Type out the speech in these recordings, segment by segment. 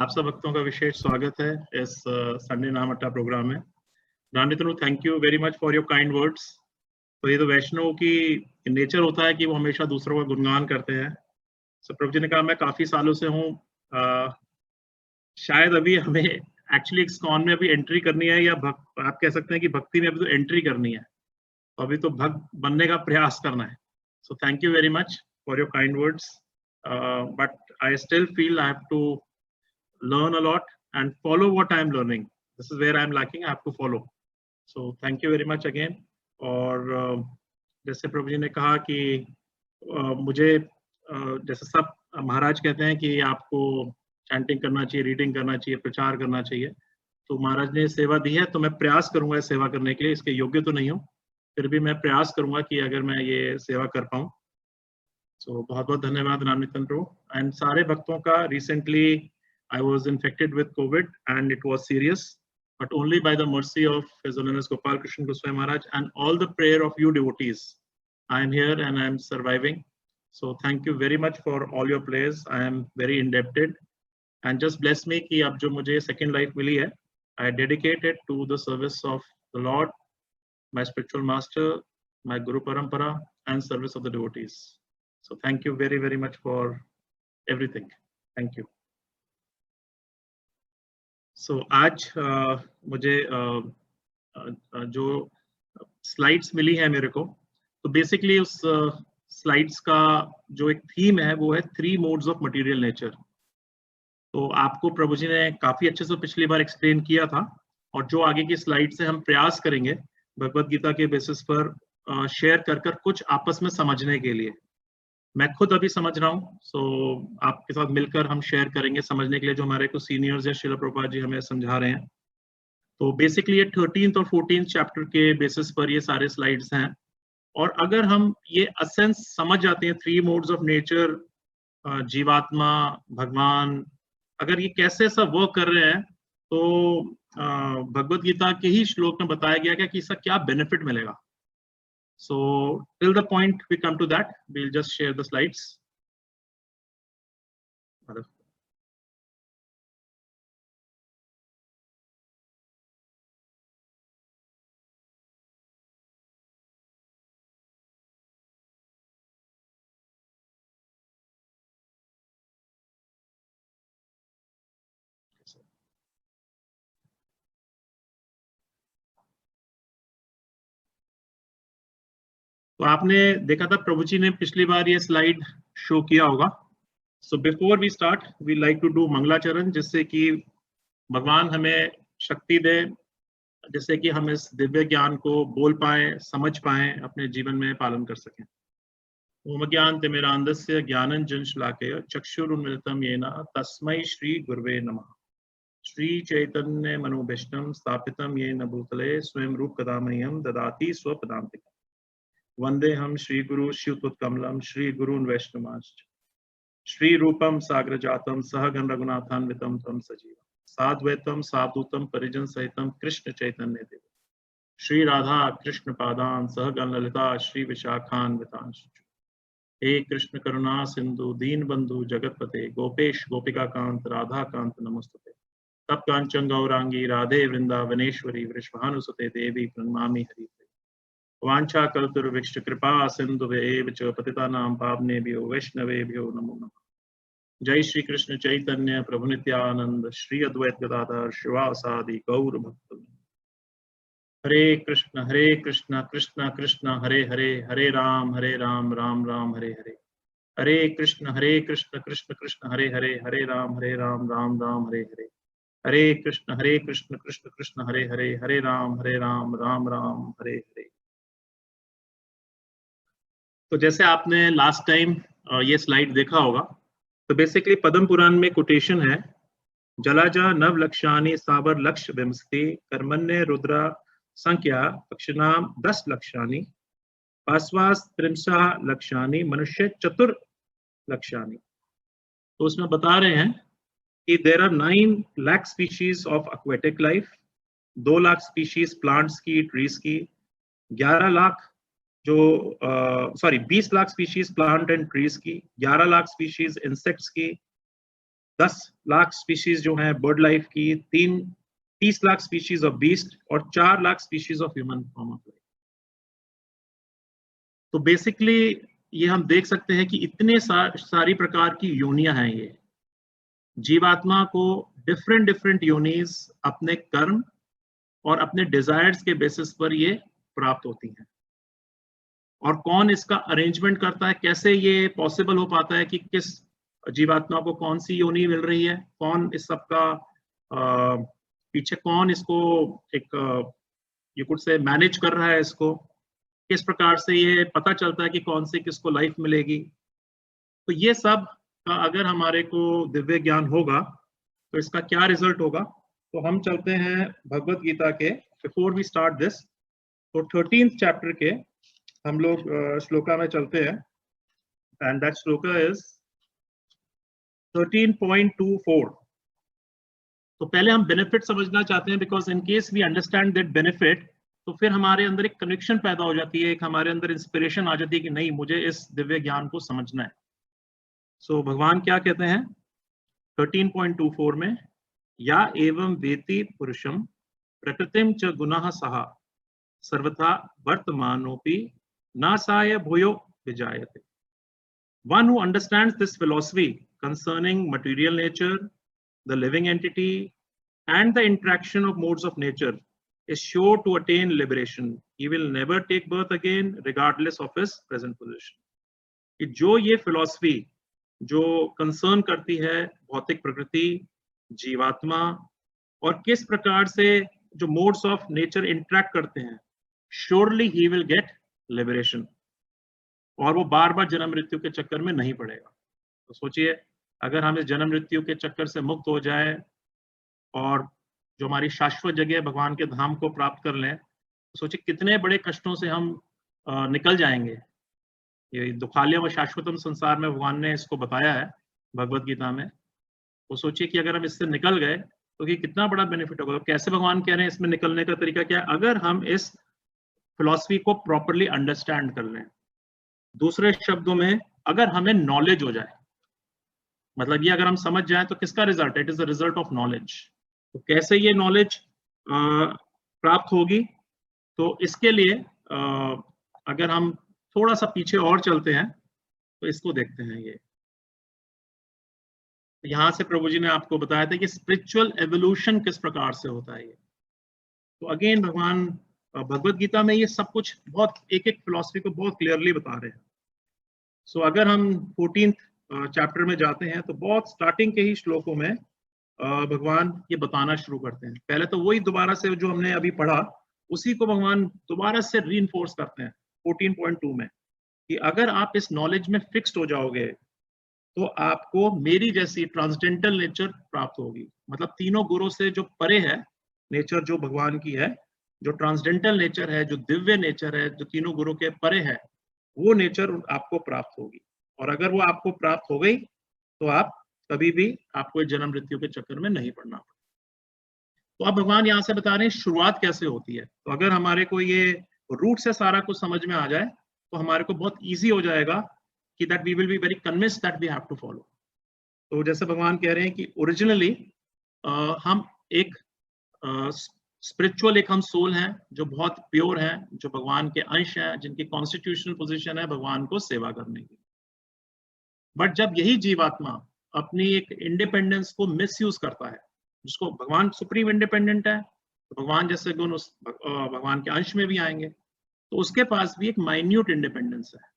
आप सब भक्तों का विशेष स्वागत है इस संडे नाम अट्टा प्रोग्राम में। Ranitanu, thank you very much for your kind words. तो ये तो वैष्णव की नेचर होता है कि वो हमेशा दूसरों का गुणगान करते हैं। सो प्रभु जी ने कहा मैं काफी सालों से हूँ, शायद अभी हमें एक्चुअली इस्कॉन में अभी एंट्री करनी है, या आप कह सकते हैं कि भक्ति में अभी तो एंट्री करनी है, तो अभी तो भक्त बनने का प्रयास करना है। So thank you very much for your kind words, but I still feel I have to learn a lot and follow what I am learning. This is where I am lacking. I have to follow. So thank you very much again. और जैसे प्रभु जी ने कहा कि मुझे जैसे सब महाराज कहते हैं कि आपको चैंटिंग करना चाहिए, रीडिंग करना चाहिए, प्रचार करना चाहिए, तो महाराज ने सेवा दी है, तो मैं प्रयास करूंगा सेवा करने के लिए। इसके योग्य तो नहीं हूँ, फिर भी मैं प्रयास करूंगा कि अगर मैं ये सेवा कर पाऊँ। सो बहुत बहुत धन्यवाद रामनितन प्रभु एंड सारे भक्तों का। Recently I was infected with COVID and it was serious, but only by the mercy of His Holiness Gopal Krishna Goswami Maharaj and all the prayer of you devotees, I am here and I am surviving. So thank you very much for all your prayers. I am very indebted and just bless me कि अब जो मुझे second life मिली है, I dedicate it to the service of the Lord, my spiritual master, my Guru Parampara and service of the devotees. So thank you very very much for everything. Thank you. So, आज मुझे जो slides मिली है मेरे को, तो basically उस slides का जो एक थीम है वो है 3 मोड्स ऑफ मटेरियल नेचर। तो आपको प्रभु जी ने काफी अच्छे से पिछली बार एक्सप्लेन किया था, और जो आगे की स्लाइड से हम प्रयास करेंगे भगवत गीता के बेसिस पर शेयर कर कुछ आपस में समझने के लिए। मैं खुद अभी समझ रहा हूँ, सो आपके साथ मिलकर हम शेयर करेंगे समझने के लिए, जो हमारे कुछ सीनियर्स या श्रील प्रभुपाद जी हमें समझा रहे हैं। तो बेसिकली ये 13th और 14th चैप्टर के बेसिस पर ये सारे स्लाइड्स हैं, और अगर हम ये असेंस समझ जाते हैं 3 मोड्स ऑफ नेचर, जीवात्मा, भगवान, अगर ये कैसे सब वर्क कर रहे हैं, तो भगवत गीता के ही श्लोक में बताया गया कि इसका क्या बेनिफिट मिलेगा। So till the point we come to that, we'll just share the slides. तो आपने देखा था प्रभु जी ने पिछली बार ये स्लाइड शो किया होगा। So before we start we like to do मंगलाचरण, जिससे कि भगवान हमें शक्ति दे, जिससे कि हम इस दिव्य ज्ञान को बोल पाए, समझ पाए, अपने जीवन में पालन कर सकें। ओम ज्ञानतिमिरान्धस्य ज्ञानंजन शलाकया चक्षुरुन्मिलितं येन तस्मै श्री गुरुवे नमः। श्री चैतन्य मनोभीष्टं स्थापितं येन भूतले स्वयं रूप कदा मह्यं ददाति स्वपदान्तिकम्। वंदे हम श्री गुरु शिवत्कमलम श्री गुरुन् वैष्णवांश्च श्री रूपम साग्र जातम सहगण रघुनाथान्वितम तम सजीवम साद्वैतम साधुतम परिजन सहितम कृष्ण चैतन्य देव श्री राधा कृष्ण पादान सहगण ललिता श्री विशाखान्वितांश्च। हे कृष्ण करुणा सिंधु दीन बंधु जगतपते गोपेश गोपिका कांत राधा कांत नमस्तुते। तप कांचन गौरांगी राधे वृंदावनेश्वरी वृषभानुसुते देवी प्रणमामि हरिप्रिये। वांछा कल्पतरुभ्यश्च कृपा सिन्धुभ्येव च पतितानां पावनेभ्यो वैष्णवेभ्यो नमो नमः। जय श्री कृष्ण चैतन्य प्रभु नित्यानंद श्री अद्वैत गदाधर शिवासादि गौर भक्तवृंद। हरे कृष्ण कृष्ण कृष्ण हरे हरे, हरे राम राम राम हरे हरे। हरे कृष्ण कृष्ण कृष्ण हरे हरे, हरे राम राम राम हरे हरे। हरे कृष्ण कृष्ण कृष्ण हरे हरे, हरे राम राम राम हरे हरे। तो जैसे आपने लास्ट टाइम ये स्लाइड देखा होगा, तो बेसिकली पद्म पुराण में कोटेशन है, जलाजा नव लक्षानि सावर लक्ष विंशति कर्मण्य रुद्रा संख्या पक्षिनाम 10 लक्षानि पार्श्वास 30 लक्षानि मनुष्य 4 लक्षानि। तो उसमें बता रहे हैं कि there are 9 lakh species of aquatic life, 2 lakh species plants की, ट्रीज की, 11 lakh 20 lakh species plant and trees की, 11 लाख स्पीशीज इंसेक्ट्स की, 10 लाख स्पीशीज जो हैं बर्ड लाइफ की, 30 लाख स्पीशीज ऑफ बीस्ट और 4 lakh species of human form of life. तो बेसिकली ये हम देख सकते हैं कि इतने सारी प्रकार की योनियां हैं। ये जीवात्मा को डिफरेंट डिफरेंट योनिज अपने कर्म और अपने डिजायर्स के बेसिस पर ये प्राप्त होती हैं। और कौन इसका अरेंजमेंट करता है, कैसे ये पॉसिबल हो पाता है कि किस जीवात्मा को कौन सी योनि मिल रही है, कौन इस सब का पीछे कौन इसको एक ये कुछ से मैनेज कर रहा है, इसको किस प्रकार से ये पता चलता है कि कौन सी किसको लाइफ मिलेगी। तो ये सब का अगर हमारे को दिव्य ज्ञान होगा तो इसका क्या रिजल्ट होगा। तो हम चलते हैं भगवत गीता के, बिफोर वी स्टार्ट दिस, तो 13th चैप्टर के हम लोग श्लोका में चलते हैं, एंड दैट श्लोका इज 13.24। तो पहले हम बेनिफिट समझना चाहते हैं, because in case we understand that benefit, तो फिर हमारे अंदर एक कनेक्शन पैदा हो जाती है, एक हमारे अंदर इंस्पिरेशन आ जाती है कि नहीं, मुझे इस दिव्य ज्ञान को समझना है। सो भगवान क्या कहते हैं 13.24 में, या एवं वेति पुरुषम प्रकृतिम च गुणः सहा सर्वथा वर्तमानोपि नासाय भूयो विजायते। One who understands this philosophy concerning material nature, the living entity, and the interaction of modes of nature is sure to attain liberation. He will never take birth again, regardless of his present position. कि जो ये philosophy जो concern करती है भौतिक प्रकृति, जीवात्मा और किस प्रकार से जो modes of nature interact करते हैं, surely he will get liberation. और वो बार बार जन्म मृत्यु के चक्कर में नहीं पड़ेगा। तो सोचिए, अगर हम इस जन्म मृत्यु के चक्कर से मुक्त हो जाए और जो हमारी शाश्वत जगह भगवान के धाम को प्राप्त कर लें, तो सोचिए कितने बड़े कष्टों से हम निकल जाएंगे। ये दुखालयम व शाश्वतम संसार में भगवान ने इसको बताया है भगवत गीता में। तो सोचिए कि अगर हम इससे निकल गए तो ये कितना बड़ा बेनिफिट होगा। तो कैसे भगवान कह रहे हैं इसमें निकलने का तरीका क्या है, अगर हम इस फिलॉसफी को प्रॉपरली अंडरस्टैंड कर लें। दूसरे शब्दों में, अगर हमें नॉलेज हो जाए, मतलब ये अगर हम समझ जाए तो किसका रिजल्ट है, it is the result of knowledge. तो कैसे ये नॉलेज प्राप्त होगी, तो इसके लिए अगर हम थोड़ा सा पीछे और चलते हैं तो इसको देखते हैं। ये यहां से प्रभु जी ने आपको बताया था कि स्पिरिचुअल एवोल्यूशन किस प्रकार से होता है। ये तो अगेन भगवान भगवत गीता में ये सब कुछ बहुत एक एक फिलॉसफी को बहुत क्लियरली बता रहे हैं। सो अगर हम 14th चैप्टर में जाते हैं तो बहुत स्टार्टिंग के ही श्लोकों में भगवान ये बताना शुरू करते हैं। पहले तो वही दोबारा से जो हमने अभी पढ़ा उसी को भगवान दोबारा से रीइंफोर्स करते हैं 14.2 में, कि अगर आप इस नॉलेज में फिक्स्ड हो जाओगे तो आपको मेरी जैसी ट्रांसडेंटल नेचर प्राप्त होगी। मतलब तीनों गुणों से जो परे है नेचर जो भगवान की है, जो ट्रांसडेंटल नेचर है, जो दिव्य नेचर है, जो तीनों गुणों के परे है, वो नेचर आपको प्राप्त होगी। और अगर वो आपको प्राप्त हो गई तो आप कभी भी आपको जन्म मृत्यु के चक्कर में नहीं पड़ना। तो अब भगवान यहाँ से बता रहे हैं शुरुआत कैसे होती है। तो अगर हमारे को ये रूट से सारा कुछ समझ में आ जाए तो हमारे को बहुत ईजी हो जाएगा कि that we will be very convinced that we have to follow. तो जैसे भगवान कह रहे हैं कि ओरिजिनली हम एक स्पिरिचुअल एक हम सोल हैं जो बहुत प्योर हैं, जो भगवान के अंश हैं, जिनकी कॉन्स्टिट्यूशनल पोजीशन है भगवान को सेवा करने की। बट जब यही जीवात्मा अपनी एक इंडिपेंडेंस को मिसयूज करता है, जिसको भगवान सुप्रीम इंडिपेंडेंट है, तो भगवान जैसे गुण उस भगवान के अंश में भी आएंगे, तो उसके पास भी एक माइन्यूट इंडिपेंडेंस है।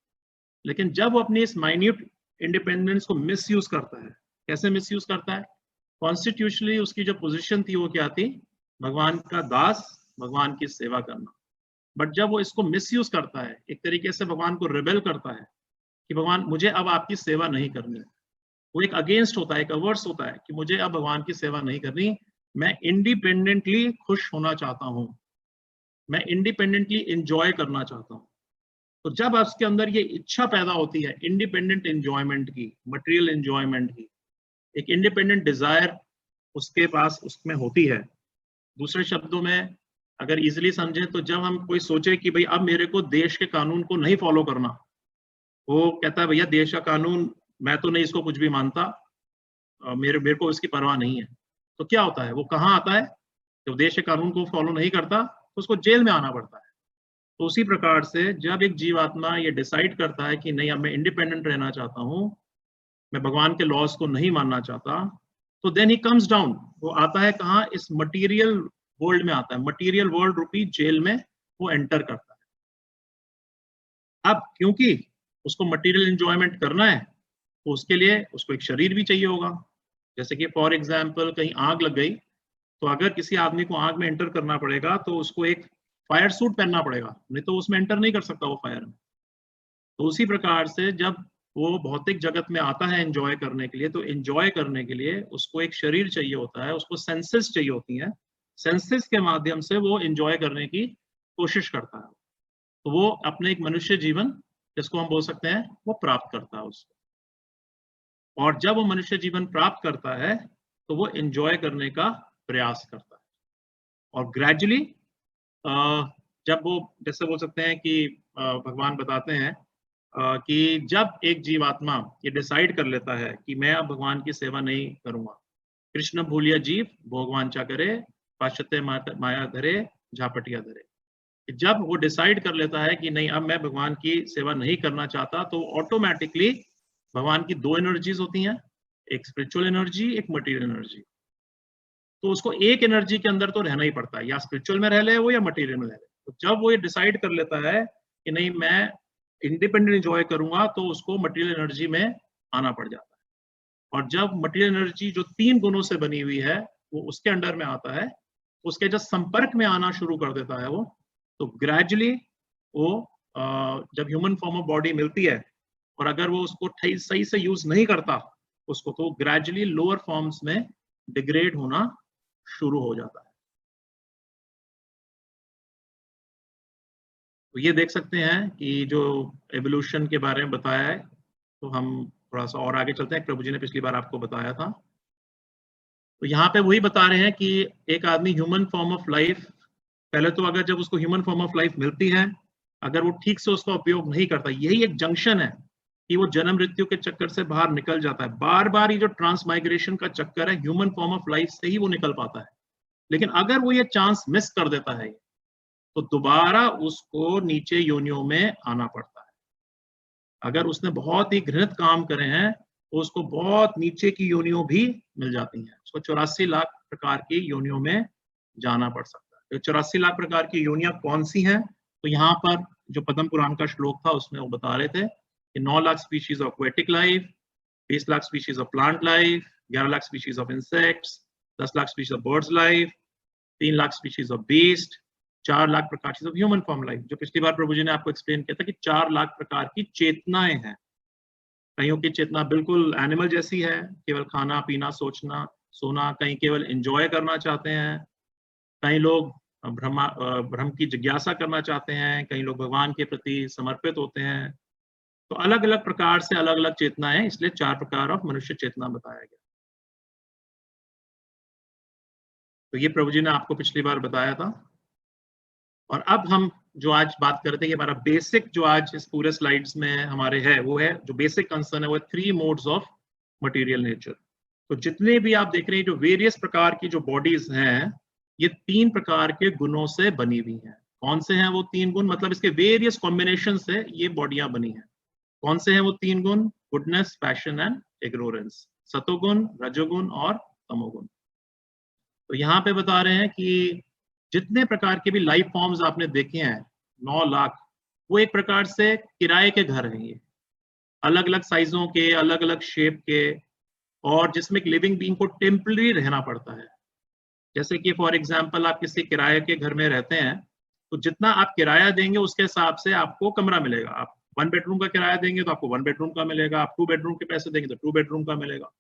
लेकिन जब वो अपनी इस माइन्यूट इंडिपेंडेंस को मिसयूज करता है, कैसे मिसयूज करता है, कॉन्स्टिट्यूशनली उसकी जो पोजीशन थी वो क्या थी, भगवान का दास, भगवान की सेवा करना। बट जब वो इसको मिसयूज करता है, एक तरीके से भगवान को रिबेल करता है कि भगवान मुझे अब आपकी सेवा नहीं करनी, वो एक अगेंस्ट होता है, एक अवर्स होता है कि मुझे अब भगवान की सेवा नहीं करनी, मैं इंडिपेंडेंटली खुश होना चाहता हूँ, मैं इंडिपेंडेंटली एंजॉय करना चाहता हूँ। तो जब उसके अंदर ये इच्छा पैदा होती है इंडिपेंडेंट एंजॉयमेंट की, मटेरियल एंजॉयमेंट की, एक इंडिपेंडेंट डिजायर उसके पास उसमें होती है। दूसरे शब्दों में अगर इजीली समझे तो जब हम कोई सोचे कि भाई अब मेरे को देश के कानून को नहीं फॉलो करना, वो कहता है भैया देश का कानून मैं तो नहीं इसको कुछ भी मानता, मेरे को इसकी परवाह नहीं है, तो क्या होता है, वो कहाँ आता है, जब देश के कानून को फॉलो नहीं करता तो उसको जेल में आना पड़ता है। तो उसी प्रकार से जब एक जीवात्मा ये डिसाइड करता है कि नहीं, अब मैं इंडिपेंडेंट रहना चाहता हूँ, मैं भगवान के लॉज को नहीं मानना चाहता, तो देन ही कम्स डाउन, वो आता है कहाँ, इस मटीरियल वर्ल्ड में आता है, मटीरियल वर्ल्ड रूपी जेल में वो एंटर करता है। अब क्योंकि उसको मटीरियल एंजॉयमेंट करना है, तो उसके लिए उसको एक शरीर भी चाहिए होगा। जैसे कि फॉर एग्जाम्पल कहीं आग लग गई, तो अगर किसी आदमी को आग में एंटर करना पड़ेगा तो उसको एक फायर सूट पहनना पड़ेगा, नहीं तो उसमें एंटर नहीं कर सकता वो फायर में। तो उसी प्रकार से जब वो भौतिक जगत में आता है एंजॉय करने के लिए, तो एंजॉय करने के लिए उसको एक शरीर चाहिए होता है, उसको सेंसेस चाहिए होती हैं, सेंसेस के माध्यम से वो एंजॉय करने की कोशिश करता है। तो वो अपने एक मनुष्य जीवन, जिसको हम बोल सकते हैं, वो प्राप्त करता है उसको। और जब वो मनुष्य जीवन प्राप्त करता है तो वो एंजॉय करने का प्रयास करता है। और ग्रेजुअली जब वो, जैसे बोल सकते हैं कि भगवान बताते हैं कि जब एक जीवात्मा ये डिसाइड कर लेता है कि मैं अब भगवान की सेवा नहीं करूंगा, कृष्ण भूलिया जीव भोगवांचा करे, पाश्चात्य माया धरे, झापटिया धरे, जब वो डिसाइड कर लेता है कि नहीं, अब मैं भगवान की सेवा नहीं करना चाहता, तो ऑटोमेटिकली भगवान की दो एनर्जीज होती हैं, एक स्पिरिचुअल एनर्जी, एक मटेरियल एनर्जी। तो उसको एक एनर्जी के अंदर तो रहना ही पड़ता है, या स्पिरिचुअल में रह ले वो या मटेरियल में रह ले। तो जब वो ये डिसाइड कर लेता है कि नहीं, मैं इंडिपेंडेंट एंजॉय करूंगा, तो उसको मटेरियल एनर्जी में आना पड़ जाता है। और जब मटेरियल एनर्जी जो 3 गुणों से बनी हुई है वो उसके अंडर में आता है, उसके जब संपर्क में आना शुरू कर देता है वो, तो ग्रेजुअली वो जब ह्यूमन फॉर्म ऑफ बॉडी मिलती है, और अगर वो उसको सही से यूज नहीं करता उसको, तो ग्रेजुअली लोअर फॉर्म्स में डिग्रेड होना शुरू हो जाता है। तो ये देख सकते हैं कि जो एवोल्यूशन के बारे में बताया है, तो हम थोड़ा सा और आगे चलते हैं। प्रभु जी ने पिछली बार आपको बताया था, तो यहाँ पे वही बता रहे हैं कि एक आदमी ह्यूमन फॉर्म ऑफ लाइफ, पहले तो अगर जब उसको ह्यूमन फॉर्म ऑफ लाइफ मिलती है, अगर वो ठीक से उसका उपयोग नहीं करता, यही एक जंक्शन है कि वो जन्म मृत्यु के चक्कर से बाहर निकल जाता है। बार बार ये जो ट्रांसमाइग्रेशन का चक्कर है, ह्यूमन फॉर्म ऑफ लाइफ से ही वो निकल पाता है। लेकिन अगर वो ये चांस मिस कर देता है, तो दोबारा उसको नीचे योनियों में आना पड़ता है। अगर उसने बहुत ही घृणित काम करे हैं, तो उसको बहुत नीचे की योनियों भी मिल जाती हैं, उसको 84 लाख प्रकार की योनियों में जाना पड़ सकता है। तो 84 लाख प्रकार की योनियां कौन सी हैं? तो यहाँ पर जो पद्म पुराण का श्लोक था उसमें वो बता रहे थे कि 9 lakh species of aquatic life, 20 lakh species of plant life, 11 lakh species of insects, 10 lakh species of birds life, 3 lakh species of beast, 4 lakh प्रकार ऑफ ह्यूमन फॉर्म लाइफ। जो पिछली बार प्रभु जी ने आपको एक्सप्लेन किया था कि 4 लाख प्रकार की चेतनाएं हैं। कईयों की चेतना बिल्कुल एनिमल जैसी है, केवल खाना पीना सोचना सोना, कहीं केवल एंजॉय करना चाहते हैं, कई लोग ब्रह्म की जिज्ञासा करना चाहते हैं, कई लोग भगवान के प्रति समर्पित होते हैं। तो अलग अलग प्रकार से अलग अलग चेतनाएं, इसलिए 4 प्रकार ऑफ मनुष्य चेतना बताया गया। तो ये प्रभु जी ने आपको पिछली बार बताया था। और अब हम जो आज बात करते हैं, हमारा बेसिक जो आज इस पूरे स्लाइड्स में हमारे है, वो है जो बेसिक कंसर्न है, वो 3 मोड्स ऑफ मटेरियल नेचर। तो जितने भी आप देख रहे हैं जो वेरियस प्रकार की जो बॉडीज हैं, ये 3 प्रकार के गुणों से बनी हुई हैं। कौन से हैं वो 3 गुण? मतलब इसके वेरियस कॉम्बिनेशन से ये बॉडियां बनी हैं। कौन से हैं वो 3 गुण? गुडनेस, पैशन एंड इग्नोरेंस, सतोगुण, रजोगुण और तमोगुण। तो यहाँ पे बता रहे हैं कि जितने प्रकार के भी लाइफ फॉर्म्स आपने देखे हैं, 9 लाख, वो एक प्रकार से किराए के घर हैं। ये अलग अलग साइजों के, अलग अलग शेप के, और जिसमें एक लिविंग बीइंग को टेम्पररी रहना पड़ता है। जैसे कि फॉर एग्जांपल आप किसी किराए के घर में रहते हैं, तो जितना आप किराया देंगे उसके हिसाब से आपको कमरा मिलेगा। आप 1 बेडरूम का किराया देंगे तो आपको 1 बेडरूम का मिलेगा, आप 2 बेडरूम के पैसे देंगे तो 2 बेडरूम का मिलेगा।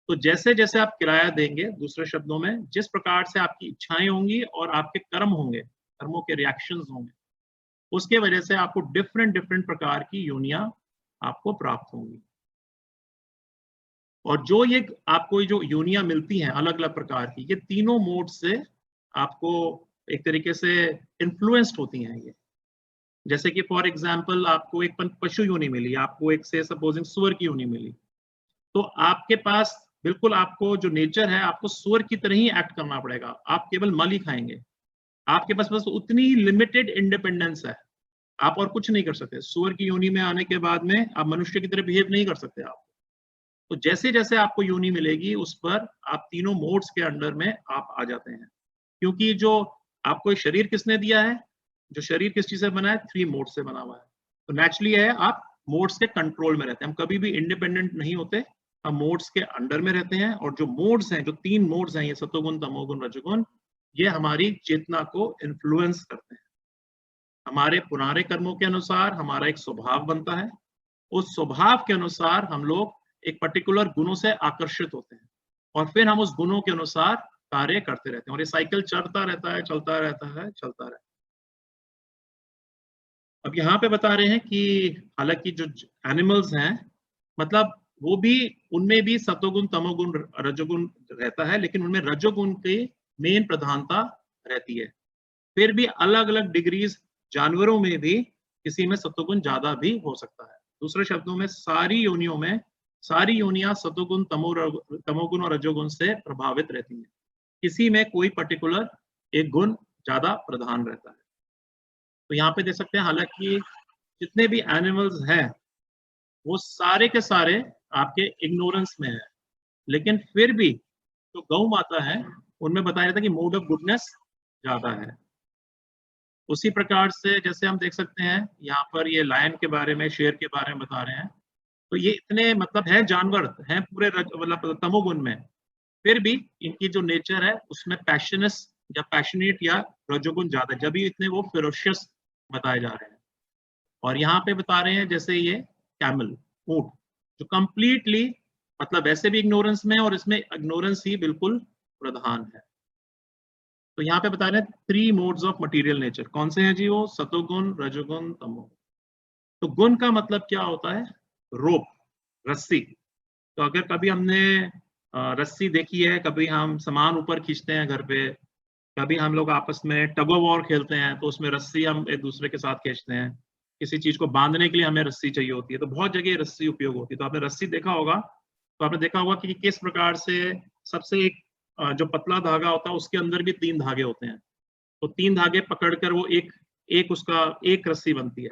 तो जैसे जैसे आप किराया देंगे, दूसरे शब्दों में जिस प्रकार से आपकी इच्छाएं होंगी और आपके कर्म होंगे, कर्मों के रिएक्शंस होंगे, उसके वजह से आपको डिफरेंट डिफरेंट प्रकार की योनियां आपको प्राप्त होंगी। और जो ये आपको जो योनियां मिलती हैं अलग अलग प्रकार की, ये तीनों मोड से आपको एक तरीके से इन्फ्लुएंस्ड होती हैं ये। जैसे कि फॉर एग्जांपल आपको एक पशु योनि मिली, आपको एक से सपोजिंग सुअर की योनि मिली, तो आपके पास बिल्कुल आपको जो नेचर है, आपको सूअर की तरह ही एक्ट करना पड़ेगा। आप केवल मल ही खाएंगे, आपके पास बस उतनी लिमिटेड इंडिपेंडेंस है, आप और कुछ नहीं कर सकते। सूअर की योनि में आने के बाद में आप मनुष्य की तरह बिहेव नहीं कर सकते आप। तो जैसे जैसे आपको योनि मिलेगी, उस पर आप तीनों मोड्स के अंडर में आप आ जाते हैं। क्योंकि जो आपको एक शरीर किसने दिया है, जो शरीर किस चीज से बना है, 3 मोड से बना हुआ है। तो नेचुरली है आप मोड्स के कंट्रोल में रहते हैं। हम कभी भी इंडिपेंडेंट नहीं होते, हम मोड्स के अंडर में रहते हैं। और जो मोड्स हैं, जो 3 मोड्स हैं, ये सतोगुण, तमोगुण, रजोगुण, ये हमारी चेतना को इन्फ्लुएंस करते हैं। हमारे पुराने कर्मों के अनुसार हमारा एक स्वभाव बनता है, उस स्वभाव के अनुसार हम लोग एक पर्टिकुलर गुणों से आकर्षित होते हैं, और फिर हम उस गुणों के अनुसार कार्य करते रहते हैं, और ये साइकिल चलता रहता है, चलता रहता है, चलता रहता है। अब यहाँ पे बता रहे हैं कि हालांकि जो एनिमल्स हैं, मतलब वो भी, उनमें भी सतोगुण, तमोगुण, रजोगुण रहता है, लेकिन उनमें रजोगुण की मेन प्रधानता रहती है। फिर भी अलग अलग डिग्रीज जानवरों में भी किसी में सतोगुण ज्यादा भी हो सकता है। दूसरे शब्दों में सारी योनियों में, सारी योनियां सतोगुण, तमोगुण और रजोगुण से प्रभावित रहती हैं। किसी में कोई पर्टिकुलर एक गुण ज्यादा प्रधान रहता है। तो यहाँ पे देख सकते हैं, हालांकि जितने भी एनिमल्स हैं वो सारे के सारे आपके इग्नोरेंस में है, लेकिन फिर भी जो गौ माता है उनमें बताया जाता है कि मोड ऑफ गुडनेस ज्यादा है। उसी प्रकार से जैसे हम देख सकते हैं यहाँ पर, ये लायन के बारे में, शेर के बारे में बता रहे हैं, तो ये इतने मतलब है जानवर हैं पूरे मतलब तमोगुण में, फिर भी इनकी जो नेचर है उसमें पैशनस या पैशनेट या रजोगुण ज्यादा है, जब भी इतने वो फेरोशियस बताए जा रहे हैं। और यहाँ पे बता रहे हैं जैसे ये कैमल, ऊंट, जो कंप्लीटली मतलब ऐसे भी इग्नोरेंस में, और इसमें इग्नोरेंस ही बिल्कुल प्रधान है। तो यहाँ पे बता रहे हैं 3 मोड्स ऑफ मटेरियल नेचर। कौन से हैं जी वो? सतोगुण, रजोगुण, तमोगुण। तो गुण का मतलब क्या होता है? रोप, रस्सी। तो अगर कभी हमने रस्सी देखी है, कभी हम सामान ऊपर खींचते हैं घर पे, कभी हम लोग आपस में टग ऑफ वॉर खेलते हैं, तो उसमें रस्सी हम एक दूसरे के साथ खींचते हैं। किसी चीज को बांधने के लिए हमें रस्सी चाहिए होती है, तो बहुत जगह रस्सी उपयोग होती है। तो आपने रस्सी देखा होगा, तो आपने देखा होगा कि किस प्रकार से सबसे एक जो पतला धागा होता है उसके अंदर भी 3 धागे होते हैं। तो 3 धागे पकड़कर वो एक एक उसका एक रस्सी बनती है।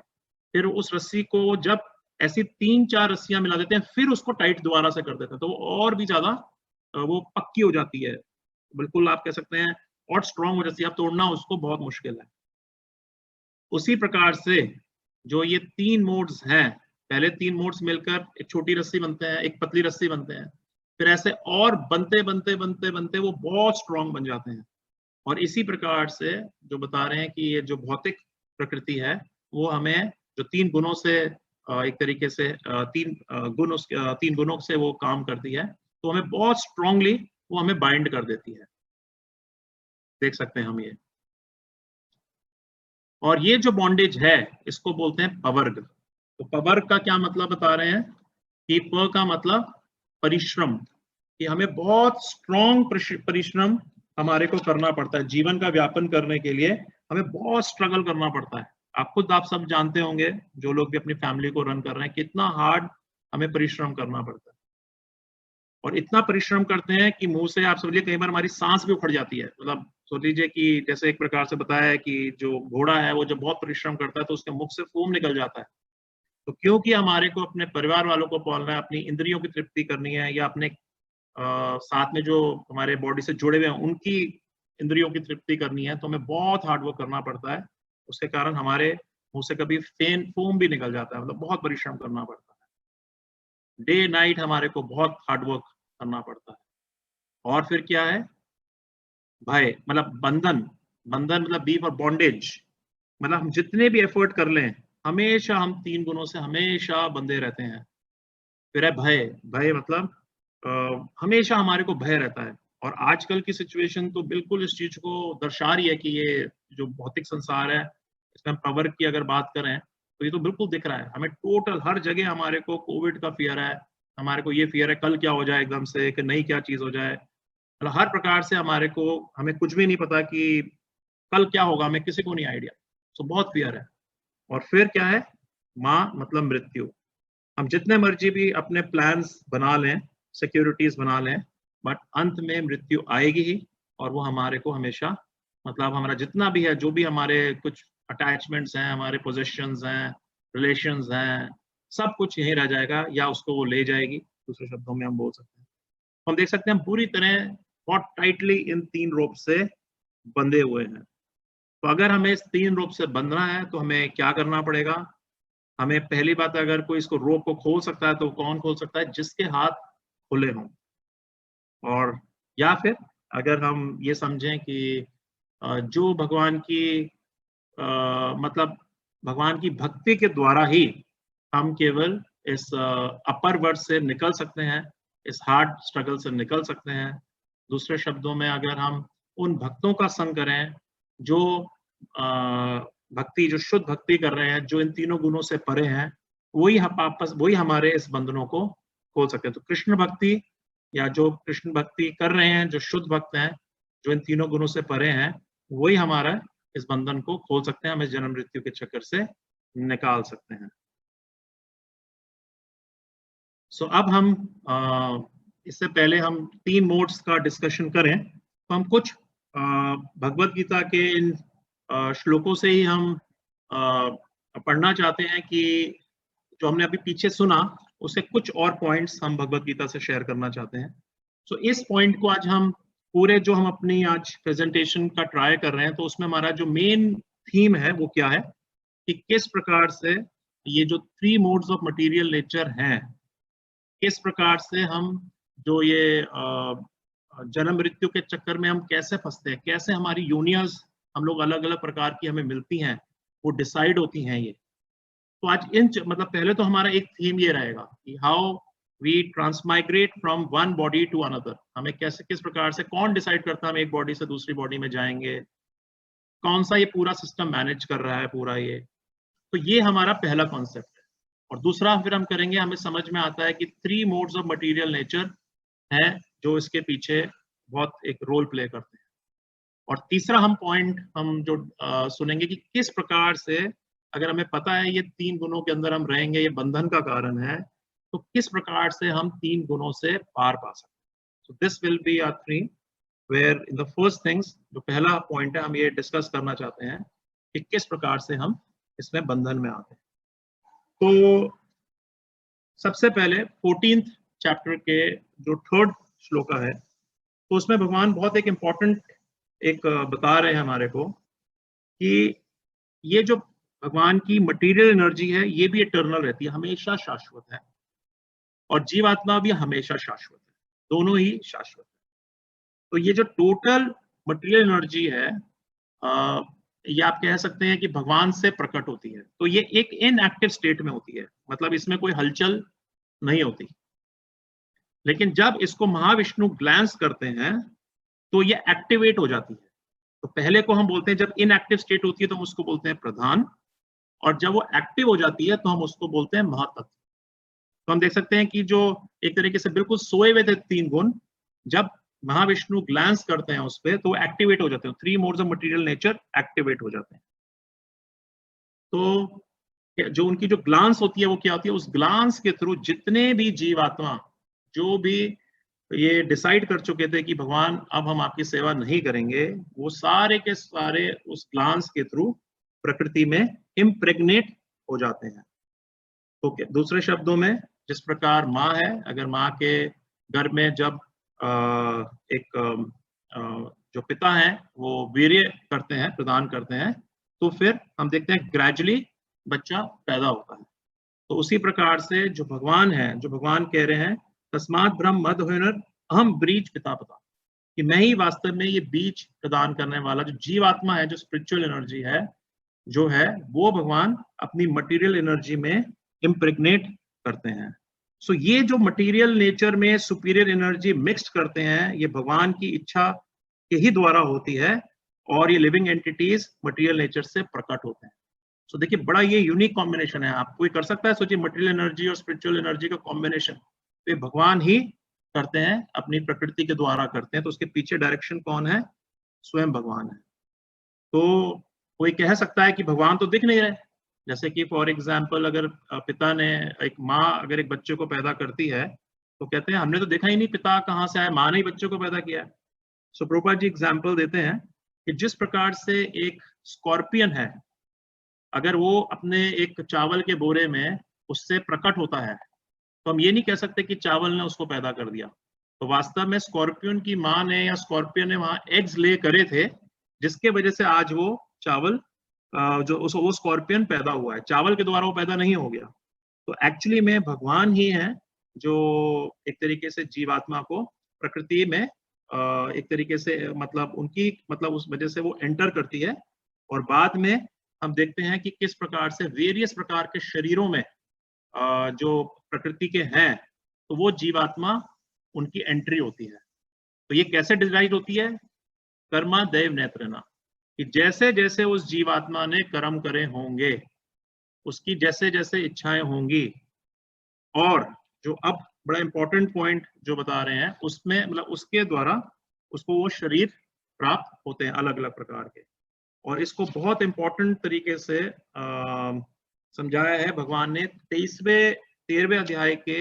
फिर उस रस्सी को जब ऐसी 3-4 रस्सियां मिला देते हैं, फिर उसको टाइट दोबारा से कर देते हैं, तो वो और भी ज्यादा वो पक्की हो जाती है, बिल्कुल आप कह सकते हैं और स्ट्रांग हो जाती है। अब तोड़ना उसको बहुत मुश्किल है। उसी प्रकार से जो ये 3 मोड्स हैं, पहले 3 मोड्स मिलकर एक छोटी रस्सी बनते हैं, एक पतली रस्सी बनते हैं, फिर ऐसे और बनते बनते बनते बनते वो बहुत स्ट्रांग बन जाते हैं। और इसी प्रकार से जो बता रहे हैं कि ये जो भौतिक प्रकृति है, वो हमें जो 3 गुणों से एक तरीके से 3 गुणों से वो काम करती है, तो हमें बहुत स्ट्रांगली वो हमें बाइंड कर देती है। देख सकते हैं हम ये। और ये जो बॉन्डेज है, इसको बोलते हैं पवर्ग। तो पवर्ग का क्या मतलब बता रहे हैं कि प का मतलब परिश्रम, कि हमें बहुत स्ट्रॉन्ग परिश्रम हमारे को करना पड़ता है। जीवन का व्यापन करने के लिए हमें बहुत स्ट्रगल करना पड़ता है। आप खुद आप सब जानते होंगे, जो लोग भी अपनी फैमिली को रन कर रहे हैं, कितना हार्ड हमें परिश्रम करना पड़ता है। और इतना परिश्रम करते हैं कि मुंह से, आप समझिए कई बार हमारी सांस भी उखड़ जाती है। मतलब सोच लीजिए कि जैसे एक प्रकार से बताया है कि जो घोड़ा है वो जब बहुत परिश्रम करता है तो उसके मुख से फोम निकल जाता है। तो क्योंकि हमारे को अपने परिवार वालों को पालना है, अपनी इंद्रियों की तृप्ति करनी है, या अपने साथ में जो हमारे बॉडी से जुड़े हुए हैं उनकी इंद्रियों की तृप्ति करनी है, तो हमें बहुत हार्ड वर्क करना पड़ता है। उसके कारण हमारे मुंह से कभी फोम भी निकल जाता है, मतलब बहुत परिश्रम करना पड़ता है। डे नाइट हमारे को बहुत हार्ड वर्क करना पड़ता है। और फिर क्या है? भय, मतलब बंधन। बंधन मतलब बी फॉर बॉन्डेज, मतलब हम जितने भी एफर्ट कर लें, हमेशा हम 3 गुणों से हमेशा बंधे रहते हैं। फिर है भय। भय मतलब हमेशा हमारे को भय रहता है। और आजकल की सिचुएशन तो बिल्कुल इस चीज को दर्शा रही है कि ये जो भौतिक संसार है, इसमें पावर की अगर बात करें तो ये तो बिल्कुल दिख रहा है हमें। टोटल हर जगह हमारे को कोविड का फियर है, हमारे को ये फियर है कल क्या हो जाए एकदम से, कि नई क्या चीज हो जाए। मतलब हर प्रकार से हमारे को, हमें कुछ भी नहीं पता कि कल क्या होगा, हमें किसी को नहीं आइडिया। सो बहुत फियर है। और फिर क्या है? माँ मतलब मृत्यु। हम जितने मर्जी भी अपने प्लान्स बना लें, सिक्योरिटीज बना लें, बट अंत में मृत्यु आएगी ही, और वो हमारे को हमेशा, मतलब हमारा जितना भी है, जो भी हमारे कुछ अटैचमेंट्स हैं, हमारे पोजेशंस हैं, रिलेशंस हैं, सब कुछ यहीं रह जाएगा, या उसको वो ले जाएगी, दूसरे शब्दों में हम बोल सकते हैं। तो हम देख सकते हैं हम पूरी तरह बहुत टाइटली इन 3 रोप से बंधे हुए हैं। तो अगर हमें इस 3 रोप से बंधना है तो हमें क्या करना पड़ेगा? हमें पहली बात, अगर कोई इसको रोप को खोल सकता है तो कौन खोल सकता है? जिसके हाथ खुले हों। और या फिर अगर हम ये समझें कि जो भगवान की मतलब भगवान की भक्ति के द्वारा ही हम केवल इस अपर वर्ड से निकल सकते हैं, इस हार्ड स्ट्रगल से निकल सकते हैं। दूसरे शब्दों में, अगर हम उन भक्तों का संग करें जो भक्ति, जो शुद्ध भक्ति कर रहे हैं, जो इन तीनों गुणों से परे हैं, वही हमारे इस बंधनों को खोल सकते हैं। तो कृष्ण भक्ति, या जो कृष्ण भक्ति कर रहे हैं, जो शुद्ध भक्त हैं, जो इन तीनों गुणों से परे हैं, वही हमारा इस बंधन को खोल सकते हैं, हमें जन्म मृत्यु के चक्कर से निकाल सकते हैं। सो अब हम इससे पहले हम 3 मोड्स का डिस्कशन करें, तो हम कुछ भगवत गीता के इन श्लोकों से ही हम पढ़ना चाहते हैं कि जो हमने अभी पीछे सुना, उससे कुछ और पॉइंट्स हम भगवत गीता से शेयर करना चाहते हैं। सो इस पॉइंट को आज हम पूरे, जो हम अपनी आज प्रेजेंटेशन का ट्राई कर रहे हैं, तो उसमें हमारा जो मेन थीम है वो क्या है, कि किस प्रकार से ये जो 3 मोड्स ऑफ मटेरियल नेचर हैं, किस प्रकार से हम जो ये जन्म मृत्यु के चक्कर में हम कैसे फंसते हैं, कैसे हमारी यूनियंस, हम लोग अलग अलग प्रकार की हमें मिलती हैं, वो डिसाइड होती हैं ये। तो आज मतलब पहले तो हमारा एक थीम ये रहेगा कि how we transmigrate from one body to another. हमें कैसे, किस प्रकार से, कौन डिसाइड करता है हम एक बॉडी से दूसरी बॉडी में जाएंगे, कौन सा ये पूरा सिस्टम मैनेज कर रहा है पूरा ये। तो ये हमारा पहला कॉन्सेप्ट है। और दूसरा फिर हम करेंगे, हमें समझ में आता है कि 3 मोड्स ऑफ मटेरियल नेचर है जो इसके पीछे बहुत एक रोल प्ले करते हैं। और तीसरा हम पॉइंट हम जो सुनेंगे कि किस प्रकार से, अगर हमें पता है ये 3 गुणों के अंदर हम रहेंगे, ये बंधन का कारण है, तो किस प्रकार से हम 3 गुणों से पार पा सकते हैं। So this will be our theme, where in the first things, जो पहला पॉइंट है, हम ये डिस्कस करना चाहते हैं कि किस प्रकार से हम इसमें बंधन में आते हैं। तो सबसे पहले 14th चैप्टर के जो 3rd श्लोका है, तो उसमें भगवान बहुत एक इम्पॉर्टेंट एक बता रहे हैं हमारे को कि ये जो भगवान की मटेरियल एनर्जी है, ये भी इटर्नल रहती है, हमेशा शाश्वत है, और जीवात्मा भी हमेशा शाश्वत है, दोनों ही शाश्वत है। तो ये जो टोटल मटेरियल एनर्जी है, ये आप कह सकते हैं कि भगवान से प्रकट होती है। तो ये एक इनएक्टिव स्टेट में होती है, मतलब इसमें कोई हलचल नहीं होती। लेकिन जब इसको महाविष्णु ग्लैंस करते हैं तो ये एक्टिवेट हो जाती है। तो पहले को हम बोलते हैं, जब इनएक्टिव स्टेट होती है तो हम उसको बोलते हैं प्रधान, और जब वो एक्टिव हो जाती है तो हम उसको बोलते हैं महातत्व। तो हम देख सकते हैं कि जो एक तरीके से बिल्कुल सोए हुए थे 3 गुण, जब महाविष्णु ग्लैंस करते हैं उस पर, तो एक्टिवेट हो जाते हैं। 3 modes of material nature activate हो जाते हैं। तो जो उनकी जो ग्लांस होती है वो क्या होती है, उस ग्लांस के थ्रू जितने भी जीवात्मा जो भी ये डिसाइड कर चुके थे कि भगवान अब हम आपकी सेवा नहीं करेंगे, वो सारे के सारे उस ग्लांस के थ्रू प्रकृति में इम्प्रेग्नेट हो जाते हैं। तो दूसरे शब्दों में, जिस प्रकार माँ है, अगर माँ के गर्भ में जब जो पिता हैं वो वीर्य करते हैं, प्रदान करते हैं, तो फिर हम देखते हैं ग्रेजुअली बच्चा पैदा होता है। तो उसी प्रकार से जो भगवान है, जो भगवान कह रहे हैं, तस्मात् ब्रह्म मद होनर अहम बीज पिता पता, कि मैं ही वास्तव में ये बीज प्रदान करने वाला, जो जीवात्मा है, जो स्पिरिचुअल एनर्जी है, जो है वो भगवान अपनी मटेरियल एनर्जी में इम्प्रेग्नेट करते हैं। सो ये जो मटेरियल नेचर में सुपीरियर एनर्जी मिक्स करते हैं, ये भगवान की इच्छा के ही द्वारा होती है, और ये लिविंग एंटिटीज मटेरियल नेचर से प्रकट होते हैं। सो देखिए, बड़ा ये यूनिक कॉम्बिनेशन है। आप कोई कर सकता है? सोचिए, मटेरियल एनर्जी और स्पिरिचुअल एनर्जी का कॉम्बिनेशन, तो ये भगवान ही करते हैं, अपनी प्रकृति के द्वारा करते हैं। तो उसके पीछे डायरेक्शन कौन है? स्वयं भगवान है। तो कोई कह सकता है कि भगवान तो दिख नहीं रहे। जैसे कि फॉर एग्जाम्पल, अगर पिता ने, एक माँ अगर एक बच्चे को पैदा करती है, तो कहते हैं हमने तो देखा ही नहीं पिता कहाँ से आया, माँ ने ही बच्चों को पैदा किया है। सो प्रभुपाद जी एग्जाम्पल देते हैं कि जिस प्रकार से एक स्कॉर्पियन है, अगर वो अपने एक चावल के बोरे में उससे प्रकट होता है, तो हम ये नहीं कह सकते कि चावल ने उसको पैदा कर दिया। तो वास्तव में स्कॉर्पियन की माँ ने या स्कॉर्पियन ने वहां एग्स ले करे थे, जिसके वजह से आज वो चावल जो वो स्कॉर्पियन पैदा हुआ है, चावल के द्वारा वो पैदा नहीं हो गया। तो एक्चुअली में भगवान ही है जो एक तरीके से जीवात्मा को प्रकृति में एक तरीके से मतलब उनकी मतलब उस वजह से वो एंटर करती है, और बाद में हम देखते हैं कि किस प्रकार से वेरियस प्रकार के शरीरों में जो प्रकृति के हैं, तो वो जीवात्मा उनकी एंट्री होती है। तो ये कैसे डिजाइन होती है? कर्मा दैव नेत्रना, कि जैसे जैसे उस जीवात्मा ने कर्म करे होंगे, उसकी जैसे जैसे इच्छाएं होंगी, और जो अब बड़ा इंपॉर्टेंट पॉइंट जो बता रहे हैं उसमें मतलब उसके द्वारा उसको वो शरीर प्राप्त होते हैं अलग अलग प्रकार के। और इसको बहुत इंपॉर्टेंट तरीके से समझाया है भगवान ने 13वें अध्याय के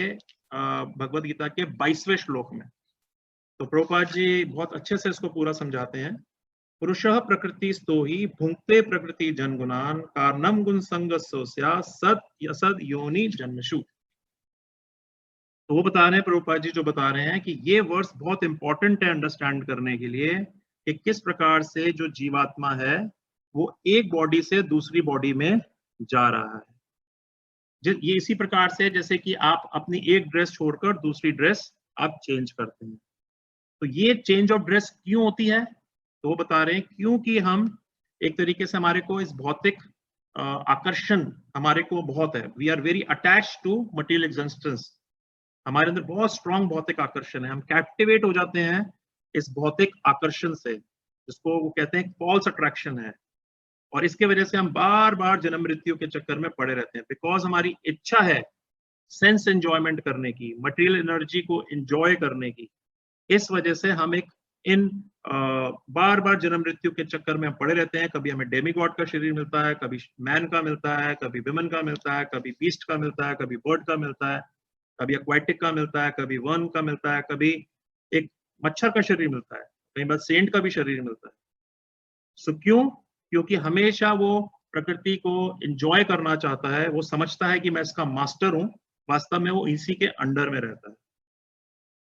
भगवद गीता के 22वें श्लोक में। तो प्रभुपाद जी बहुत अच्छे से इसको पूरा समझाते हैं। पुरुषः प्रकृति स्तो ही भुंक्ते प्रकृति जन गुणान कारणम गुण संगस्या सद असद योनि जन्मशु। तो वो बता रहे हैं प्रभुपाद जी जो बता रहे हैं कि ये वर्ड्स बहुत इंपॉर्टेंट है अंडरस्टैंड करने के लिए कि किस प्रकार से जो जीवात्मा है वो एक बॉडी से दूसरी बॉडी में जा रहा है। ये इसी प्रकार से जैसे कि आप अपनी एक ड्रेस छोड़कर दूसरी ड्रेस आप चेंज करते हैं। तो ये चेंज ऑफ ड्रेस क्यों होती है? तो वो बता रहे हैं क्योंकि हम एक तरीके से हमारे को इस भौतिक आकर्षण हमारे को बहुत है। We are very attached to material existence. हमारे अंदर बहुत स्ट्रॉन्ग भौतिक आकर्षण है, हम कैप्टिवेट हो जाते हैं इस भौतिक आकर्षण से, जिसको वो कहते हैं फॉल्स अट्रैक्शन है। और इसके वजह से हम बार बार जन्म मृत्यु के चक्कर में पड़े रहते हैं, बिकॉज हमारी इच्छा है सेंस एंजॉयमेंट करने की, मटेरियल एनर्जी को एंजॉय करने की। इस वजह से हम एक इन बार बार जन्म मृत्यु के चक्कर में हम पड़े रहते हैं। कभी हमें डेमीगॉड का शरीर मिलता है, कभी मैन का मिलता है, कभी विमन का मिलता है, कभी बीस्ट का मिलता है, कभी बर्ड का मिलता है, कभी एक्वाटिक का मिलता है, कभी वर्म का मिलता है, कभी एक मच्छर का शरीर मिलता है, कई बार सेंट का भी शरीर मिलता है। सो क्यों? क्योंकि हमेशा वो प्रकृति को एंजॉय करना चाहता है, वो समझता है कि मैं इसका मास्टर हूं, वास्तव में वो इसी के अंडर में रहता है।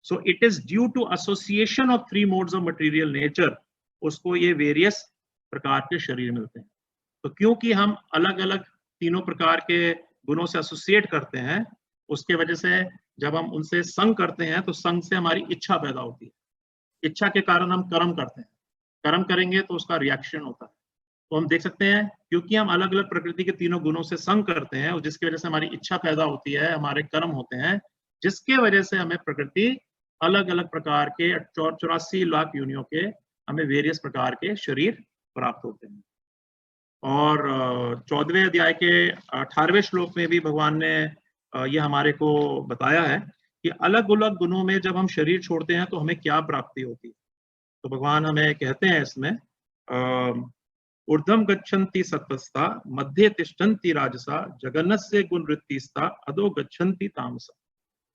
So it is due to association of 3 modes of material nature, उसको ये वेरियस प्रकार के शरीर मिलते हैं। तो क्योंकि हम अलग अलग तीनों प्रकार के गुणों से एसोसिएट करते हैं, उसके वजह से जब हम उनसे संग करते हैं तो संग से हमारी इच्छा पैदा होती है। इच्छा के कारण हम कर्म करते हैं, कर्म करेंगे तो उसका रिएक्शन होता है। तो हम देख सकते हैं क्योंकि हम अलग अलग प्रकृति के तीनों गुणों से संग करते हैं और जिसकी वजह से हमारी इच्छा पैदा होती है, हमारे कर्म होते हैं, जिसके वजह से हमें प्रकृति अलग अलग प्रकार के 84 लाख योनियों के हमें वेरियस प्रकार के शरीर प्राप्त होते हैं। और 14वें अध्याय के 18वें श्लोक में भी भगवान ने ये हमारे को बताया है कि अलग अलग गुणों में जब हम शरीर छोड़ते हैं तो हमें क्या प्राप्ति होती है। तो भगवान हमें कहते हैं इसमें ऊर्ध्वं गच्छन्ति सत्वस्ता मध्ये तिष्ठन्ति राजसा जगन्नस्य गुणवृत्तिस्ता अधो गच्छन्ति तामसा।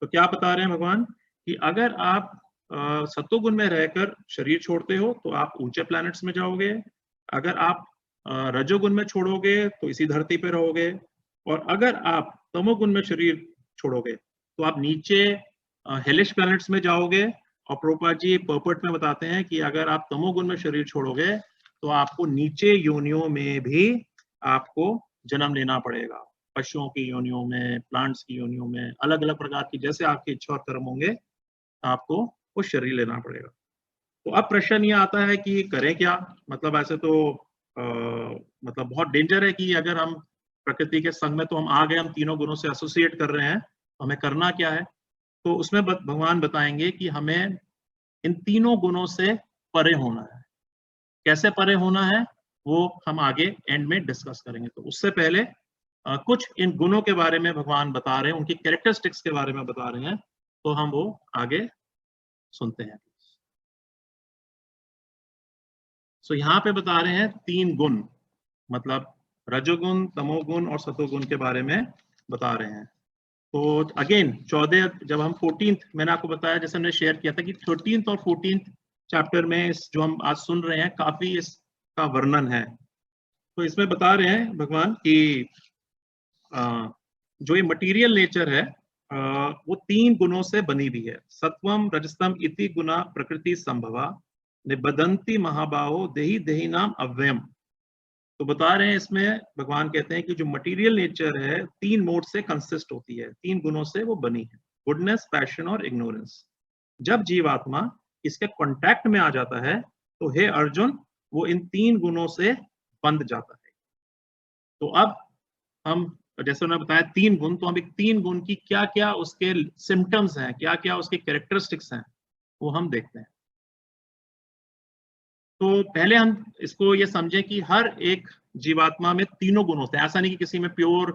तो क्या बता रहे हैं भगवान कि अगर आप सत्वगुण में रहकर शरीर छोड़ते हो तो आप ऊंचे प्लैनेट्स में जाओगे, अगर आप रजोगुण में छोड़ोगे तो इसी धरती पे रहोगे, और अगर आप तमोगुण में शरीर छोड़ोगे तो आप नीचे हेलिश प्लैनेट्स में जाओगे। और प्रभुपाद जी पर्पट में बताते हैं कि अगर आप तमोगुण में शरीर छोड़ोगे तो आपको नीचे योनियों में भी आपको जन्म लेना पड़ेगा, पशुओं की योनियों में, प्लांट्स की योनियों में, अलग अलग प्रकार की जैसे आपकी इच्छा और कर्म होंगे आपको वो शरीर लेना पड़ेगा। तो अब प्रश्न ये आता है कि करें क्या? मतलब ऐसे तो मतलब बहुत डेंजर है कि अगर हम प्रकृति के संग में तो हम आ गए, हम तीनों गुणों से एसोसिएट कर रहे हैं, तो हमें करना क्या है? तो उसमें भगवान बताएंगे कि हमें इन तीनों गुणों से परे होना है। कैसे परे होना है वो हम आगे एंड में डिस्कस करेंगे। तो उससे पहले कुछ इन गुणों के बारे में भगवान बता रहे हैं, उनकी कैरेक्टरिस्टिक्स के बारे में बता रहे हैं, तो हम वो आगे सुनते हैं। सो यहाँ पे बता रहे हैं 3 गुण, मतलब रजोगुण, तमोगुण और सतोगुण के बारे में बता रहे हैं। तो अगेन 14 जब हम 14th, मैंने आपको बताया जैसे हमने शेयर किया था कि 13th और 14th चैप्टर में इस जो हम आज सुन रहे हैं काफी इसका वर्णन है। तो इसमें बता रहे हैं भगवान कि जो ये मटीरियल नेचर है वो 3 गुणों से बनी हुई है। सत्वम रजस्तम इति गुणा प्रकृति संभवा निबदंती महाबाहो देही देही नाम अव्ययम। तो बता रहे हैं इसमें भगवान कहते हैं कि जो मटेरियल नेचर है 3 मोड से कंसिस्ट होती है, 3 गुणों से वो बनी है, गुडनेस, पैशन और इग्नोरेंस। जब जीवात्मा इसके कांटेक्ट में आ जाता है तो हे अर्जुन वो इन 3 गुणों से बंध जाता है। तो अब हम जैसे उन्होंने बताया 3 गुण, तो हम एक 3 गुण की क्या क्या उसके सिम्टम्स हैं, क्या क्या उसके कैरेक्टरिस्टिक्स हैं, वो हम देखते हैं। तो पहले हम इसको ये समझें कि हर एक जीवात्मा में तीनों गुण होते हैं। ऐसा नहीं कि किसी में प्योर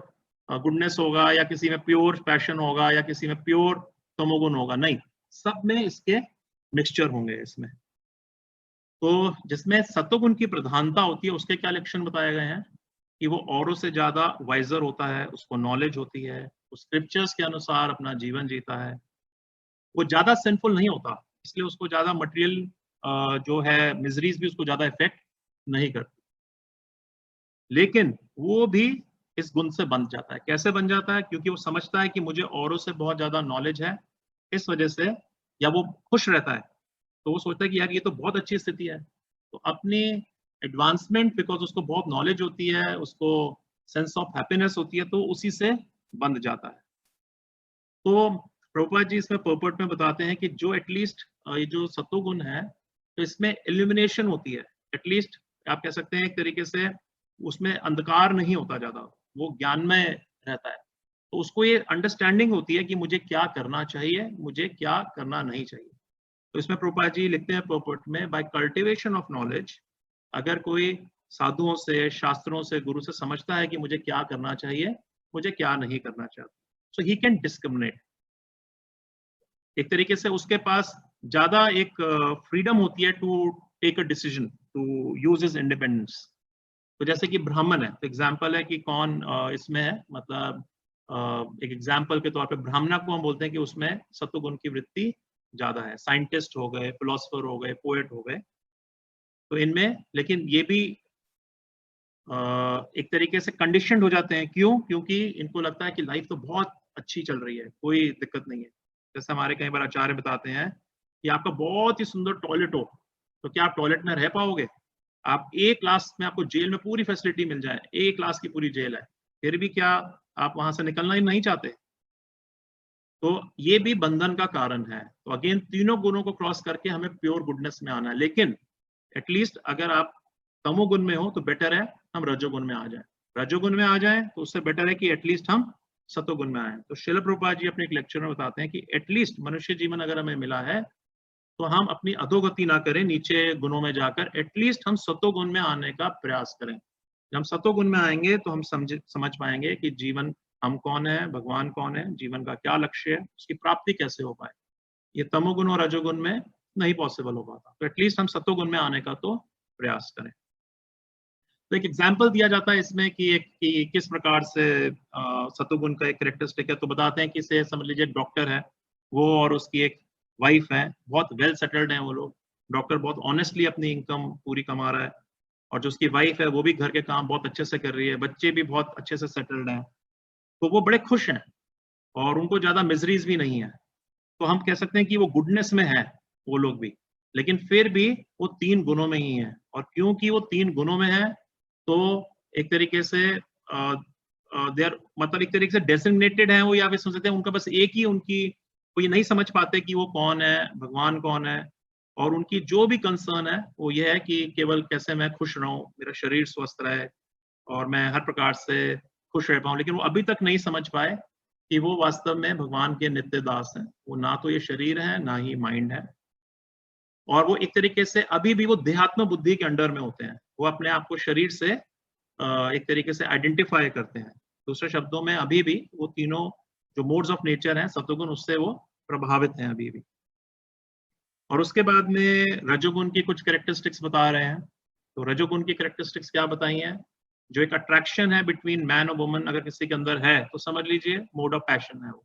गुडनेस होगा या किसी में प्योर पैशन होगा या किसी में प्योर तमोगुण होगा, नहीं, सब में इसके मिक्सचर होंगे इसमें। तो जिसमें सत्वगुण की प्रधानता होती है उसके क्या लक्षण बताए गए हैं कि वो औरों से ज्यादा वाइजर होता है, उसको नॉलेज होती है, वो स्क्रिप्चर्स के अनुसार अपना जीवन जीता है, वो ज्यादा सिंफुल नहीं होता, इसलिए उसको ज्यादा मटेरियल जो है मिजरीज भी उसको ज्यादा इफेक्ट नहीं करती। लेकिन वो भी इस गुण से बन जाता है। कैसे बन जाता है? क्योंकि वो समझता है कि मुझे औरों से बहुत ज्यादा नॉलेज है, इस वजह से, या वो खुश रहता है तो वो सोचता है कि यार ये तो बहुत अच्छी स्थिति है, तो अपनी एडवांसमेंट, बिकॉज उसको बहुत नॉलेज होती है, उसको सेंस ऑफ हैप्पीनेस होती है, तो उसी से बंध जाता है। तो प्रभुपाद जी इसमें पर्पट में बताते हैं कि जो एटलीस्ट ये जो सत्वगुण है तो इसमें इल्यूमिनेशन होती है, एटलीस्ट आप कह सकते हैं एक तरीके से उसमें अंधकार नहीं होता ज्यादा, वो ज्ञानमय रहता है। तो उसको ये अंडरस्टैंडिंग होती है कि मुझे क्या करना चाहिए, मुझे क्या करना नहीं चाहिए। तो इसमें प्रभुपाद जी लिखते हैं पर्पट में, बाय कल्टिवेशन ऑफ नॉलेज, अगर कोई साधुओं से, शास्त्रों से, गुरु से समझता है कि मुझे क्या करना चाहिए, मुझे क्या नहीं करना चाहिए, सो ही कैन डिस्क्रिमिनेट। एक तरीके से उसके पास ज्यादा एक फ्रीडम होती है to take a decision, to use his independence. तो जैसे कि ब्राह्मण है, तो एग्जाम्पल है कि कौन इसमें है, मतलब एक एग्जाम्पल के तौर पे ब्राह्मणा को हम बोलते हैं कि उसमें सत्वगुण की वृत्ति ज्यादा है। साइंटिस्ट हो गए, फिलोसफर हो गए, पोएट हो गए, तो इनमें, लेकिन ये भी एक तरीके से कंडीशनड हो जाते हैं। क्यों? क्योंकि इनको लगता है कि लाइफ तो बहुत अच्छी चल रही है, कोई दिक्कत नहीं है। जैसे हमारे कई बार आचार्य बताते हैं कि आपका बहुत ही सुंदर टॉयलेट हो, तो क्या आप टॉयलेट में रह पाओगे? आप एक क्लास में, आपको जेल में पूरी फैसिलिटी मिल जाए, एक क्लास की पूरी जेल है, फिर भी क्या आप वहां से निकलना ही नहीं चाहते? तो ये भी बंधन का कारण है। तो अगेन तीनों गुणों को क्रॉस करके हमें प्योर गुडनेस में आना है। लेकिन एटलीस्ट अगर आप तमोगुण में हो तो बेटर है हम रजोगुण में आ जाएं। रजोगुण में आ जाएं तो उससे बेटर है कि एटलीस्ट हम सतोगुण में आए। तो श्रील प्रभुपाद जी अपने एक लेक्चर में बताते हैं कि एटलीस्ट मनुष्य जीवन अगर हमें मिला है तो हम अपनी अधोगति ना करें नीचे गुणों में जाकर, एटलीस्ट हम सतोगुण में आने का प्रयास करें। जब हम सतोगुण में आएंगे तो हम समझ पाएंगे कि जीवन, हम कौन है, भगवान कौन है, जीवन का क्या लक्ष्य है, उसकी प्राप्ति कैसे हो पाए। ये तमोगुण और रजोगुण में नहीं पॉसिबल हो पाता। तो एटलीस्ट हम सतोगुण में आने का तो प्रयास करें। तो एक एग्जाम्पल दिया जाता है इसमें कि किस प्रकार से सतोगुण का एक कैरेक्टरिस्टिक है। तो बताते हैं कि इसे समझ लीजिए डॉक्टर है, वो और उसकी एक वाइफ है, बहुत वेल सेटल्ड हैं वो लोग। डॉक्टर बहुत ऑनेस्टली अपनी इनकम पूरी कमा रहा है, और जो उसकी वाइफ है वो भी घर के काम बहुत अच्छे से कर रही है, बच्चे भी बहुत अच्छे से सेटल्ड हैं, तो वो बड़े खुश हैं और उनको ज्यादा मिजरीज भी नहीं है। तो हम कह सकते हैं कि वो गुडनेस में है वो लोग भी, लेकिन फिर भी वो 3 गुणों में ही है। और क्योंकि वो 3 गुणों में है तो एक तरीके से दे आर, मतलब एक तरीके से डेसिग्नेटेड है वो, या फिर समझ सकते हैं उनका बस एक ही, उनकी वो ये नहीं समझ पाते कि वो कौन है, भगवान कौन है। और उनकी जो भी कंसर्न है वो ये है कि केवल कैसे मैं खुश रहूं, मेरा शरीर स्वस्थ रहे और मैं हर प्रकार से खुश रह पाऊं। लेकिन वो अभी तक नहीं समझ पाए कि वो वास्तव में भगवान के नित्य दास हैं। वो ना तो ये शरीर है ना ही माइंड है, और वो एक तरीके से अभी भी वो देहात्म बुद्धि के अंडर में होते हैं। वो अपने आप को शरीर से एक तरीके से आइडेंटिफाई करते हैं। दूसरे शब्दों में अभी भी वो तीनों जो मोड्स ऑफ नेचर हैं सत्वगुण, उससे वो प्रभावित हैं अभी भी। और उसके बाद में रजोगुण की कुछ कैरेक्टरिस्टिक्स बता रहे हैं। तो रजोगुण की कैरेक्टरिस्टिक्स क्या बताई हैं? जो एक अट्रैक्शन है बिटवीन मैन और वुमन अगर किसी के अंदर है तो समझ लीजिए मोड ऑफ पैशन है वो।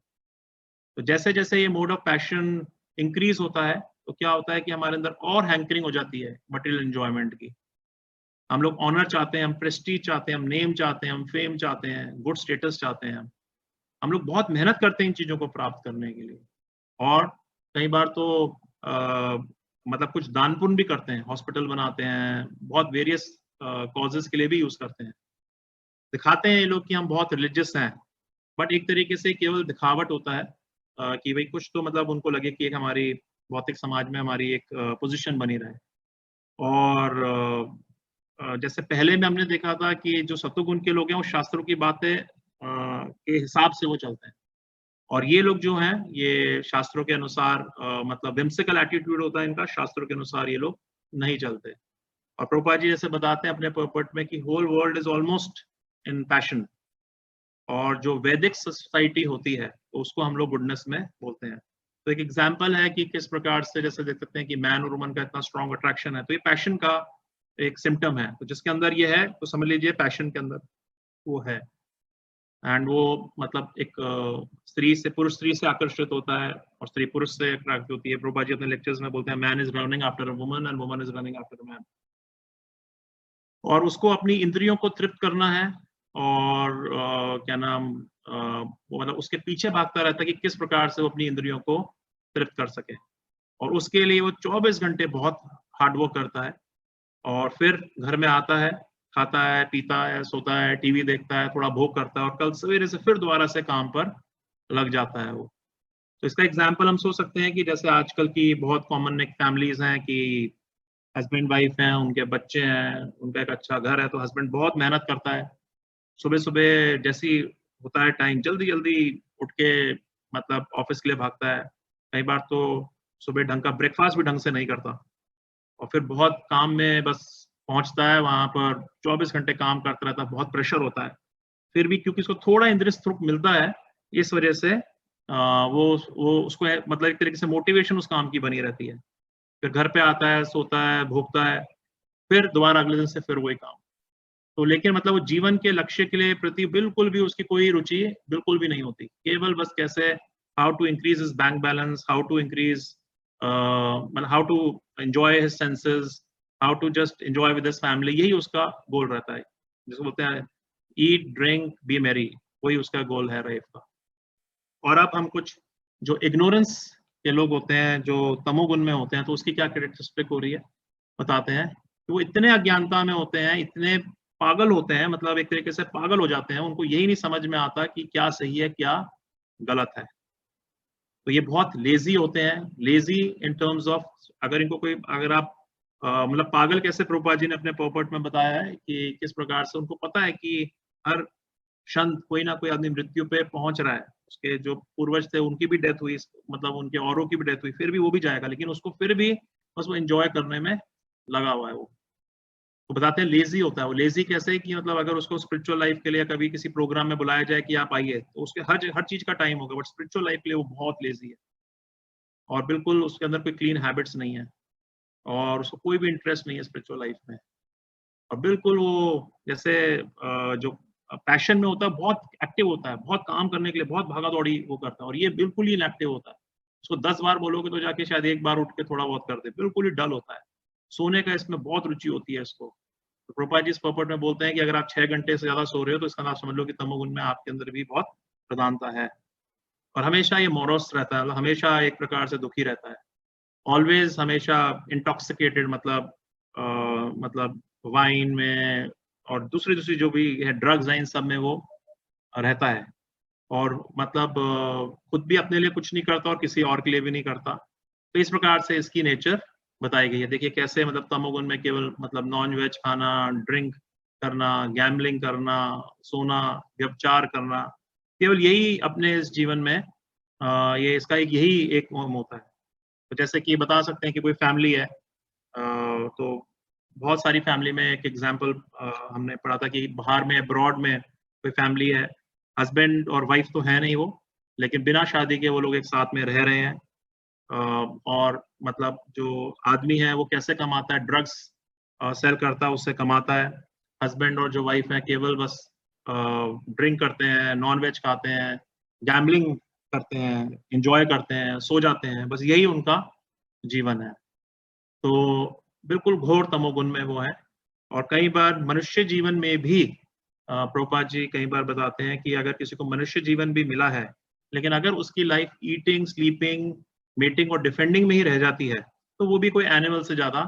तो जैसे जैसे ये मोड ऑफ पैशन इंक्रीज होता है तो क्या होता है कि हमारे अंदर और हैंकरिंग हो जाती है मटेरियल एंजॉयमेंट की। हम लोग ऑनर चाहते हैं, हम प्रेस्टीज चाहते हैं, हम नेम चाहते हैं, हम फेम चाहते हैं, गुड स्टेटस चाहते हैं। हम लोग बहुत मेहनत करते हैं इन चीज़ों को प्राप्त करने के लिए, और कई बार तो मतलब कुछ दान पुण्य भी करते हैं, हॉस्पिटल बनाते हैं, बहुत वेरियस कॉजेज के लिए भी यूज करते हैं। दिखाते हैं ये लोग कि हम बहुत रिलीजियस हैं, बट एक तरीके से केवल दिखावट होता है कि भाई कुछ तो मतलब उनको लगे कि एक हमारी भौतिक समाज में हमारी एक पोजीशन बनी रहे। और जैसे पहले में हमने देखा था कि जो सत्वगुण के लोग हैं वो शास्त्रों की बातें के हिसाब से वो चलते हैं, और ये लोग जो हैं ये शास्त्रों के अनुसार मतलब विम्सिकल एटीट्यूड होता है इनका, शास्त्रों के अनुसार ये लोग नहीं चलते। और प्रभुपाद जी जैसे बताते हैं अपने पर्पट में कि whole world is almost in passion, और जो वैदिक सोसाइटी होती है तो उसको हम लोग गुडनेस में बोलते हैं। तो एक एग्जाम्पल है कि किस प्रकार से जैसे देख सकते हैं कि मैन और वुमन का इतना स्ट्रॉन्ग अट्रैक्शन है, तो ये पैशन का एक सिम्टम है, तो जिसके अंदर ये है तो समझ लीजिए पैशन के अंदर वो है। एंड वो मतलब एक स्त्री से पुरुष स्त्री से आकर्षित होता है और स्त्री पुरुष से अट्रैक्ट होती है। प्रभुपाद जी अपने लेक्चर्स में बोलते हैं man is running after a woman and woman is running after a man, और उसको अपनी इंद्रियों को तृप्त करना है, और क्या नाम वो मतलब उसके पीछे भागता रहता है कि किस प्रकार से वो अपनी इंद्रियों को तृप्त कर सके, और उसके लिए वो 24 घंटे बहुत हार्डवर्क करता है, और फिर घर में आता है, खाता है, पीता है, सोता है, टीवी देखता है, थोड़ा भोग करता है, और कल सवेरे से फिर दोबारा से काम पर लग जाता है वो। तो इसका एग्जाम्पल हम सोच सकते हैं कि जैसे आजकल की बहुत कॉमन एक फैमिलीज हैं कि हस्बैंड वाइफ हैं, उनके बच्चे हैं, उनका एक अच्छा घर है, तो हस्बैंड बहुत मेहनत करता है, सुबह सुबह जैसी होता है टाइम जल्दी जल्दी उठ के मतलब ऑफिस के लिए भागता है। कई बार तो सुबह ढंग का ब्रेकफास्ट भी ढंग से नहीं करता, और फिर बहुत काम में बस पहुंचता है वहां पर, 24 घंटे काम करता रहता है, बहुत प्रेशर होता है। फिर भी क्योंकि उसको थोड़ा इंद्रिय सुख मिलता है, इस वजह से वो उसको मतलब एक तरीके से मोटिवेशन उस काम की बनी रहती है। फिर घर पे आता है, सोता है, भोगता है, फिर दोबारा अगले दिन से फिर वही काम। तो लेकिन मतलब वो जीवन के लक्ष्य के लिए प्रति बिल्कुल भी उसकी कोई रुचि बिल्कुल भी नहीं होती, केवल बस कैसे how to increase his bank balance, how to increase मतलब how to enjoy his senses, how to just enjoy with his family, यही उसका गोल रहता है, जिसको बोलते हैं ईट ड्रिंक बी मैरी, वही उसका गोल है लाइफ का। और अब हम कुछ जो इग्नोरेंस के लोग होते हैं, जो तमोगुण में होते हैं, तो उसकी क्या कैरेक्टरिस्टिक हो रही है बताते हैं कि वो इतने अज्ञानता में होते हैं, इतने पागल होते हैं, मतलब एक तरीके से पागल हो जाते हैं, उनको यही नहीं समझ में आता कि क्या सही है क्या गलत है। तो ये बहुत लेजी होते हैं, लेजी इन टर्म्स ऑफ अगर इनको कोई अगर आप मतलब पागल कैसे प्रभुपाद जी ने अपने पोपट में बताया है कि किस प्रकार से उनको पता है कि हर क्षण कोई ना कोई आदमी मृत्यु पे पहुंच रहा है, उसके जो पूर्वज थे उनकी भी डेथ हुई, मतलब उनके औरों की भी डेथ हुई, फिर भी वो भी जाएगा, लेकिन उसको फिर भी बस वो एंजॉय करने में लगा हुआ है वो। तो बताते हैं लेजी होता है वो। लेजी कैसे कि मतलब अगर उसको स्पिरिचुअल लाइफ के लिए कभी किसी प्रोग्राम में बुलाया जाए कि आप आइए, तो उसके हर चीज का टाइम होगा, बट स्पिरिचुअल लाइफ के लिए वो बहुत लेजी है, और बिल्कुल उसके अंदर कोई क्लीन हैबिट्स नहीं है, और उसको कोई भी इंटरेस्ट नहीं है स्पिरिचुअल लाइफ में। और बिल्कुल वो जैसे जो पैशन में होता है बहुत एक्टिव होता है, बहुत काम करने के लिए बहुत भागा दौड़ी वो करता है, और ये बिल्कुल ही इनएक्टिव होता है। उसको 10 बार बोलोगे तो जाके शायद एक बार उठ के थोड़ा बहुत कर दे, बिल्कुल ही डल होता है। सोने का इसमें बहुत रुचि होती है इसको। तो प्रभुपाद जी इस पर्पट में बोलते हैं कि अगर आप 6 घंटे से ज्यादा सो रहे हो तो इसका आप समझ लो कि तमोगुण में आपके अंदर भी बहुत प्रधानता है, और हमेशा ये मोरस रहता है, मतलब हमेशा एक प्रकार से दुखी रहता है, ऑलवेज हमेशा इंटॉक्सिकेटेड, मतलब वाइन में और दूसरी दूसरी जो भी है ड्रग्स हैं इन सब में वो रहता है, और मतलब खुद भी अपने लिए कुछ नहीं करता और किसी और के लिए भी नहीं करता। तो इस प्रकार से इसकी नेचर बताई गई है। देखिए कैसे मतलब तमोगुण में केवल मतलब नॉन वेज खाना, ड्रिंक करना, गैम्बलिंग करना, सोना, व्यभिचार करना, केवल यही अपने इस जीवन में ये इसका एक यही एक मोह होता है। तो जैसे कि बता सकते हैं कि कोई फैमिली है, तो बहुत सारी फैमिली में एक एग्जांपल हमने पढ़ा था कि बाहर में अब्रॉड में कोई फैमिली है, हस्बैंड और वाइफ तो है नहीं वो, लेकिन बिना शादी के वो लोग एक साथ में रह रहे हैं, और मतलब जो आदमी है वो कैसे कमाता है, ड्रग्स सेल करता है, उससे कमाता है। हस्बैंड और जो वाइफ है केवल बस ड्रिंक करते हैं, नॉन वेज खाते हैं, गैम्बलिंग करते हैं, एंजॉय करते हैं, सो जाते हैं, बस यही उनका जीवन है। तो बिल्कुल घोर तमोगुण में वो है। और कई बार मनुष्य जीवन में भी प्रभुपाद जी कई बार बताते हैं कि अगर किसी को मनुष्य जीवन भी मिला है, लेकिन अगर उसकी लाइफ ईटिंग, स्लीपिंग, मेटिंग और डिफेंडिंग में ही रह जाती है, तो वो भी कोई एनिमल से ज्यादा,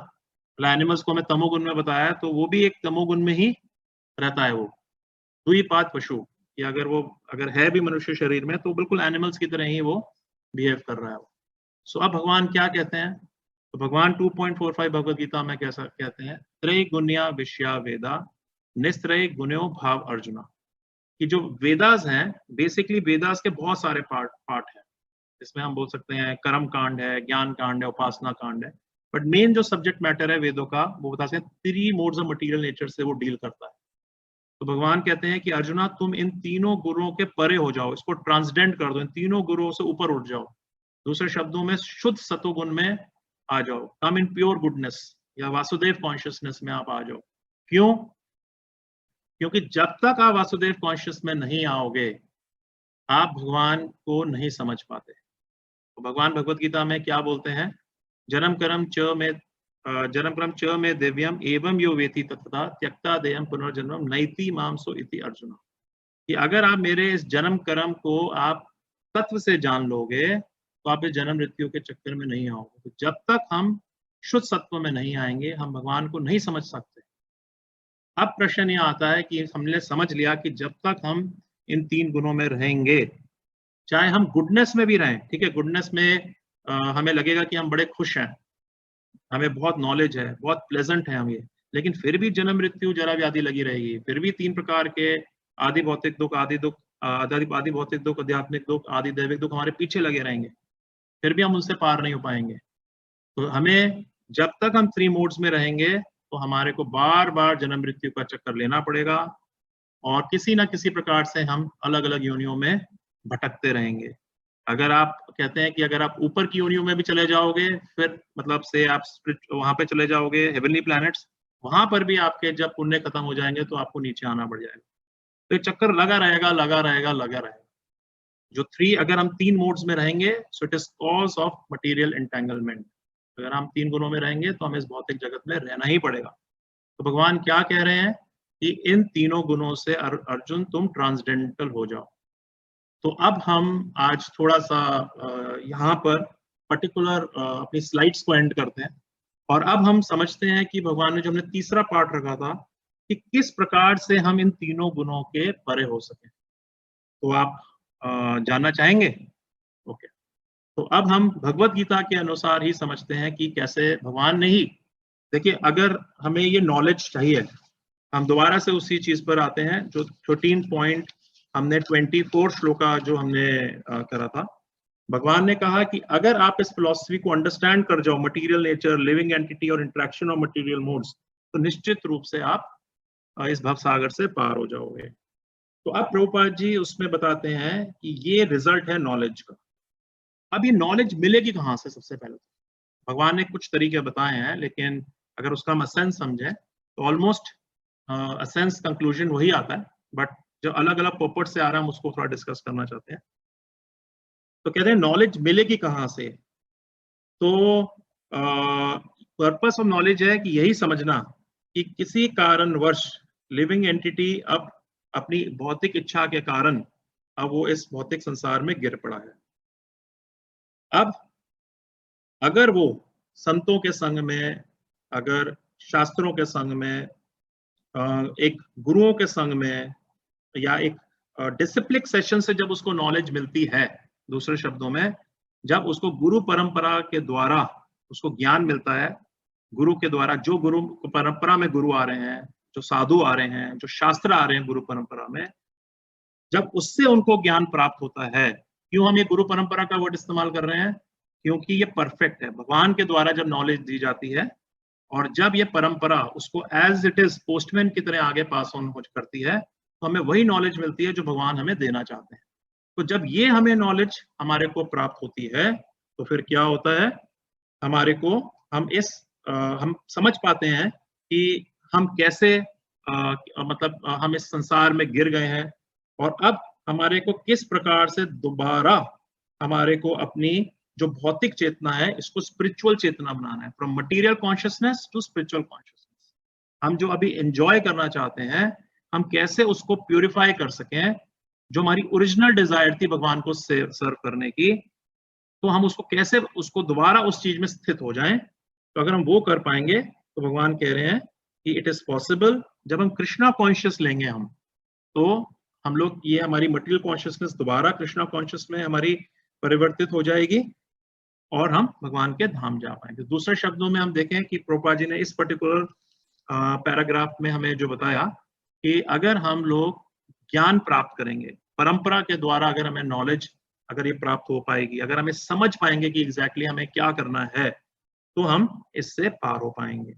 एनिमल्स को हमें तमोगुण में बताया, तो वो भी एक तमोगुण में ही रहता है। वो द्विपाद पशु, कि अगर है भी मनुष्य शरीर में, तो बिल्कुल एनिमल्स की तरह ही वो बिहेव कर रहा है। सो अब भगवान क्या कहते हैं? तो भगवान 2.45 भगवत गीता में कैसा कहते हैं? त्रैगुण्या विषया वेदा निस्त्रय गुण्यो भाव अर्जुना। कि जो वेदास हैं, बेसिकली वेदास के बहुत सारे पार्ट हैं। इसमें हम बोल सकते हैं कर्म कांड है, ज्ञान कांड है, उपासना कांड है, बट मेन जो सब्जेक्ट मैटर है वेदों का, वो बताते हैं 3 मोड्स ऑफ मटेरियल नेचर से वो डील करता है। तो भगवान कहते हैं कि अर्जुना, तुम इन तीनों गुरुओं के परे हो जाओ, इसको ट्रांसडेंड कर दो, इन तीनों गुरुओं से ऊपर उठ जाओ। दूसरे शब्दों में शुद्ध सतोगुण में आ जाओ, कम इन प्योर गुडनेस या वासुदेव कॉन्शियसनेस में आप आ जाओ। क्यों? क्योंकि जब तक आप वासुदेव कॉन्शियस में नहीं आओगे, आप भगवान को नहीं समझ पाते। तो भगवान भगवत गीता में क्या बोलते हैं? जन्म कर्म च में दिव्यम एवं यो वेति तत्तदा त्यक्ता देयम पुनर्जन्मम नैति माम सो इति अर्जुन। कि अगर आप मेरे इस जन्म कर्म को आप तत्व से जान लोगे, तो आप इस जन्म मृत्यु के चक्कर में नहीं आओगे। तो जब तक हम शुद्ध सत्व में नहीं आएंगे, हम भगवान को नहीं समझ सकते। अब प्रश्न यह आता है कि हमने समझ लिया कि जब तक हम इन 3 गुणों में रहेंगे, चाहे हम गुडनेस में भी रहें, ठीक है, गुडनेस में हमें लगेगा कि हम बड़े खुश हैं, हमें बहुत नॉलेज है, बहुत प्लेजेंट है हम ये, लेकिन फिर भी जन्म मृत्यु जरा व्याधि लगी रहेगी, फिर भी 3 प्रकार के आदि भौतिक दुख, आदि भौतिक दुख, आध्यात्मिक दुख, आदि दैविक दुख हमारे पीछे लगे रहेंगे, फिर भी हम उनसे पार नहीं हो पाएंगे। तो हमें जब तक हम 3 मोड्स में रहेंगे, तो हमारे को बार बार जन्म मृत्यु का चक्कर लेना पड़ेगा, और किसी ना किसी प्रकार से हम अलग अलग योनियों में भटकते रहेंगे। अगर आप कहते हैं कि अगर आप ऊपर की योनियों में भी चले जाओगे, फिर मतलब से आप वहां पे चले जाओगे, हेवनली प्लैनेट्स, वहां पर भी आपके जब पुण्य खत्म हो जाएंगे, तो आपको नीचे आना पड़ जाएगा। तो ये चक्कर लगा रहेगा, लगा रहेगा, लगा रहेगा। जो 3, अगर हम 3 मोड्स में रहेंगे, सो it is cause of material entanglement. अगर हम 3 गुणों में रहेंगे, तो हमें इस भौतिक जगत में रहना ही पड़ेगा। तो भगवान क्या कह रहे हैं कि इन तीनों गुणों से अर्जुन तुम ट्रांसडेंटल हो जाओ। तो अब हम आज थोड़ा सा यहाँ पर पर्टिकुलर अपनी स्लाइड्स को एंड करते हैं, और अब हम समझते हैं कि भगवान ने जो हमने तीसरा पार्ट रखा था कि किस प्रकार से हम इन तीनों गुणों के परे हो सके। तो आप जानना चाहेंगे? ओके। तो अब हम भगवत गीता के अनुसार ही समझते हैं कि कैसे भगवान ने ही, देखिए, अगर हमें ये नॉलेज चाहिए, हम दोबारा से उसी चीज पर आते हैं जो 13 पॉइंट हमने 24 श्लोका जो हमने करा था। भगवान ने कहा कि अगर आप इस फिलॉसफी को अंडरस्टैंड कर जाओ, मटेरियल नेचर, लिविंग एंटिटी और इंटरेक्शन ऑफ मटेरियल मोड्स, तो निश्चित रूप से आप इस भव सागर से पार हो जाओगे। तो अब प्रभुपाद जी उसमें बताते हैं कि ये रिजल्ट है नॉलेज का। अब ये नॉलेज मिलेगी कहाँ से? सबसे पहले भगवान ने कुछ तरीके बताए हैं, लेकिन अगर उसका हम असेंस समझें, तो ऑलमोस्ट असेंस कंक्लूजन वही आता है, बट जो अलग अलग पर्पट से आ रहा है, हम उसको थोड़ा डिस्कस करना चाहते हैं। तो कहते हैं नॉलेज मिलेगी कहाँ से? तो पर्पस ऑफ नॉलेज है कि यही समझना कि किसी कारणवश लिविंग एंटिटी अब अपनी भौतिक इच्छा के कारण अब वो इस भौतिक संसार में गिर पड़ा है। अब अगर वो संतों के संग में, अगर शास्त्रों के संग में, एक गुरुओं के संग में, या एक डिसिप्लिन सेशन से जब उसको नॉलेज मिलती है, दूसरे शब्दों में जब उसको गुरु परंपरा के द्वारा उसको ज्ञान मिलता है, गुरु के द्वारा, जो गुरु परंपरा में गुरु आ रहे हैं, जो साधु आ रहे हैं, जो शास्त्र आ रहे हैं गुरु परंपरा में, जब उससे उनको ज्ञान प्राप्त होता है। क्यों हम ये गुरु परंपरा का वर्ड इस्तेमाल कर रहे हैं? क्योंकि ये परफेक्ट है। भगवान के द्वारा जब नॉलेज दी जाती है, और जब ये परंपरा उसको एज इट इज पोस्टमैन की तरह आगे पास ऑन करती है, तो हमें वही नॉलेज मिलती है जो भगवान हमें देना चाहते हैं। तो जब ये हमें नॉलेज हमारे को प्राप्त होती है, तो फिर क्या होता है, हमारे को हम समझ पाते हैं कि हम कैसे मतलब हम इस संसार में गिर गए हैं, और अब हमारे को किस प्रकार से दोबारा हमारे को अपनी जो भौतिक चेतना है इसको स्पिरिचुअल चेतना बनाना है, from material consciousness to spiritual consciousness. हम जो अभी एंजॉय करना चाहते हैं, हम कैसे उसको प्यूरिफाई कर सकें, जो हमारी ओरिजिनल डिजायर थी भगवान को सर्व करने की, तो हम उसको कैसे उसको दोबारा उस चीज में स्थित हो जाएं। तो अगर हम वो कर पाएंगे तो भगवान कह रहे हैं कि इट इज पॉसिबल। जब हम कृष्णा कॉन्शियस लेंगे तो हम लोग, ये हमारी मटेरियल कॉन्शियसनेस दोबारा कृष्णा कॉन्शियस में हमारी परिवर्तित हो जाएगी और हम भगवान के धाम जा पाएंगे। दूसरे शब्दों में हम देखें कि प्रभुपाद जी ने इस पर्टिकुलर पैराग्राफ में हमें जो बताया कि अगर हम लोग ज्ञान प्राप्त करेंगे, परंपरा के द्वारा अगर हमें नॉलेज अगर ये प्राप्त हो पाएगी, अगर हमें समझ पाएंगे कि एग्जैक्टली हमें क्या करना है, तो हम इससे पार हो पाएंगे।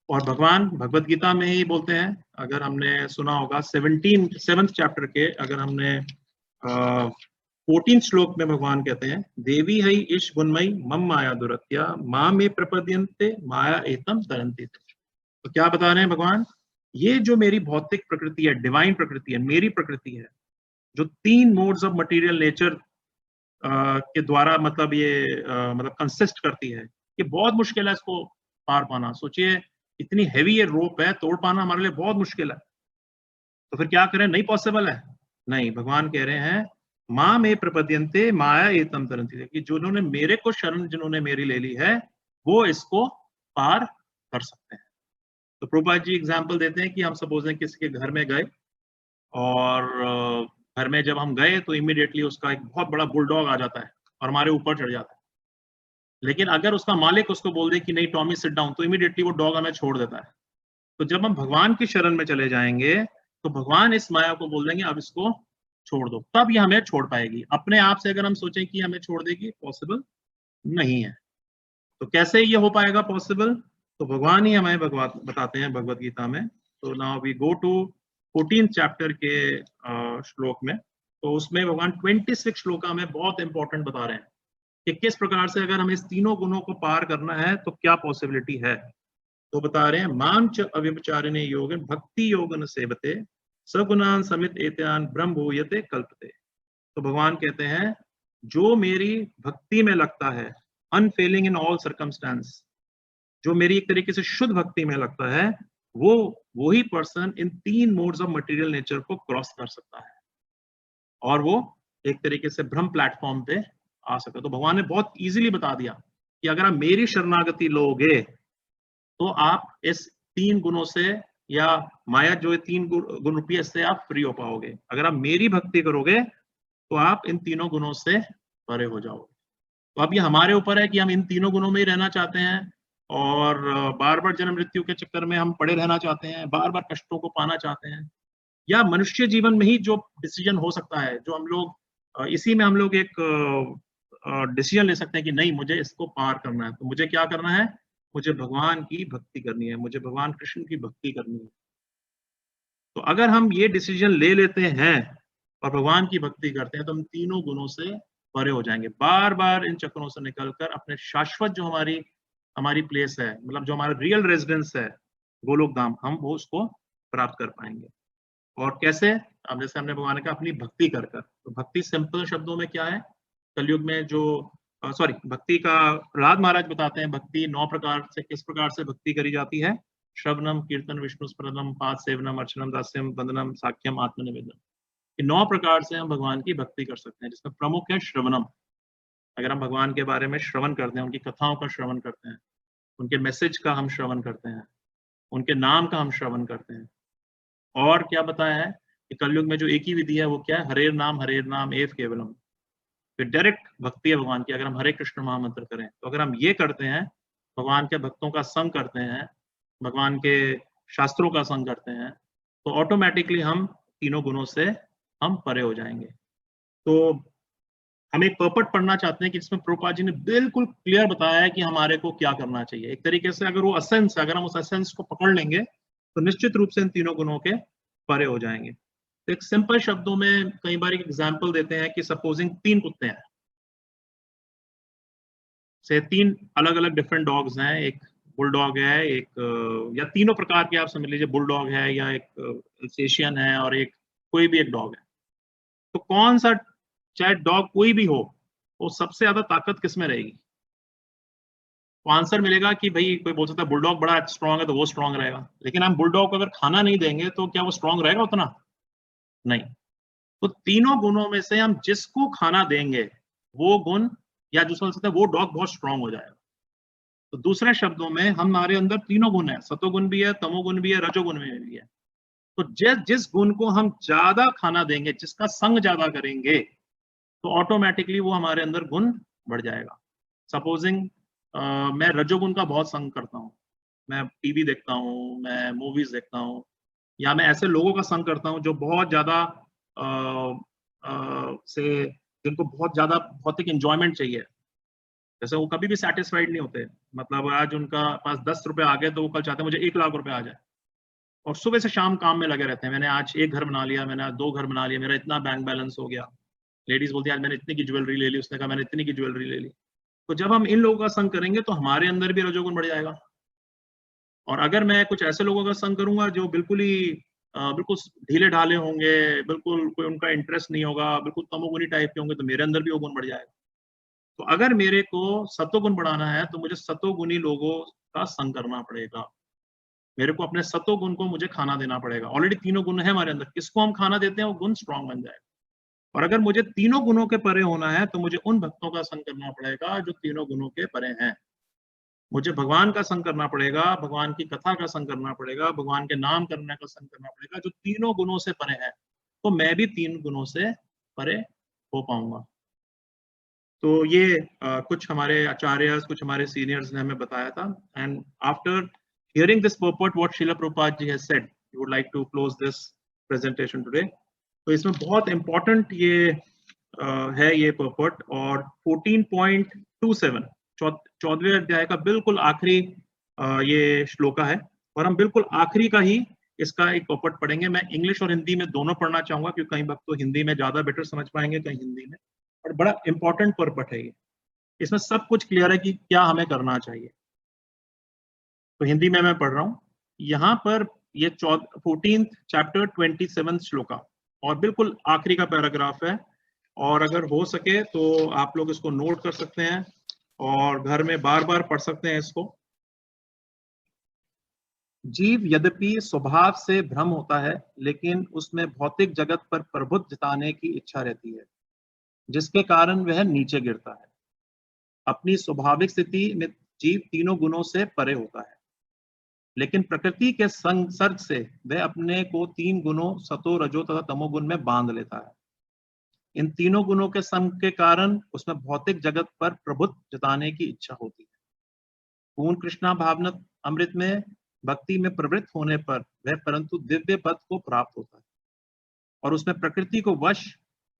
और भगवान भगवत गीता में ही बोलते हैं, अगर हमने सुना होगा 7th चैप्टर के, अगर हमने 14th श्लोक में भगवान कहते हैं, देवी हई ईश गुणमयी मम माया दुरत्या माँ में प्रपद्यन्ते माया एतम तरंती। तो क्या बता रहे हैं भगवान, ये जो मेरी भौतिक प्रकृति है, डिवाइन प्रकृति है, मेरी प्रकृति है, जो 3 मोड्स ऑफ मटेरियल नेचर के द्वारा मतलब ये मतलब कंसिस्ट करती है, ये बहुत मुश्किल है इसको पार पाना। सोचिए इतनी हैवी ये रोप है, तोड़ पाना हमारे लिए बहुत मुश्किल है। तो फिर क्या करें, नहीं पॉसिबल है? नहीं, भगवान कह रहे हैं माँ में प्रपद्यन्ते माया एतम तरंती, कि जिन्होंने मेरे को शरण, जिन्होंने मेरी ले ली है, वो इसको पार कर सकते हैं। तो प्रभुपाद जी एग्जाम्पल देते हैं कि हम सपोज किसी के घर में गए और घर में जब हम गए तो इमीडिएटली उसका एक बहुत बड़ा बुलडॉग आ जाता है और हमारे ऊपर चढ़ जाता है। लेकिन अगर उसका मालिक उसको बोल दे कि नहीं टॉमी सिट डाउन, तो इमीडिएटली वो डॉग हमें छोड़ देता है। तो जब हम भगवान की शरण में चले जाएंगे तो भगवान इस माया को बोल देंगे अब इसको छोड़ दो, तब ये हमें छोड़ पाएगी। अपने आप से अगर हम सोचें कि हमें छोड़ देगी, पॉसिबल नहीं है। तो कैसे ये हो पाएगा पॉसिबल? तो भगवान ही हमें बताते हैं भगवत गीता में। तो now we go to 14th chapter के श्लोक में। तो उसमें भगवान 26 श्लोका में बहुत इंपॉर्टेंट बता रहे हैं कि किस प्रकार से अगर हमें इस तीनों गुणों को पार करना है तो क्या पॉसिबिलिटी है। तो बता रहे हैं, माम च अव्यभिचारिणे योगन भक्ति योगन सेवते सगुणान समित एत्यान ब्रह्म भूयते कल्पते। तो भगवान कहते हैं जो मेरी भक्ति में लगता है, अनफेलिंग इन ऑल सर्कमस्टेंस, जो मेरी एक तरीके से शुद्ध भक्ति में लगता है, वो ही person in 3 modes of material nature को क्रॉस कर सकता है और वो एक तरीके से ब्रह्म प्लेटफॉर्म पे आ सकता है। तो भगवान ने बहुत इजीली बता दिया कि अगर आप मेरी शरणागति लोगे तो आप इस 3 गुणों से, या माया जो 3 गुण रूपी है, इससे आप फ्री हो पाओगे। अगर आप मेरी भक्ति करोगे तो आप इन तीनों गुणों से परे हो जाओगे। तो अब ये हमारे ऊपर है कि हम इन तीनों गुणों में ही रहना चाहते हैं और बार बार जन्म मृत्यु के चक्कर में हम पड़े रहना चाहते हैं, बार बार कष्टों को पाना चाहते हैं, या मनुष्य जीवन में ही जो डिसीजन हो सकता है, जो हम लोग इसी में हम लोग एक डिसीजन ले सकते हैं कि नहीं मुझे इसको पार करना है। तो मुझे क्या करना है, मुझे भगवान की भक्ति करनी है, मुझे भगवान कृष्ण की भक्ति करनी है। तो अगर हम ये डिसीजन ले लेते हैं और भगवान की भक्ति करते हैं तो हम तीनों गुणों से परे हो जाएंगे, बार बार इन चक्रों से निकलकर अपने शाश्वत जो हमारी प्लेस है, मतलब जो हमारा रियल रेजिडेंस है गोलोक धाम, हम वो उसको प्राप्त कर पाएंगे। और कैसे? अब जैसे हमने भगवान ने कहा अपनी भक्ति कर। तो भक्ति सिंपल शब्दों में क्या है, कलयुग में जो भक्ति का प्रहलाद महाराज बताते हैं, भक्ति 9 प्रकार से, किस प्रकार से भक्ति करी जाती है। श्रवणम कीर्तन विष्णु स्मरणम पाद सेवनम अर्चनम दास्यम वंदनम साख्यम आत्मनिवेदन। 9 प्रकार से हम भगवान की भक्ति कर सकते हैं, जिसमें प्रमुख है श्रवणम। अगर हम भगवान के बारे में श्रवण करते हैं, उनकी कथाओं का श्रवण करते हैं, उनके मैसेज का हम श्रवण करते हैं, उनके नाम का हम श्रवण करते हैं। और क्या बताया है कि कलयुग में जो एक ही विधि है वो क्या है, हरेर नाम एव केवलम। फिर डायरेक्ट भक्ति है भगवान की। अगर हम हरे कृष्ण महामंत्र करें, तो अगर हम ये करते हैं, भगवान के भक्तों का संग करते हैं, भगवान के शास्त्रों का संग करते हैं, तो ऑटोमेटिकली हम तीनों गुणों से हम परे हो जाएंगे। तो हम एक पर्पट पढ़ना चाहते हैं कि जिसमें प्रभुपाद जी ने बिल्कुल क्लियर बताया है कि हमारे को क्या करना चाहिए। एक तरीके से अगर वो एसेंस, अगर हम उस एसेंस को पकड़ लेंगे तो निश्चित रूप से इन तीनों गुणों के परे हो जाएंगे। तो एक सिंपल शब्दों में कई बार एक एग्जाम्पल देते हैं कि सपोजिंग 3 कुत्ते हैं, से 3 अलग अलग डिफरेंट डॉग्स हैं, एक बुलडॉग है, एक या तीनों प्रकार के आप समझ लीजिए, बुलडॉग है या एक अल्सेशियन है और एक कोई भी एक डॉग है। तो कौन सा, चाहे डॉग कोई भी हो, तो सबसे ज्यादा ताकत किसमें रहेगी? तो आंसर मिलेगा कि भाई कोई बोल सकता है बुलडॉग बड़ा स्ट्रांग है तो वो स्ट्रांग रहेगा, लेकिन हम बुलडॉग को अगर खाना नहीं देंगे तो क्या वो स्ट्रांग रहेगा उतना? नहीं। तो तीनों गुणों में से हम जिसको खाना देंगे वो गुण या जो समझ सकते हैं वो डॉग बहुत स्ट्रांग हो जाएगा। तो दूसरे शब्दों में हमारे अंदर तीनों गुण है, सतोगुण भी है, तमोगुण भी है, रजोगुण भी है। तो जिस गुण को हम ज्यादा खाना देंगे, जिसका संग ज्यादा करेंगे, तो ऑटोमेटिकली वो हमारे अंदर गुण बढ़ जाएगा। सपोजिंग मैं रजोगुण का बहुत संग करता हूँ, मैं टीवी देखता हूँ, मैं मूवीज देखता हूँ, या मैं ऐसे लोगों का संग करता हूँ जो बहुत ज्यादा से जिनको बहुत ज्यादा भौतिक एंजॉयमेंट चाहिए, जैसे वो कभी भी सेटिस्फाइड नहीं होते। मतलब आज उनका पास 10 रुपए आ गए तो वो कल चाहते हैं मुझे 1 लाख रुपए आ जाए, और सुबह से शाम काम में लगे रहते हैं। मैंने आज 1 घर बना लिया, मैंने आज 2 घर बना लिया, मेरा इतना बैंक बैलेंस हो गया। लेडीज बोलती है आज मैंने इतनी की ज्वेलरी ले ली, उसने कहा मैंने इतनी की ज्वेलरी ले ली। तो जब हम इन लोगों का संग करेंगे तो हमारे अंदर भी रजोगुण बढ़ जाएगा। और अगर मैं कुछ ऐसे लोगों का संग करूंगा जो बिल्कुल ही बिल्कुल ढीले ढाले होंगे, बिल्कुल कोई उनका इंटरेस्ट नहीं होगा, बिल्कुल तमोगुणी टाइप के होंगे, तो मेरे अंदर भी वो गुण बढ़ जाएगा। तो अगर मेरे को सतोगुण बढ़ाना है तो मुझे सतोगुणी लोगों का संग करना पड़ेगा। मेरे को अपने सतोगुण को मुझे खाना देना पड़ेगा। ऑलरेडी तीनों गुण है हमारे अंदर, किसको हम खाना देते हैं वो गुण स्ट्रांग बन जाएगा। और अगर मुझे तीनों गुणों के परे होना है तो मुझे उन भक्तों का संग करना पड़ेगा जो तीनों गुणों के परे हैं। मुझे भगवान का संग करना पड़ेगा, भगवान की कथा का संग करना पड़ेगा, भगवान के नाम करने का संग करना पड़ेगा, जो तीनों गुणों से परे है। तो मैं भी 3 गुणों से परे हो पाऊंगा। तो ये कुछ हमारे आचार्य, कुछ हमारे सीनियर्स ने हमें बताया था। And after hearing this purport what Srila Prabhupada ji has said, we would like to close this presentation today. तो इसमें बहुत important ये है ये purport, और 14.27 14वें अध्याय का बिल्कुल आखिरी ये श्लोका है, और हम बिल्कुल आखिरी का ही इसका एक purport पढ़ेंगे। मैं इंग्लिश और हिंदी में दोनों पढ़ना चाहूंगा, क्योंकि कई भक्त तो हिंदी में ज्यादा बेटर समझ पाएंगे, कहीं हिंदी में, और बड़ा इंपॉर्टेंट पर्पट है ये। इसमें सब कुछ क्लियर है कि क्या हमें करना चाहिए। तो हिंदी में मैं पढ़ रहा हूं यहाँ पर, ये 14th चैप्टर 27 श्लोका, और बिल्कुल आखिरी का पैराग्राफ है। और अगर हो सके तो आप लोग इसको नोट कर सकते हैं और घर में बार बार पढ़ सकते हैं इसको। जीव यद्यपि स्वभाव से भ्रम होता है, लेकिन उसमें भौतिक जगत पर प्रभुत्व जताने की इच्छा रहती है, जिसके कारण वह नीचे गिरता है। अपनी स्वाभाविक स्थिति में जीव तीनों गुणों से परे होता है, लेकिन प्रकृति के संसर्ग से वह अपने को 3 गुणों सतो, रजो तथा तमोगुण में बांध लेता है। इन तीनों गुणों के संग के कारण उसमें भौतिक जगत पर प्रभुत्व जताने की इच्छा होती है। पूर्ण कृष्णा भावनामृत अमृत में भक्ति में प्रवृत्त होने पर वह परंतु दिव्य पद को प्राप्त होता है, और उसमें प्रकृति को वश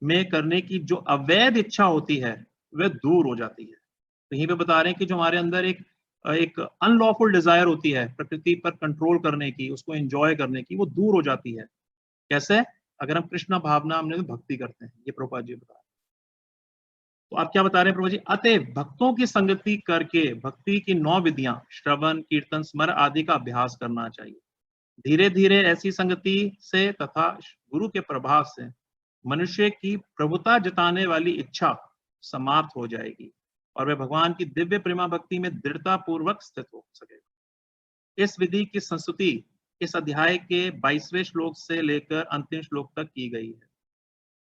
में करने की जो अवैध इच्छा होती है वह दूर हो जाती है। तो यहीं पे बता रहे हैं कि जो हमारे अंदर एक अनलॉफुल डिजायर होती है प्रकृति पर कंट्रोल करने की, उसको एंजॉय करने की, वो दूर हो जाती है। कैसे? अगर हम कृष्ण भावना में भक्ति करते हैं। ये प्रभुपाद जी बता रहे हैं। तो आप क्या बता रहे हैं प्रभु जी? अतः भक्तों की संगति करके भक्ति की 9 विधियां श्रवण, कीर्तन, स्मरण आदि का अभ्यास करना चाहिए। धीरे धीरे ऐसी संगति से तथा गुरु के प्रभाव से मनुष्य की प्रभुता जताने वाली इच्छा समाप्त हो जाएगी, और वह भगवान की दिव्य प्रेमा भक्ति में दृढ़ता पूर्वक स्थित हो सकेगा। इस विधि की संस्तुति इस अध्याय के 22वें श्लोक से लेकर अंतिम श्लोक तक की गई है।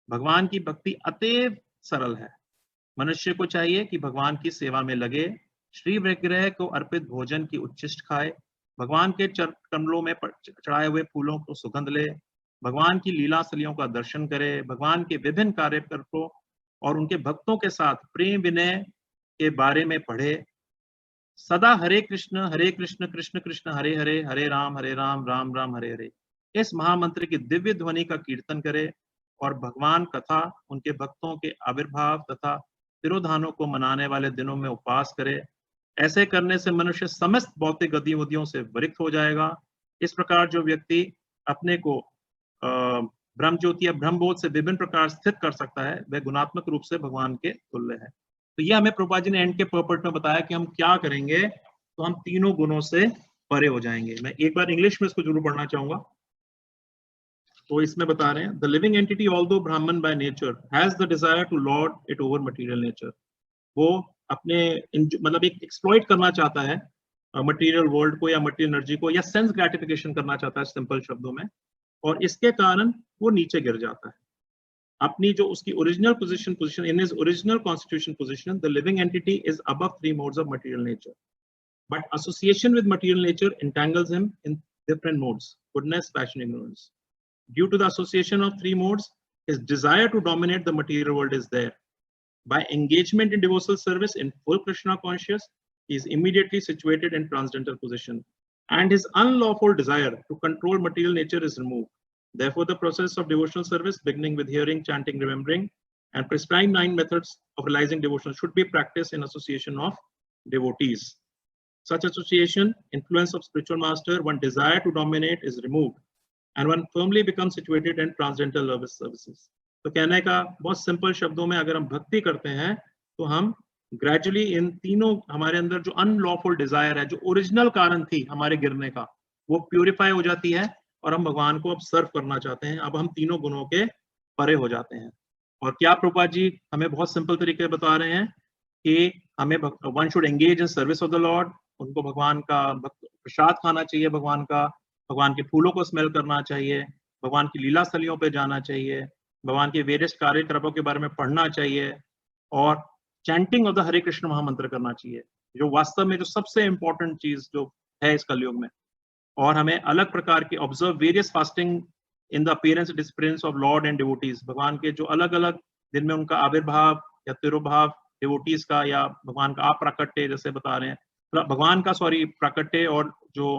भगवान की भक्ति अतएव सरल है। मनुष्य को चाहिए कि भगवान की सेवा में लगे, श्री विग्रह को अर्पित भोजन की उच्छिष्ट खाए, भगवान के कमलों में चढ़ाए हुए फूलों को सुगंध ले, भगवान की लीला सलियों का दर्शन करे, भगवान के विभिन्न कार्यकल्पों और उनके भक्तों के साथ प्रेम विनय के बारे में पढ़े, सदा हरे कृष्ण कृष्ण कृष्ण हरे हरे, हरे राम राम राम हरे हरे, इस महामंत्र की दिव्य ध्वनि का कीर्तन करे, और भगवान कथा, उनके भक्तों के आविर्भाव तथा तिरोधानों को मनाने वाले दिनों में उपवास करे। ऐसे करने से मनुष्य समस्त भौतिक गतिविधियों से विरक्त हो जाएगा। इस प्रकार जो व्यक्ति अपने को ब्रह्म ज्योति या ब्रह्मबोध से विभिन्न प्रकार स्थित कर सकता है, वह गुणात्मक रूप से भगवान के तुल्य है। तो ये हमें प्रभुपाद जी ने एंड के पर्पट में बताया कि हम क्या करेंगे तो हम तीनों गुणों से परे हो जाएंगे। मैं एक बार इंग्लिश में इसको जरूर पढ़ना चाहूंगा। तो इसमें बता रहे हैं the living entity although Brahman by nature has the desire to lord it over material nature. वो अपने मतलब एक एक्सप्लॉइट करना चाहता है मटेरियल वर्ल्ड को या मटेरियल एनर्जी को, या सेंस ग्रेटिफिकेशन करना चाहता है सिंपल शब्दों में, और इसके कारण वो नीचे गिर जाता है। अपनी जो उसकी original position in his original constitution position, the living entity is above three modes of material nature, but association with material nature entangles him in different modes: goodness, passion, ignorance. Due to the association of three modes, his desire to dominate the material world is there. By engagement in devotional service in full Krishna conscious, he is immediately situated in transcendental position, and his unlawful desire to control material nature is removed. Therefore, the process of devotional service, beginning with hearing, chanting, remembering, and prescribed 9 methods of realizing devotion, should be practiced in association of devotees. Such association, influence of spiritual master, one desire to dominate is removed, and one firmly becomes situated in transcendental services. तो कहने का बहुत simple शब्दों में, अगर हम भक्ति करते हैं तो हम ग्रेजुअली इन तीनों, हमारे अंदर जो अनलॉफुल डिजायर है, जो ओरिजिनल कारण थी हमारे गिरने का, वो प्यूरिफाई हो जाती है, और हम भगवान को अब सर्व करना चाहते हैं। अब हम तीनों गुणों के परे हो जाते हैं। और क्या प्रभुपाद जी हमें बहुत सिंपल तरीके बता रहे हैं कि हमें one should engage in service of the Lord, उनको भगवान का प्रसाद खाना चाहिए, भगवान का, भगवान के फूलों को स्मेल करना चाहिए, भगवान की लीला स्थलियों पे जाना चाहिए, भगवान के वेरियस कार्यक्रमों के बारे में पढ़ना चाहिए, और चैंटिंग ऑफ द हरे कृष्ण महामंत्र करना चाहिए, जो वास्तव में जो सबसे इंपॉर्टेंट चीज जो है इस कलयुग में। और हमें अलग प्रकार के observe various fasting in the appearance disappearance of Lord and devotees, भगवान के जो अलग अलग दिन में उनका आविर्भाव या तिरुभाव डिवोटीज का, या भगवान का अप्राकट्य जैसे बता रहे हैं, भगवान का प्राकट्य, और जो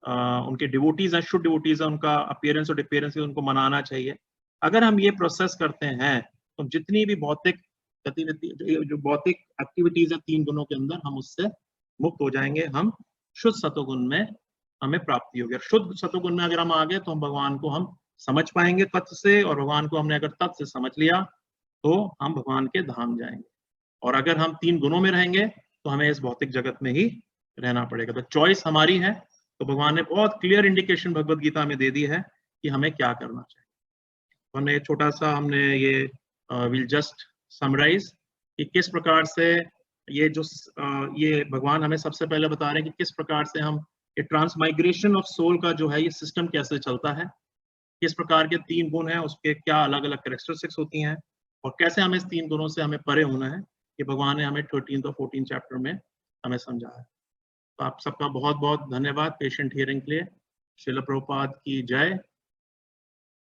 उनके डिवोटीज हैं, शुद्ध डिवोटीज हैं, उनका अपीयरेंस और डिपेयरेंस उनको मनाना चाहिए। अगर हम ये प्रोसेस करते हैं तो जितनी भी भौतिक गतिविधि, जो भौतिक एक्टिविटीज है तीन गुणों के अंदर, हम उससे मुक्त हो जाएंगे, हम शुद्ध सतोगुण में हमें प्राप्ति होगी। शुद्ध सतोगुण में अगर हम आ गए तो हम भगवान को हम समझ पाएंगे तत्व से, और भगवान को हमने अगर तत्व से समझ लिया तो हम भगवान के धाम जाएंगे। और अगर हम तीन गुणों में रहेंगे तो हमें इस भौतिक जगत में ही रहना पड़ेगा। तो चॉइस हमारी है। तो भगवान ने बहुत क्लियर इंडिकेशन भगवत गीता में दे दी है कि हमें क्या करना चाहिए। तो हमने छोटा सा हमने ये विल जस्ट समराइज कि किस प्रकार से ये जो ये भगवान हमें सबसे पहले बता रहे हैं कि किस प्रकार से हम ये ट्रांसमाइग्रेशन ऑफ सोल का जो है ये सिस्टम कैसे चलता है, किस प्रकार के तीन गुण हैं, उसके क्या अलग अलग कैरेक्टरिस्टिक्स होती हैं, और कैसे हमें इस तीन गुणों से हमें परे होना है, ये भगवान ने हमें 13 और 14 चैप्टर में हमें समझाया है। तो आप सबका बहुत बहुत धन्यवाद पेशेंट हियरिंग के लिए। श्रील प्रभुपाद की जय,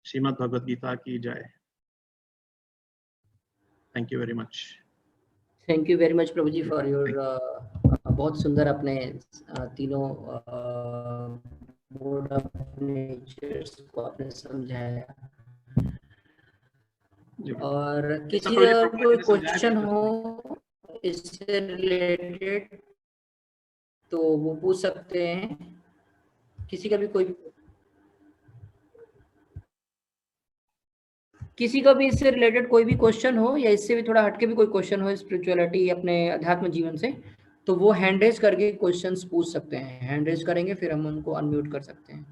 श्रीमद् भगवद गीता की जय। Thank you very much. Thank you very much प्रभु जी फॉर योर बहुत सुंदर अपने तीनों मोड ऑफ नेचर्स को आपने समझाया। और किसी का कोई क्वेश्चन हो इससे रिलेटेड तो वो पूछ सकते हैं। किसी का भी इससे रिलेटेड कोई भी क्वेश्चन हो, या इससे भी थोड़ा हटके भी कोई क्वेश्चन हो स्पिरिचुअलिटी अपने अध्यात्म जीवन से, तो वो हैंड रेज करके क्वेश्चंस पूछ सकते हैं। हैंड रेज करेंगे फिर हम उनको अनम्यूट कर सकते हैं।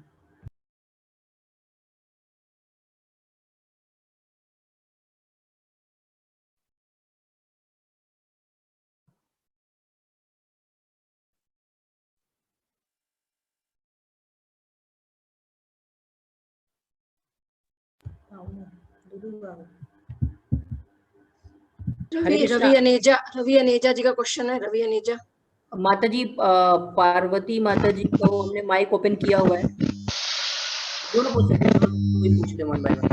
रवि अनेजा जी का क्वेश्चन है। रवि अनेजा माता जी, पार्वती माता जी को हमने माइक ओपन किया हुआ है, दोनों पूछ सकते हैं, कोई पूछ दे वन बाय वन।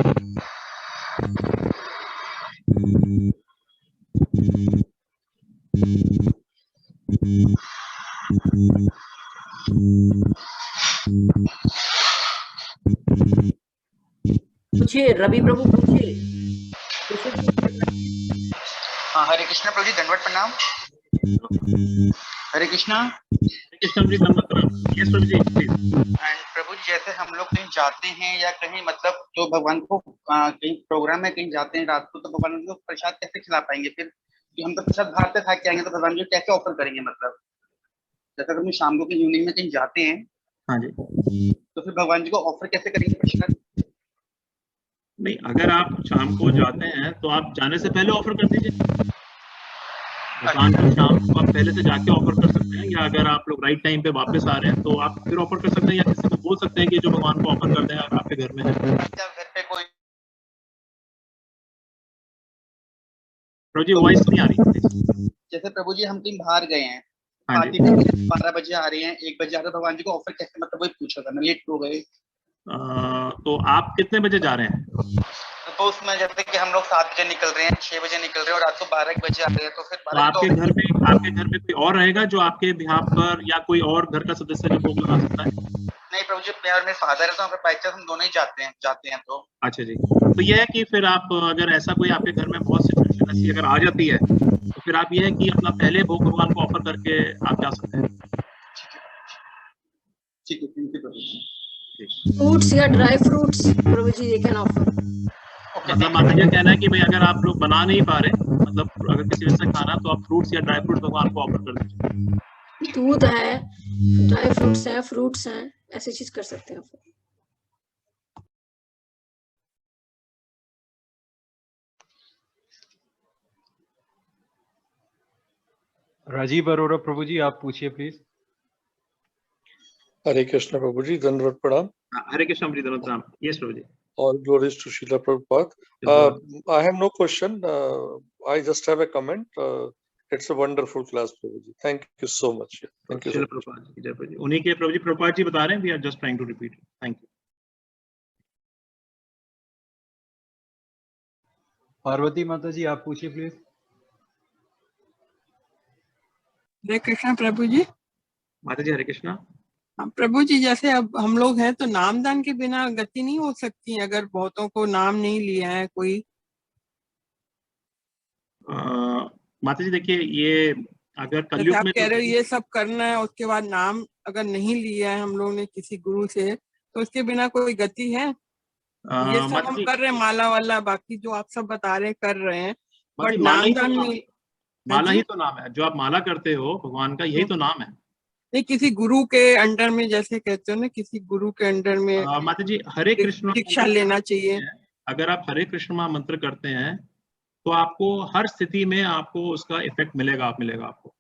पूछिए रवि प्रभु, पूछिए। हाँ, हरे कृष्णा प्रभु जी, दंडवत प्रणाम। हरे कृष्णा। एंड प्रभु जी, जैसे हम लोग कहीं जाते हैं या कहीं मतलब तो भगवान को कहीं प्रोग्राम में कहीं जाते हैं रात को, तो भगवान को प्रसाद कैसे खिला पाएंगे फिर? कि हम तो प्रसाद बाहर से खा के आएंगे तो भगवान जी कैसे ऑफर करेंगे? मतलब जैसे अगर हम शाम को कहीं इवनिंग में कहीं जाते हैं, हाँ जी, तो फिर भगवान जी को ऑफर कैसे करेंगे प्रसाद? नहीं, अगर आप शाम को जाते हैं तो आप जाने से पहले ऑफर कर दीजिए। भगवान को शाम को आप पहले से जाके ऑफर कर सकते हैं, या अगर आप लोग राइट टाइम पे वापस आ रहे हैं तो आप फिर ऑफर कर सकते हैं, या किसी को बोल सकते हैं कि जो भगवान को ऑफर कर दें अगर आपके घर में है। घर पे कोई प्रभु जी वॉइस नहीं आ रही। जैसे प्रभु जी हम कहीं बाहर गए हैं, हाँ पार्टी जी। में 12 बजे आ रहे हैं, 1 बजे आ रहे हैं, भगवान जी को ऑफर कैसे, मतलब वही पूछा था मैं, लेट हो गए तो आप कितने बजे जा रहे हैं? तो उसमें जैसे कि हम लोग 7 बजे निकल रहे हैं, 6 बजे निकल रहे हैं और रात को 12 बजे आ रहे हैं, तो फिर तो आपके घर में कोई और रहेगा जो आपके बिहाफ पर, या कोई और घर का सदस्य जो भोग लगा सकता है? नहीं प्रभु जी, मैं और मेरे फादर है, तो हम बाई चांस हम दोनों ही जाते हैं तो। अच्छा जी, तो ये है कि फिर आप अगर ऐसा कोई आपके घर में बहुत सिचुएशन ऐसी अगर आ जाती है तो फिर आप ये है कि अपना पहले भोग भगवान को ऑफर करके आप जा सकते हैं। ठीक है, thank you prabhu ji. Fruits या dry fruits prabhu ji, they can offer. मतलब माता जी का कहना है कि भाई अगर आप लोग बना नहीं पा रहे, मतलब अगर किसी वजह से खाना, तो आप फ्रूट्स या ड्राई फ्रूट्स भगवान को ऑफर कर दीजिए। दूध है, ड्राई फ्रूट्स हैं, फ्रूट्स हैं, ऐसी चीज कर सकते हैं। राजीव अरोड़ा प्रभु जी, आप पूछिए प्लीज। हरे कृष्ण प्रभु जी, धन्यवाद प्रणाम। Hare Krishna Amrit Ram. Yes prabhu ji. All glories to Srila Prabhupada. I have no question. I just have a comment. It's a wonderful class, Prabhuji. Thank you so much. Thank you so much. जय प्रभु जी। उन्हीं के प्रभु जी प्रभुपाद जी बता रहे हैं, we are just trying to repeat. Thank you. Parvati माता जी, आप पूछिए please. हरे कृष्णा प्रभु जी। माता जी हरे कृष्णा। प्रभु जी, जैसे अब हम लोग हैं तो नामदान के बिना गति नहीं हो सकती, अगर बहुतों को नाम नहीं लिया है कोई। माता जी देखिए, ये अगर कलयुग आप में कह रहे हो ये सब करना है, उसके बाद नाम अगर नहीं लिया है हम लोग ने किसी गुरु से, तो उसके बिना कोई गति है? ये सब हम कर रहे हैं, माला वाला, बाकी जो आप सब बता रहे हैं कर रहे हैं, बट नामदान नहीं। माला ही तो नाम है, जो आप माला करते हो भगवान का, यही तो नाम है। नहीं, किसी गुरु के अंडर में, जैसे कहते हो ना, किसी गुरु के अंडर में माता जी हरे कृष्ण दीक्षा लेना चाहिए। अगर आप हरे कृष्ण मंत्र करते हैं तो आपको हर स्थिति में आपको उसका इफेक्ट मिलेगा आपको।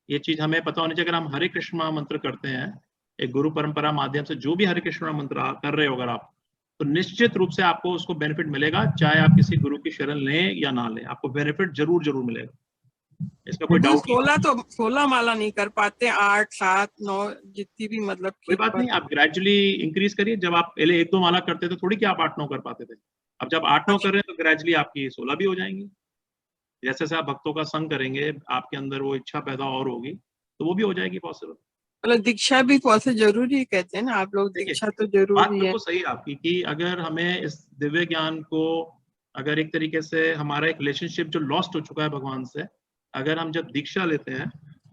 ये चीज हमें पता होनी चाहिए। अगर हम हरे कृष्ण मंत्र करते हैं एक गुरु परंपरा माध्यम से, जो भी हरे कृष्ण मंत्र कर रहे हो अगर आप, तो निश्चित रूप से आपको उसको बेनिफिट मिलेगा, चाहे आप किसी गुरु की शरण लें या ना लें, आपको बेनिफिट जरूर मिलेगा, इसका कोई डाउट नहीं। 16 माला नहीं कर पाते, 8, 7, 9 जितनी भी, मतलब कोई बात नहीं, आप ग्रेजुअली इंक्रीज करिए। जब आप पहले 1-2 माला करते थे थोड़ी कि आप 8-9 कर पाते थे, अब जब 8-9 कर रहे हैं तो ग्रेजुअली आपकी 16 भी हो जाएंगी। जैसे जैसे आप भक्तों का संग करेंगे, आपके अंदर वो इच्छा पैदा और होगी, तो वो भी हो जाएगी पॉसिबल। मतलब दीक्षा भी बहुत जरूरी कहते हैं ना आप लोग, दीक्षा तो जरूरी बात है। बिल्कुल सही आपकी, कि अगर हमें इस दिव्य ज्ञान को, अगर एक तरीके से हमारा एक रिलेशनशिप जो लॉस्ट हो चुका है भगवान से, अगर हम जब दीक्षा लेते हैं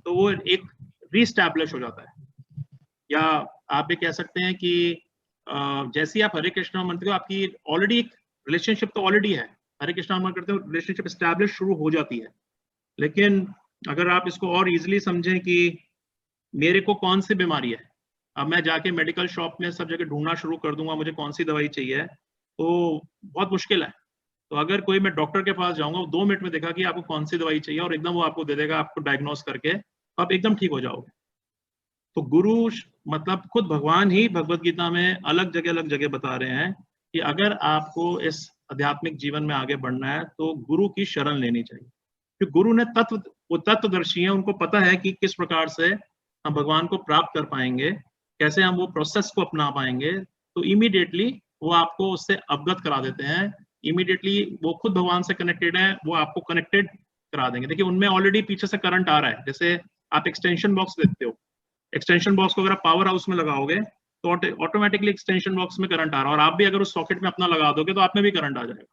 तो वो एक रीस्टैब्लिश हो जाता है। या आप ये कह सकते हैं कि जैसे ही आप हरे कृष्ण मंत्र को, आपकी ऑलरेडी एक रिलेशनशिप तो ऑलरेडी है, हरे कृष्ण मंत्र करते हो रिलेशनशिप एस्टैब्लिश शुरू हो जाती है। लेकिन अगर आप इसको और इजीली समझें कि मेरे को कौन सी बीमारी है, अब मैं जाके मेडिकल शॉप में सब जगह ढूंढना शुरू कर दूंगा मुझे कौन सी दवाई चाहिए, तो बहुत मुश्किल है। तो अगर कोई मैं डॉक्टर के पास जाऊंगा, 2 मिनट में देखा कि आपको कौन सी दवाई चाहिए और एकदम वो आपको दे देगा, आपको डायग्नोस करके, तो आप एकदम ठीक हो जाओगे। तो गुरु मतलब खुद भगवान ही भगवत गीता में अलग जगह बता रहे हैं कि अगर आपको इस आध्यात्मिक जीवन में आगे बढ़ना है तो गुरु की शरण लेनी चाहिए, क्योंकि गुरु ने वो तत्वदर्शी हैं, उनको पता है कि किस प्रकार से हम भगवान को प्राप्त कर पाएंगे, कैसे हम वो प्रोसेस को अपना पाएंगे। तो इमीडिएटली वो आपको उससे अवगत करा देते हैं, इमीडिएटली वो खुद भगवान से कनेक्टेड है, वो आपको कनेक्टेड करा देंगे। देखिए उनमें ऑलरेडी पीछे से करंट आ रहा है। जैसे आप एक्सटेंशन बॉक्स देखते हो, एक्सटेंशन बॉक्स को अगर आप पावर हाउस में लगाओगे तो ऑटोमेटिकली एक्सटेंशन बॉक्स में करंट आ रहा है, और आप भी अगर उस सॉकेट में अपना लगा दोगे तो आप में भी करंट आ जाएगा।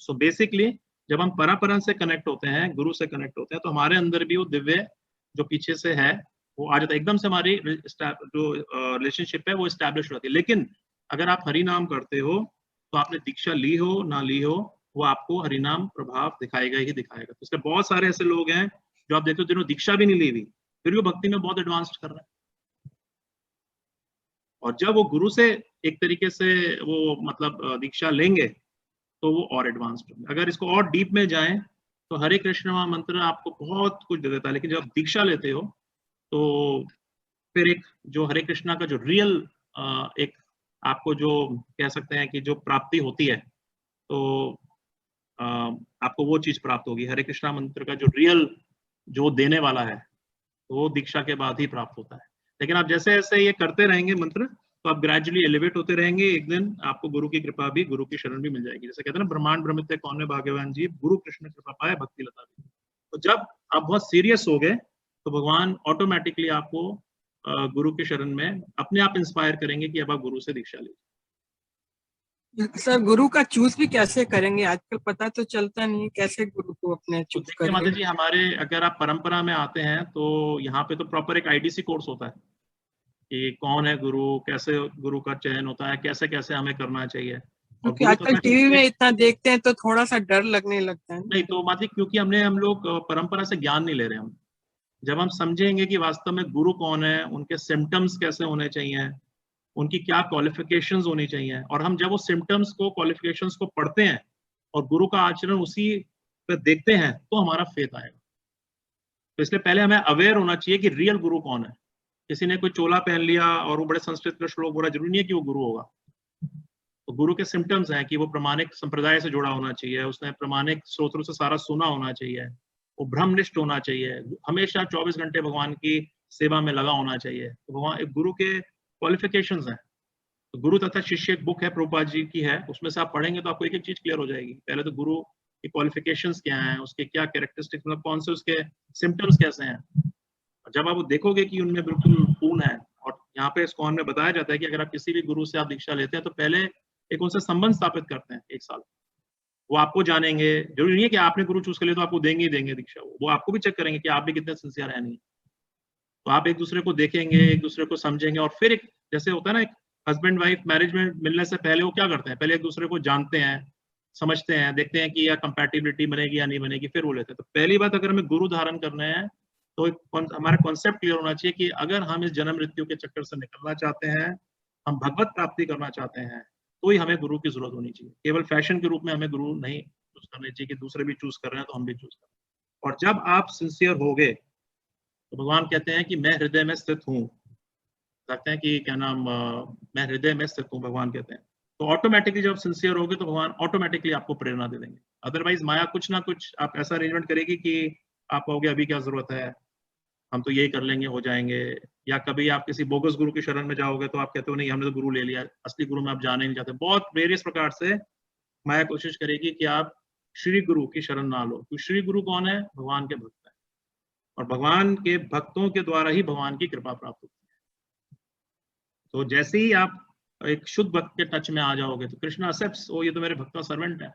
सो बेसिकली जब हम परंपरा से कनेक्ट होते हैं, गुरु से कनेक्ट होते हैं, तो हमारे अंदर भी वो दिव्य जो पीछे से है वो आ जाता है, एकदम से हमारी जो रिलेशनशिप है वो एस्टैब्लिश हो जाती है। लेकिन अगर आप हरि नाम करते हो तो आपने दीक्षा ली हो ना ली हो, वो आपको हरिनाम प्रभाव दिखाएगा ही दिखाएगा। तो इसलिए बहुत सारे ऐसे लोग हैं जो आप देखते हो जिन्होंने दीक्षा भी नहीं ली हुई, फिर भी भक्ति में बहुत एडवांस कर रहे हैं। और जब वो गुरु से एक तरीके से वो मतलब दीक्षा लेंगे तो वो और एडवांस्ड होंगे। अगर इसको और डीप में जाएं तो हरे कृष्ण मंत्र आपको बहुत कुछ दे देता है, लेकिन जब दीक्षा लेते हो तो फिर एक जो हरे कृष्णा का जो रियल एक आपको जो कह सकते हैं कि जो प्राप्ति होती है, तो आपको वो चीज प्राप्त होगी। हरे कृष्णा मंत्र का जो रियल जो देने वाला है तो वो दीक्षा के बाद ही प्राप्त होता है। लेकिन आप जैसे जैसे ये करते रहेंगे मंत्र तो आप ग्रेजुअली एलिवेट होते रहेंगे, एक दिन आपको गुरु की कृपा भी, गुरु की शरण भी मिल जाएगी। जैसे कहते हैं ना, ब्रह्मांड ब्रह्मित कौन है भाग्यवान जीव, गुरु कृष्ण कृपा पाए भक्ति लता भी। तो जब आप बहुत सीरियस हो गए तो भगवान ऑटोमेटिकली आपको गुरु की शरण में अपने आप इंस्पायर करेंगे कि अब आप गुरु से दीक्षा लीजिए। सर गुरु का चूज भी कैसे करेंगे? आजकल पता तो चलता नहीं, कैसे गुरु को अपने चूज करेंगे? माता जी, हमारे अगर आप परंपरा में आते हैं तो यहाँ पे तो प्रॉपर एक आईडीसी कोर्स होता है कि कौन है गुरु, कैसे गुरु का चयन होता है, कैसे कैसे हमें करना चाहिए। क्योंकि आजकल टीवी में इतना देखते हैं तो थोड़ा सा डर लगने लगता है। नहीं तो माता जी, क्योंकि हम लोग परंपरा से ज्ञान नहीं ले रहे हम। जब हम समझेंगे कि वास्तव में गुरु कौन है, उनके सिम्टम्स कैसे होने चाहिए, उनकी क्या क्वालिफिकेशंस होनी चाहिए, और हम जब वो सिम्टम्स को, क्वालिफिकेशंस को पढ़ते हैं और गुरु का आचरण उसी पे देखते हैं तो हमारा फेथ आएगा। तो इसलिए पहले हमें अवेयर होना चाहिए कि रियल गुरु कौन है। किसी ने कोई चोला पहन लिया और वो बड़े संस्कृत का श्लोक बोला, जरूरी नहीं है कि वो गुरु होगा। तो गुरु के सिम्टम्स हैं कि वो प्रामाणिक संप्रदाय से जुड़ा होना चाहिए, उसने प्रामाणिक स्रोतों से सारा सुना होना चाहिए, वो ब्रह्मनिष्ठ होना चाहिए, हमेशा 24 घंटे भगवान की सेवा में लगा होना चाहिए। तो भगवान एक गुरु के क्वालिफिकेशंस हैं। तो गुरु तथा शिष्य एक बुक है, प्रभुपाद जी की है, उसमें से आप पढ़ेंगे तो आपको एक एक चीज क्लियर हो जाएगी। पहले तो गुरु की क्वालिफिकेशंस क्या हैं, उसके क्या कैरेक्टरिस्टिक्स, मतलब कौन से उसके सिम्टम्स कैसे हैं। जब आप देखोगे कि उनमें बिल्कुल पूर्ण है, और यहाँ पे इस्कॉन में बताया जाता है कि अगर आप किसी भी गुरु से आप दीक्षा लेते हैं तो पहले एक उनसे संबंध स्थापित करते हैं 1 साल। वो आपको जानेंगे, जरूरी नहीं है कि आपने गुरु चूज कर लिया तो आपको देंगे ही देंगे दीक्षा, वो आपको भी चेक करेंगे कि आप भी कितने सिंसियर है नहीं। तो आप एक दूसरे को देखेंगे, एक दूसरे को समझेंगे, और फिर एक जैसे होता है ना, एक हस्बैंड वाइफ मैरिज में मिलने से पहले वो क्या करते हैं, पहले एक दूसरे को जानते हैं, समझते हैं, देखते हैं कि या कंपैटिबिलिटी बनेगी या नहीं बनेगी, फिर वो लेते हैं। तो पहली बात, अगर हमें गुरु धारण करने हैं तो हमारा कॉन्सेप्ट क्लियर होना चाहिए कि अगर हम इस जन्म मृत्यु के चक्कर से निकलना चाहते हैं, हम भगवत प्राप्ति करना चाहते हैं, तो ही हमें गुरु की जरूरत होनी चाहिए। केवल फैशन के रूप में हमें गुरु नहीं चूज करने चाहिए कि दूसरे भी चूज कर रहे हैं तो हम भी चूज करें। और जब आप सिंसियर हो गए तो भगवान कहते हैं कि मैं हृदय में स्थित हूँ, कहते हैं कि क्या नाम, मैं हृदय में स्थित हूँ, भगवान कहते हैं। तो ऑटोमेटिकली जब सिंसियर हो गए तो भगवान ऑटोमेटिकली आपको प्रेरणा दे देंगे। अदरवाइज माया कुछ ना कुछ आप ऐसा अरेंजमेंट करेगी कि आप कहोगे अभी क्या जरूरत है, हम तो यही कर लेंगे, हो जाएंगे। या कभी आप किसी बोगस गुरु की शरण में जाओगे तो आप कहते हो नहीं, हमने तो गुरु ले लिया, असली गुरु में आप जाने नहीं चाहते। बहुत वेरियस प्रकार से माया कोशिश करेगी कि आप श्री गुरु की शरण ना लो। तो श्री गुरु कौन है? भगवान के भक्त है, और भगवान के भक्तों के द्वारा ही भगवान की कृपा प्राप्त होती है। तो जैसे ही आप एक शुद्ध भक्त के टच में आ जाओगे तो कृष्ण एक्सेप्ट्स, ओ ये तो मेरे भक्त का सर्वेंट है,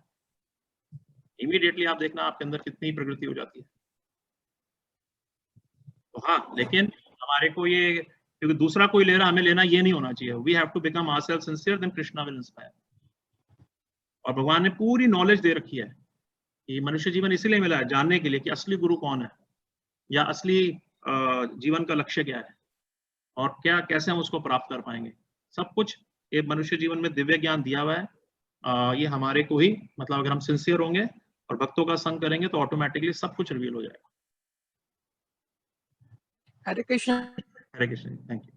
इमीडिएटली आप देखना आपके अंदर कितनी प्रगति हो जाती है। तो हाँ, लेकिन हमारे को ये, क्योंकि दूसरा कोई ले रहा, हमें लेना ये नहीं होना चाहिए। We have to become ourself sincere, then Krishna will inspire. और भगवान ने पूरी नॉलेज दे रखी है कि मनुष्य जीवन इसीलिए मिला है, जानने के लिए कि असली गुरु कौन है, या असली जीवन का लक्ष्य क्या है, और क्या कैसे हम उसको प्राप्त कर पाएंगे। सब कुछ ये मनुष्य जीवन में दिव्य ज्ञान दिया हुआ है। ये हमारे को ही, मतलब अगर हम सिंसियर होंगे और भक्तों का संग करेंगे तो ऑटोमेटिकली सब कुछ रिवील हो जाएगा। हरे कृष्ण। हरे कृष्ण, थैंक यू।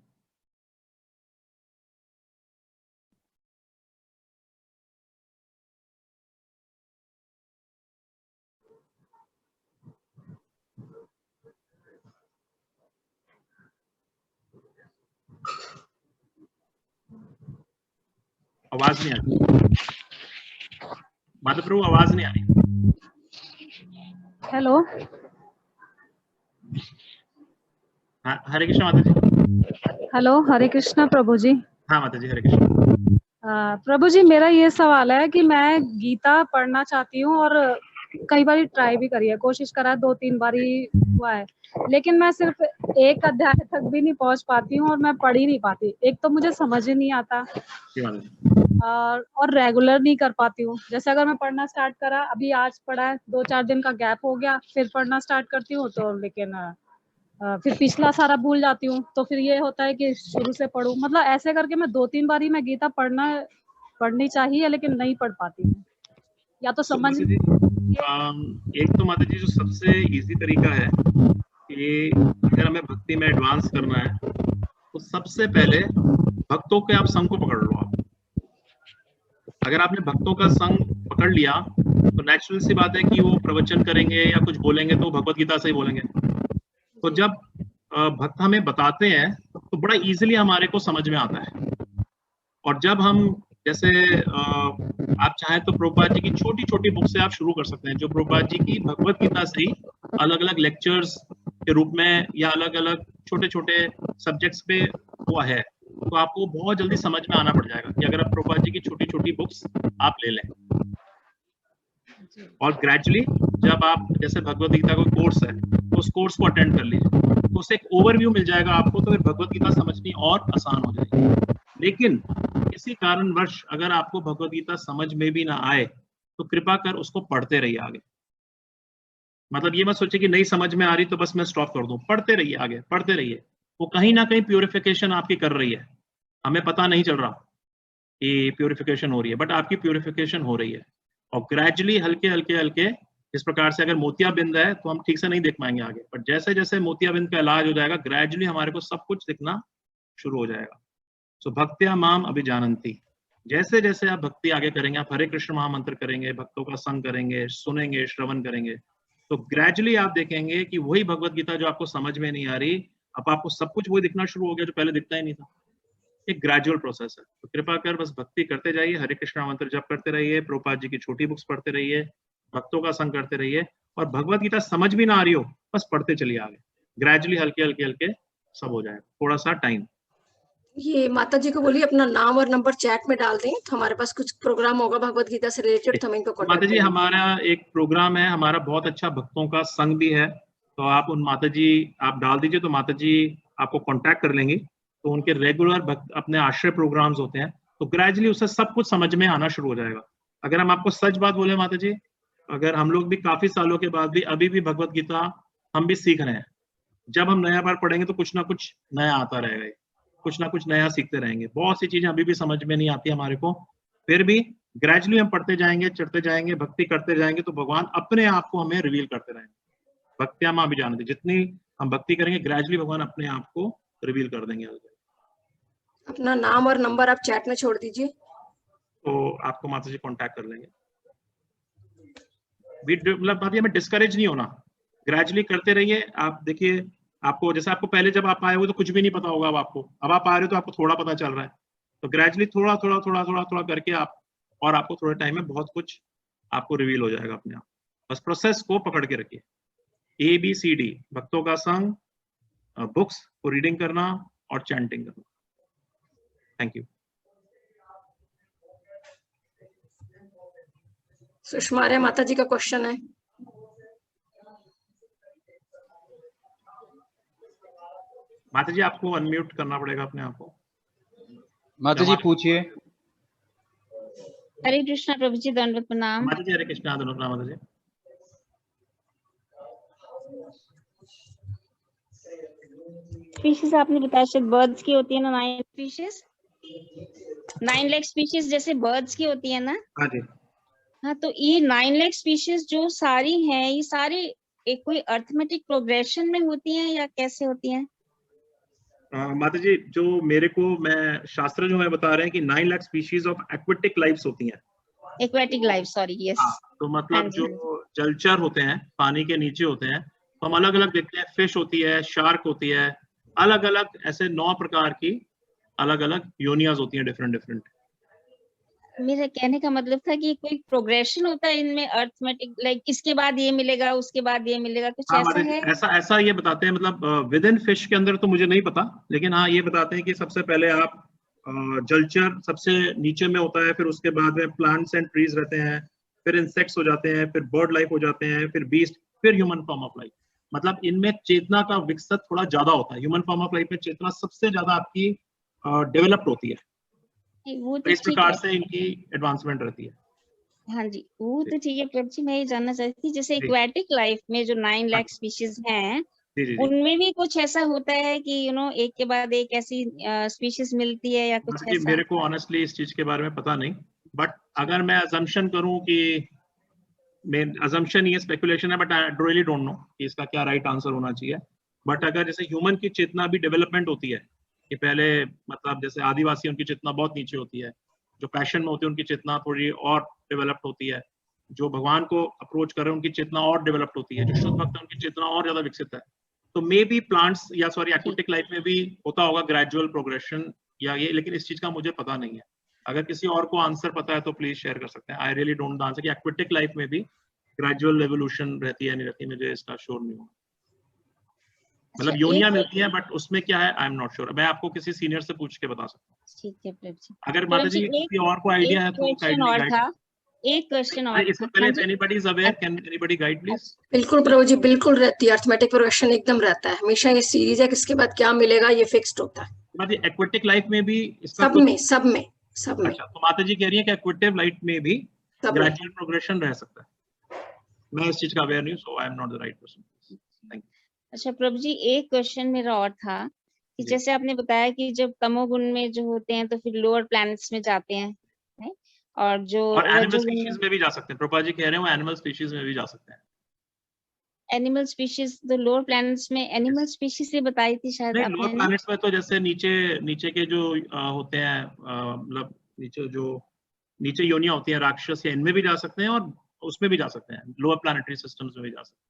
आवाज नहीं आ रही माता प्रभु, आवाज नहीं आ रही। हेलो, हरे कृष्ण माता जी। हेलो, हरे कृष्णा प्रभु जी। हाँ माता जी, हरे कृष्ण। प्रभु जी, मेरा ये सवाल है कि मैं गीता पढ़ना चाहती हूँ और कई बार ट्राई भी करी है, कोशिश करा, 2-3 बार ही हुआ है, लेकिन मैं सिर्फ 1 अध्याय तक भी नहीं पहुंच पाती हूँ और मैं पढ़ ही नहीं पाती। एक तो मुझे समझ ही नहीं आता और रेगुलर नहीं कर पाती हूँ। जैसे अगर मैं पढ़ना स्टार्ट करा, अभी आज पढ़ा है, 2-4 दिन का गैप हो गया, फिर पढ़ना स्टार्ट करती हूँ तो लेकिन फिर पिछला सारा भूल जाती हूँ, तो फिर ये होता है कि शुरू से पढूं। मतलब ऐसे करके मैं 2-3 बारी मैं गीता पढ़नी चाहिए, लेकिन नहीं पढ़ पाती हूँ, या तो समझ एक तो माता जी जो सबसे इजी तरीका है कि अगर हमें भक्ति में एडवांस करना है तो सबसे पहले भक्तों के आप संग को पकड़ लो। आप अगर आपने भक्तों का संग पकड़ लिया तो नेचुरल सी बात है कि वो प्रवचन करेंगे या कुछ बोलेंगे तो भगवत गीता से ही बोलेंगे। तो जब भक्त हमें बताते हैं तो बड़ा इजीली हमारे को समझ में आता है। और जब हम जैसे आप चाहें तो प्रभुपाद जी की छोटी छोटी बुक से आप शुरू कर सकते हैं, जो प्रभुपाद जी की भगवत गीता से ही अलग अलग लेक्चर्स के रूप में या अलग अलग छोटे छोटे सब्जेक्ट्स पे हुआ है, तो आपको बहुत जल्दी समझ में आना पड़ जाएगा कि अगर आप प्रभुपाद जी की छोटी छोटी बुक्स आप ले लें। और ग्रेजुअली जब आप जैसे भगवत गीता का कोर्स है तो उस कोर्स को अटेंड कर लीजिए, तो उससे एक ओवरव्यू मिल जाएगा आपको, तो फिर भगवत गीता समझनी और आसान हो जाएगी। लेकिन किसी कारणवश अगर आपको भगवत गीता समझ में भी ना आए तो कृपा कर उसको पढ़ते रहिए आगे। मतलब ये मत सोचिए कि नहीं समझ में आ रही तो बस मैं स्टॉप कर दूं, पढ़ते रहिए, आगे पढ़ते रहिए। वो कहीं ना कहीं प्यूरिफिकेशन आपकी कर रही है, हमें पता नहीं चल रहा कि प्यूरिफिकेशन हो रही है, बट आपकी प्यूरिफिकेशन हो रही है। और ग्रेजुअली हल्के हल्के हल्के, इस प्रकार से अगर मोतियाबिंद है तो हम ठीक से नहीं देख पाएंगे आगे, बट जैसे जैसे मोतियाबिंद का इलाज हो जाएगा ग्रेजुअली हमारे को सब कुछ दिखना शुरू हो जाएगा। सो भक्त्या माम अभिजानन्ति, जैसे जैसे आप भक्ति आगे करेंगे, आप हरे कृष्ण महामंत्र करेंगे, भक्तों का संग करेंगे, सुनेंगे, श्रवण करेंगे, तो ग्रेजुअली आप देखेंगे कि वही भगवत गीता जो आपको समझ में नहीं आ रही, अब आपको सब कुछ वही दिखना शुरू हो गया जो पहले दिखता ही नहीं था। एक ग्रेजुअल प्रोसेस है। तो कृपा कर बस भक्ति करते जाइए, हरे कृष्ण मंत्र जप करते रहिए, प्रभुपाद जी की छोटी बुक्स पढ़ते रहिए, भक्तों का संग करते रहिए, और भगवत गीता समझ भी ना आ रही हो बस पढ़ते चलिए आगे, ग्रेजुअली हल्के हल्के हल्के सब हो जाएगा, थोड़ा सा टाइम। ये माता जी को बोलिए अपना नाम और नंबर चैट में डाल दें, तो हमारे पास कुछ प्रोग्राम होगा भगवत गीता से रिलेटेड, तो हम इनको माता कॉन्टेक्ट जी करेंगे। हमारा एक प्रोग्राम है, हमारा बहुत अच्छा भक्तों का संग भी है, तो आप उन माता जी आप डाल दीजिए तो माता जी आपको कांटेक्ट कर लेंगी। तो उनके रेगुलर भक्त अपने आश्रय प्रोग्राम्स होते हैं, तो ग्रेजुअली उससे सब कुछ समझ में आना शुरू हो जाएगा। अगर हम आपको सच बात बोले माता जी, अगर हम लोग भी काफी सालों के बाद भी अभी भी भगवत गीता हम भी सीख रहे हैं, जब हम नया बार पढ़ेंगे तो कुछ ना कुछ नया आता रहेगा, कुछ ना कुछ नया सीखते रहेंगे। बहुत सी चीजें अभी भी समझ में नहीं आती हमारे को, फिर भी ग्रेजुअली हम पढ़ते जाएंगे, चढ़ते जाएंगे, भक्ति करते जाएंगे, तो भगवान अपने आप को हमें रिवील करते रहेंगे। भक्त्या मां भी जानते, जितनी हम भक्ति करेंगे ग्रेजुअली भगवान अपने आप को रिवील कर देंगे। अपना नाम और नंबर आप चैट में छोड़ दीजिए, तो आपको माता जी कांटेक्ट कर लेंगे। मतलब हमें डिस्करेज नहीं होना, ग्रेजुअली करते रहिए। आप देखिए, आपको जैसे आपको पहले जब आप आए हो तो कुछ भी नहीं पता होगा, अब आप आ रहे हो तो आपको थोड़ा पता चल रहा है, तो ग्रेजुअली थोड़ा थोड़ा थोड़ा थोड़ा थोड़ा करके आपको थोड़े टाइम में बहुत कुछ आपको रिवील हो जाएगा अपने आप। बस प्रोसेस को पकड़ के रखिए, ABCD, भक्तों का संग, बुक्स को रीडिंग करना और चैंटिंग करना। Thank you. सुषमा आर्य माता जी का क्वेश्चन है। माता जी आपको अनम्यूट करना पड़ेगा अपने आप को। माता जी पूछिए। हरे कृष्णा प्रभु जी, दंडवत प्रणाम। माता जी हरे कृष्णा, दंडवत प्रणाम माता जी। स्पीशीज आपने बताया शायद बर्ड्स की होती है ना, 9 स्पीशीज, 9 लाख स्पीशीज जैसे बर्ड्स की होती है ना। हाँ जी। हाँ, तो ये 9 लाख स्पीशीज जो सारी हैं, ये सारी एक कोई अर्थमेटिक प्रोग्रेशन में होती हैं या कैसे होती हैं? माता जी जो मेरे को मैं शास्त्र जो है बता रहे हैं कि 9 lakh species of aquatic lives होती हैं। Aquatic life, sorry, yes. तो मतलब जो जलचर होते हैं, पानी के नीचे होते हैं, तो हम अलग अलग देखते हैं, फिश होती है, शार्क होती है, अलग अलग ऐसे 9 प्रकार की अलग अलग योनियाज होती हैं, डिफरेंट डिफरेंट। मेरे कहने का मतलब था कि कोई प्रोग्रेशन होता है इनमें अर्थमेटिक, लाइक इसके बाद ये मिलेगा, उसके बाद ये मिलेगा, कुछ ऐसा है? ऐसा ये बताते हैं, मतलब विद इन फिश के अंदर तो मुझे नहीं पता, लेकिन हाँ ये बताते हैं कि सबसे पहले आप जलचर सबसे नीचे में होता है, फिर उसके बाद में प्लांट्स एंड ट्रीज रहते हैं, फिर इंसेक्ट्स हो जाते हैं, फिर बर्ड लाइफ हो जाते हैं, फिर बीस्ट, फिर ह्यूमन फॉर्म ऑफ लाइफ। मतलब इनमें चेतना का विकसित थोड़ा ज्यादा होता है। ह्यूमन फॉर्म ऑफ लाइफ में चेतना सबसे ज्यादा आपकी डेवलप्ड होती है, वो तो इस प्रकार से इनकी एडवांसमेंट रहती है। हाँ जी, वो तो ठीक है प्रभु जी। मैं ये जानना चाहती थी, जैसे एक्वेटिक लाइफ में जो 9 लाख स्पीशीज हैं, उनमें भी कुछ ऐसा होता है कि एक के बाद एक ऐसी स्पीशीज मिलती है या कुछ ऐसा? मेरे को ऑनेस्टली इस चीज के बारे में पता नहीं, बट अगर मैं अजम्पशन करूं कि अजम्पशन ये स्पेकुलेशन है, but I really don't know कि इसका क्या राइट आंसर होना चाहिए। बट अगर जैसे ह्यूमन की चेतना भी डेवलपमेंट होती है कि पहले मतलब जैसे आदिवासी उनकी चेतना बहुत नीचे होती है, जो पैशन में होती है उनकी चेतना थोड़ी और डेवलप्ड होती है, जो भगवान को अप्रोच कर रहे हैं उनकी चेतना और डेवलप्ड होती है, जो शुद्ध भक्त है उनकी चेतना और ज्यादा विकसित है। तो मे बी प्लांट्स या सॉरी एक्वेटिक लाइफ में भी होता होगा ग्रेजुअल प्रोग्रेशन या ये, लेकिन इस चीज का मुझे पता नहीं है। अगर किसी और को आंसर पता है तो प्लीज शेयर कर सकते हैं। I really don't know answer कि एक्वेटिक लाइफ में भी ग्रेजुअल एवोल्यूशन रहती है नहीं रहती, मुझे इसका श्योर नहीं हूँ। मतलब योनियां मिलती हैं, बट उसमें क्या है आई एम नॉट श्योर। मैं आपको किसी सीनियर से पूछ के बता सकता हूँ। ठीक है प्रभु जी। अगर माता जी किसी और को आइडिया है तो एक क्वेश्चन और इससे पहले anybody is aware, can anybody guide please? बिल्कुल प्रभु जी, बिल्कुल रहती है, अर्थमेटिक प्रोग्रेशन एकदम रहता है हमेशा। ये सीरीज है किसके बाद क्या मिलेगा ये फिक्स्ड होता है। मतलब एक्वेटिक लाइफ में भी इसका सब में अच्छा, तो माता जी कह रही है कि एक्वेटिव लाइफ में भी ग्रेजुअल प्रोग्रेशन रह सकता है। मैं इस चीज का अवेयर नहीं हूं, so I am not the right person. Thank you. अच्छा प्रभु जी, एक क्वेश्चन मेरा और था कि जैसे आपने बताया कि जब तमोगुण में जो होते हैं तो फिर लोअर प्लैनेट्स में जाते हैं, और जो एनिमल स्पीशीज में भी जा सकते हैं। प्रभा जी कह रहे हैं वो एनिमल स्पीशीज में भी जा सकते हैं। एनिमल स्पीशीज तो लोअर प्लैनेट्स में एनिमल स्पीशीज से बताई थी शायद आपने। लोअर प्लैनेट्स में तो जैसे नीचे के जो होते हैं, मतलब नीचे योनियां होती हैं राक्षस, या इनमें भी जा सकते हैं और उसमें भी जा सकते हैं, लोअर प्लैनेटरी सिस्टम्स में भी जा सकते हैं,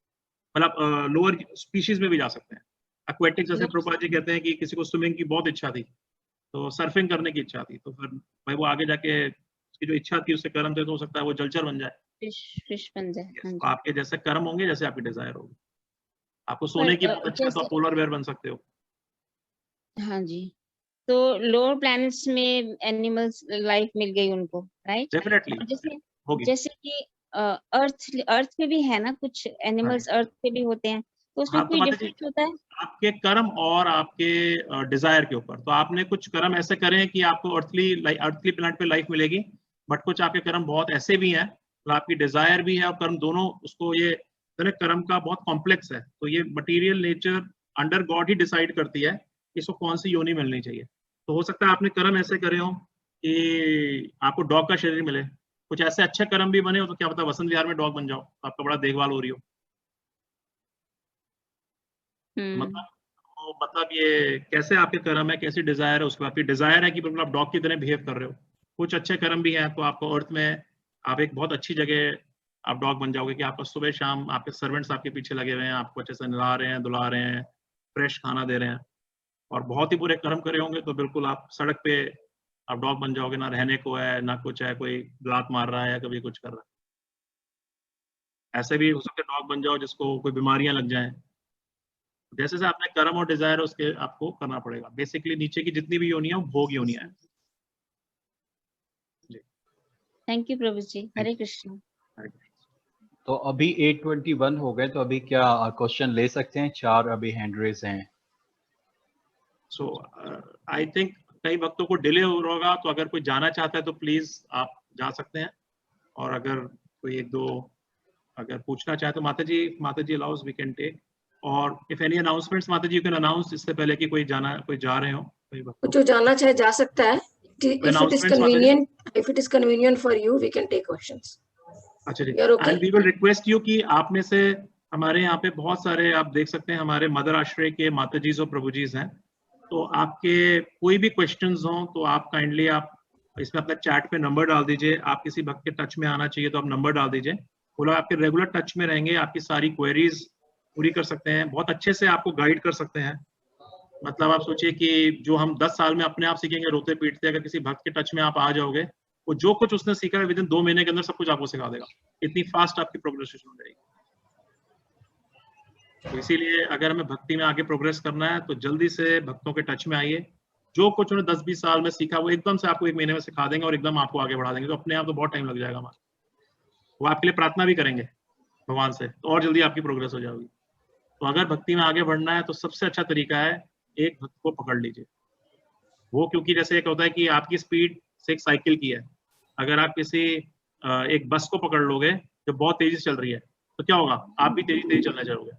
मतलब लोअर स्पीशीज में भी जा सकते हैं। एक्वेटिक जैसे प्रभा जी कहते हैं कि किसी को स्विमिंग की बहुत इच्छा थी तो सर्फिंग करने की इच्छा थी, तो फिर भाई वो आगे जाके उसकी जो इच्छा थी उससे कर्म थे तो हो सकता है वो जलचर बन जाए, फिश बन जाए। तो आपके जैसे कर्म होंगे जैसे आपकी डिजायर होगी। आपको सोने की बहुत अच्छा है तो पोलर बेयर बन सकते हो। हाँ जी, तो लोअर प्लैनेट्स में एनिमल्स लाइफ मिल गई उनको, राइट? डेफिनेटली। जैसे कि अर्थ पे भी है ना कुछ एनिमल्स, अर्थ पे भी होते हैं, तो उसमें कोई डिफरेंस होता है? आपके कर्म और आपके डिजायर के ऊपर। तो आपने कुछ कर्म ऐसे करे कि आपको अर्थली प्लैनेट पे लाइफ मिलेगी, बट कुछ आपके कर्म बहुत ऐसे भी हैं तो आपकी डिजायर भी है और कर्म दोनों, उसको ये कर्म का बहुत कॉम्प्लेक्स है, तो ये मटेरियल नेचर अंडर गॉड ही डिसाइड करती है इसको कौन सी योनि मिलनी चाहिए। तो हो सकता है आपने कर्म ऐसे करे हो कि आपको डॉग का शरीर मिले, कुछ ऐसे अच्छे कर्म भी बने हो तो क्या पता वसंत विहार में डॉग बन जाओ, तो आपका बड़ा देखभाल हो रही हो। मतलब ये कैसे आपके कर्म है, कैसी डिजायर है, उसके बाद डिजायर है कि बिल्कुल आप डॉग की तरह बिहेव कर रहे हो। कुछ अच्छे कर्म भी हैं तो आपको अर्थ में आप एक बहुत अच्छी जगह आप डॉग बन जाओगे कि आपका सुबह शाम आपके सर्वेंट्स आपके पीछे लगे हुए हैं, आपको अच्छे से नहला रहे हैं, धुला रहे हैं, फ्रेश खाना दे रहे हैं। और बहुत ही बुरे कर्म करे होंगे तो बिल्कुल आप सड़क पे आप डॉग बन जाओगे, ना रहने को है ना कुछ है, कोई लात मार रहा है या कभी कुछ कर रहा है। ऐसे भी हो सकता है डॉग बन जाओ जिसको कोई बीमारियां लग जाएं। जैसे से आपने कर्म और डिजायर उसके आपको करना पड़ेगा। बेसिकली नीचे की जितनी भी योनियां भोग योनियां हैं। थैंक यू प्रभु जी, हरे कृष्ण। तो अभी 8:21 हो गए, तो अभी क्या क्वेश्चन ले सकते हैं? 4 अभी हैंड रेज हैं। सो आई थिंक कई भक्तों को डिले हो रहा होगा, तो अगर कोई जाना चाहता है तो प्लीज आप जा सकते हैं, और अगर कोई एक दो अगर पूछना चाहे तो माता जी अलाउज वी कैन टेक, और इफ एनी अनाउंसमेंट्स माता जी यू कैन अनाउंस इससे पहले कि कोई जा रहे हो, कोई भक्त जो जाना चाहे जा सकता है। If it is convenient for you, we can take questions. अच्छा जी, and we will request you कि आप में से हमारे यहाँ पे बहुत सारे आप देख सकते हैं हमारे मदर आश्रय के माता जी और प्रभु जी हैं, तो आपके कोई भी क्वेश्चंस हो तो आप काइंडली आप इसमें अपना चैट पे नंबर डाल दीजिए। आप किसी भक्त के टच में आना चाहिए तो आप नंबर डाल दीजिए, वो लोग आपके रेगुलर टच में रहेंगे, आपकी सारी क्वेरीज पूरी कर सकते हैं, बहुत अच्छे से आपको गाइड कर सकते हैं। मतलब आप सोचिए कि जो हम 10 साल में अपने आप सीखेंगे रोते पीटते, अगर किसी भक्त के टच में आप आ जाओगे, वो जो कुछ उसने सीखा है विदिन 2 महीने के अंदर सब कुछ आपको सिखा देगा। इतनी फास्ट आपकी प्रोग्रेस हो जाएगी। तो इसीलिए अगर हमें भक्ति में आगे प्रोग्रेस करना है तो जल्दी से भक्तों के टच में आइए। जो कुछ उन्हें 10-20 साल में सीखा वो एकदम से आपको 1 महीने में सिखा देंगे और एकदम आपको आगे बढ़ा देंगे, तो अपने आप तो बहुत टाइम लग जाएगा हमारा। वो आपके लिए प्रार्थना भी करेंगे भगवान से, तो और जल्दी आपकी प्रोग्रेस हो जाएगी। तो अगर भक्ति में आगे बढ़ना है तो सबसे अच्छा तरीका है एक भक्त को पकड़ लीजिए। वो क्योंकि जैसे एक होता है कि आपकी स्पीड से एक साइकिल की है, अगर आप किसी एक बस को पकड़ लोगे जो बहुत तेजी से चल रही है तो क्या होगा, आप भी तेजी चलना चाहोगे।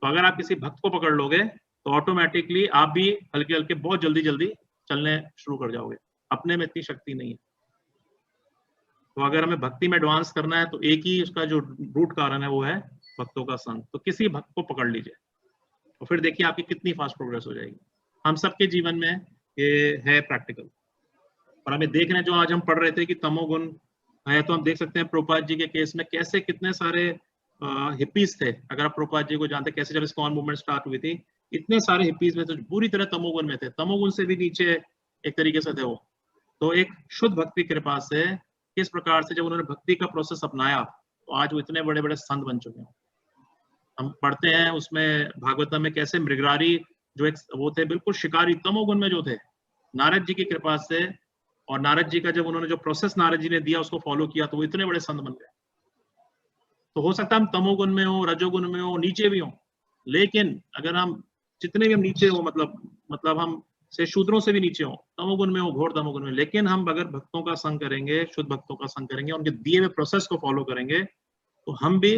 तो अगर आप किसी भक्त को पकड़ लोगे तो ऑटोमेटिकली आप भी हल्के हल्के बहुत जल्दी जल्दी चलने शुरू कर जाओगे। अपने में इतनी शक्ति नहीं है। तो अगर हमें भक्ति में एडवांस करना है तो एक ही उसका जो रूट कारण है वो है भक्तों का संग। तो किसी भक्त को पकड़ लीजिए और फिर देखिए आपकी कितनी फास्ट प्रोग्रेस हो जाएगी। हम सबके जीवन में ये है प्रैक्टिकल। और हमें देख रहे हैं, जो आज हम पढ़ रहे थे कि तमोगुण है, तो हम देख सकते हैं प्रभुपाद जी के केस में कैसे कितने सारे हिप्पीज थे। अगर आप प्रभुपाद जी को जानते, कैसे जब इस्कॉन मूवमेंट स्टार्ट हुई थी, इतने सारे हिप्पीज में तो पूरी तरह तमोगुण में थे, तमोगुण से भी नीचे एक तरीके से थे वो। तो एक शुद्ध भक्ति कृपा से किस प्रकार से जब उन्होंने भक्ति का प्रोसेस अपनाया तो आज वो इतने बड़े बड़े संत बन चुके हैं। हम पढ़ते हैं उसमें भागवतम में कैसे मृगरारी जो एक वो थे बिल्कुल शिकारी तमोगुण में जो थे, नारद जी की कृपा से, और नारद जी का जब उन्होंने जो प्रोसेस नारद जी ने दिया उसको फॉलो किया तो वो इतने बड़े संत बन गए। तो हो सकता है हम तमोगुण में हो, रजोगुण में हो, नीचे भी हो, लेकिन अगर हम जितने भी हम नीचे हो, मतलब हम से शूद्रों से भी नीचे हो, तमोगुण में हो, घोर तमोगुण में, लेकिन हम अगर भक्तों का संग करेंगे, शुद्ध भक्तों का संग करेंगे, उनके दिए हुए प्रोसेस को फॉलो करेंगे तो हम भी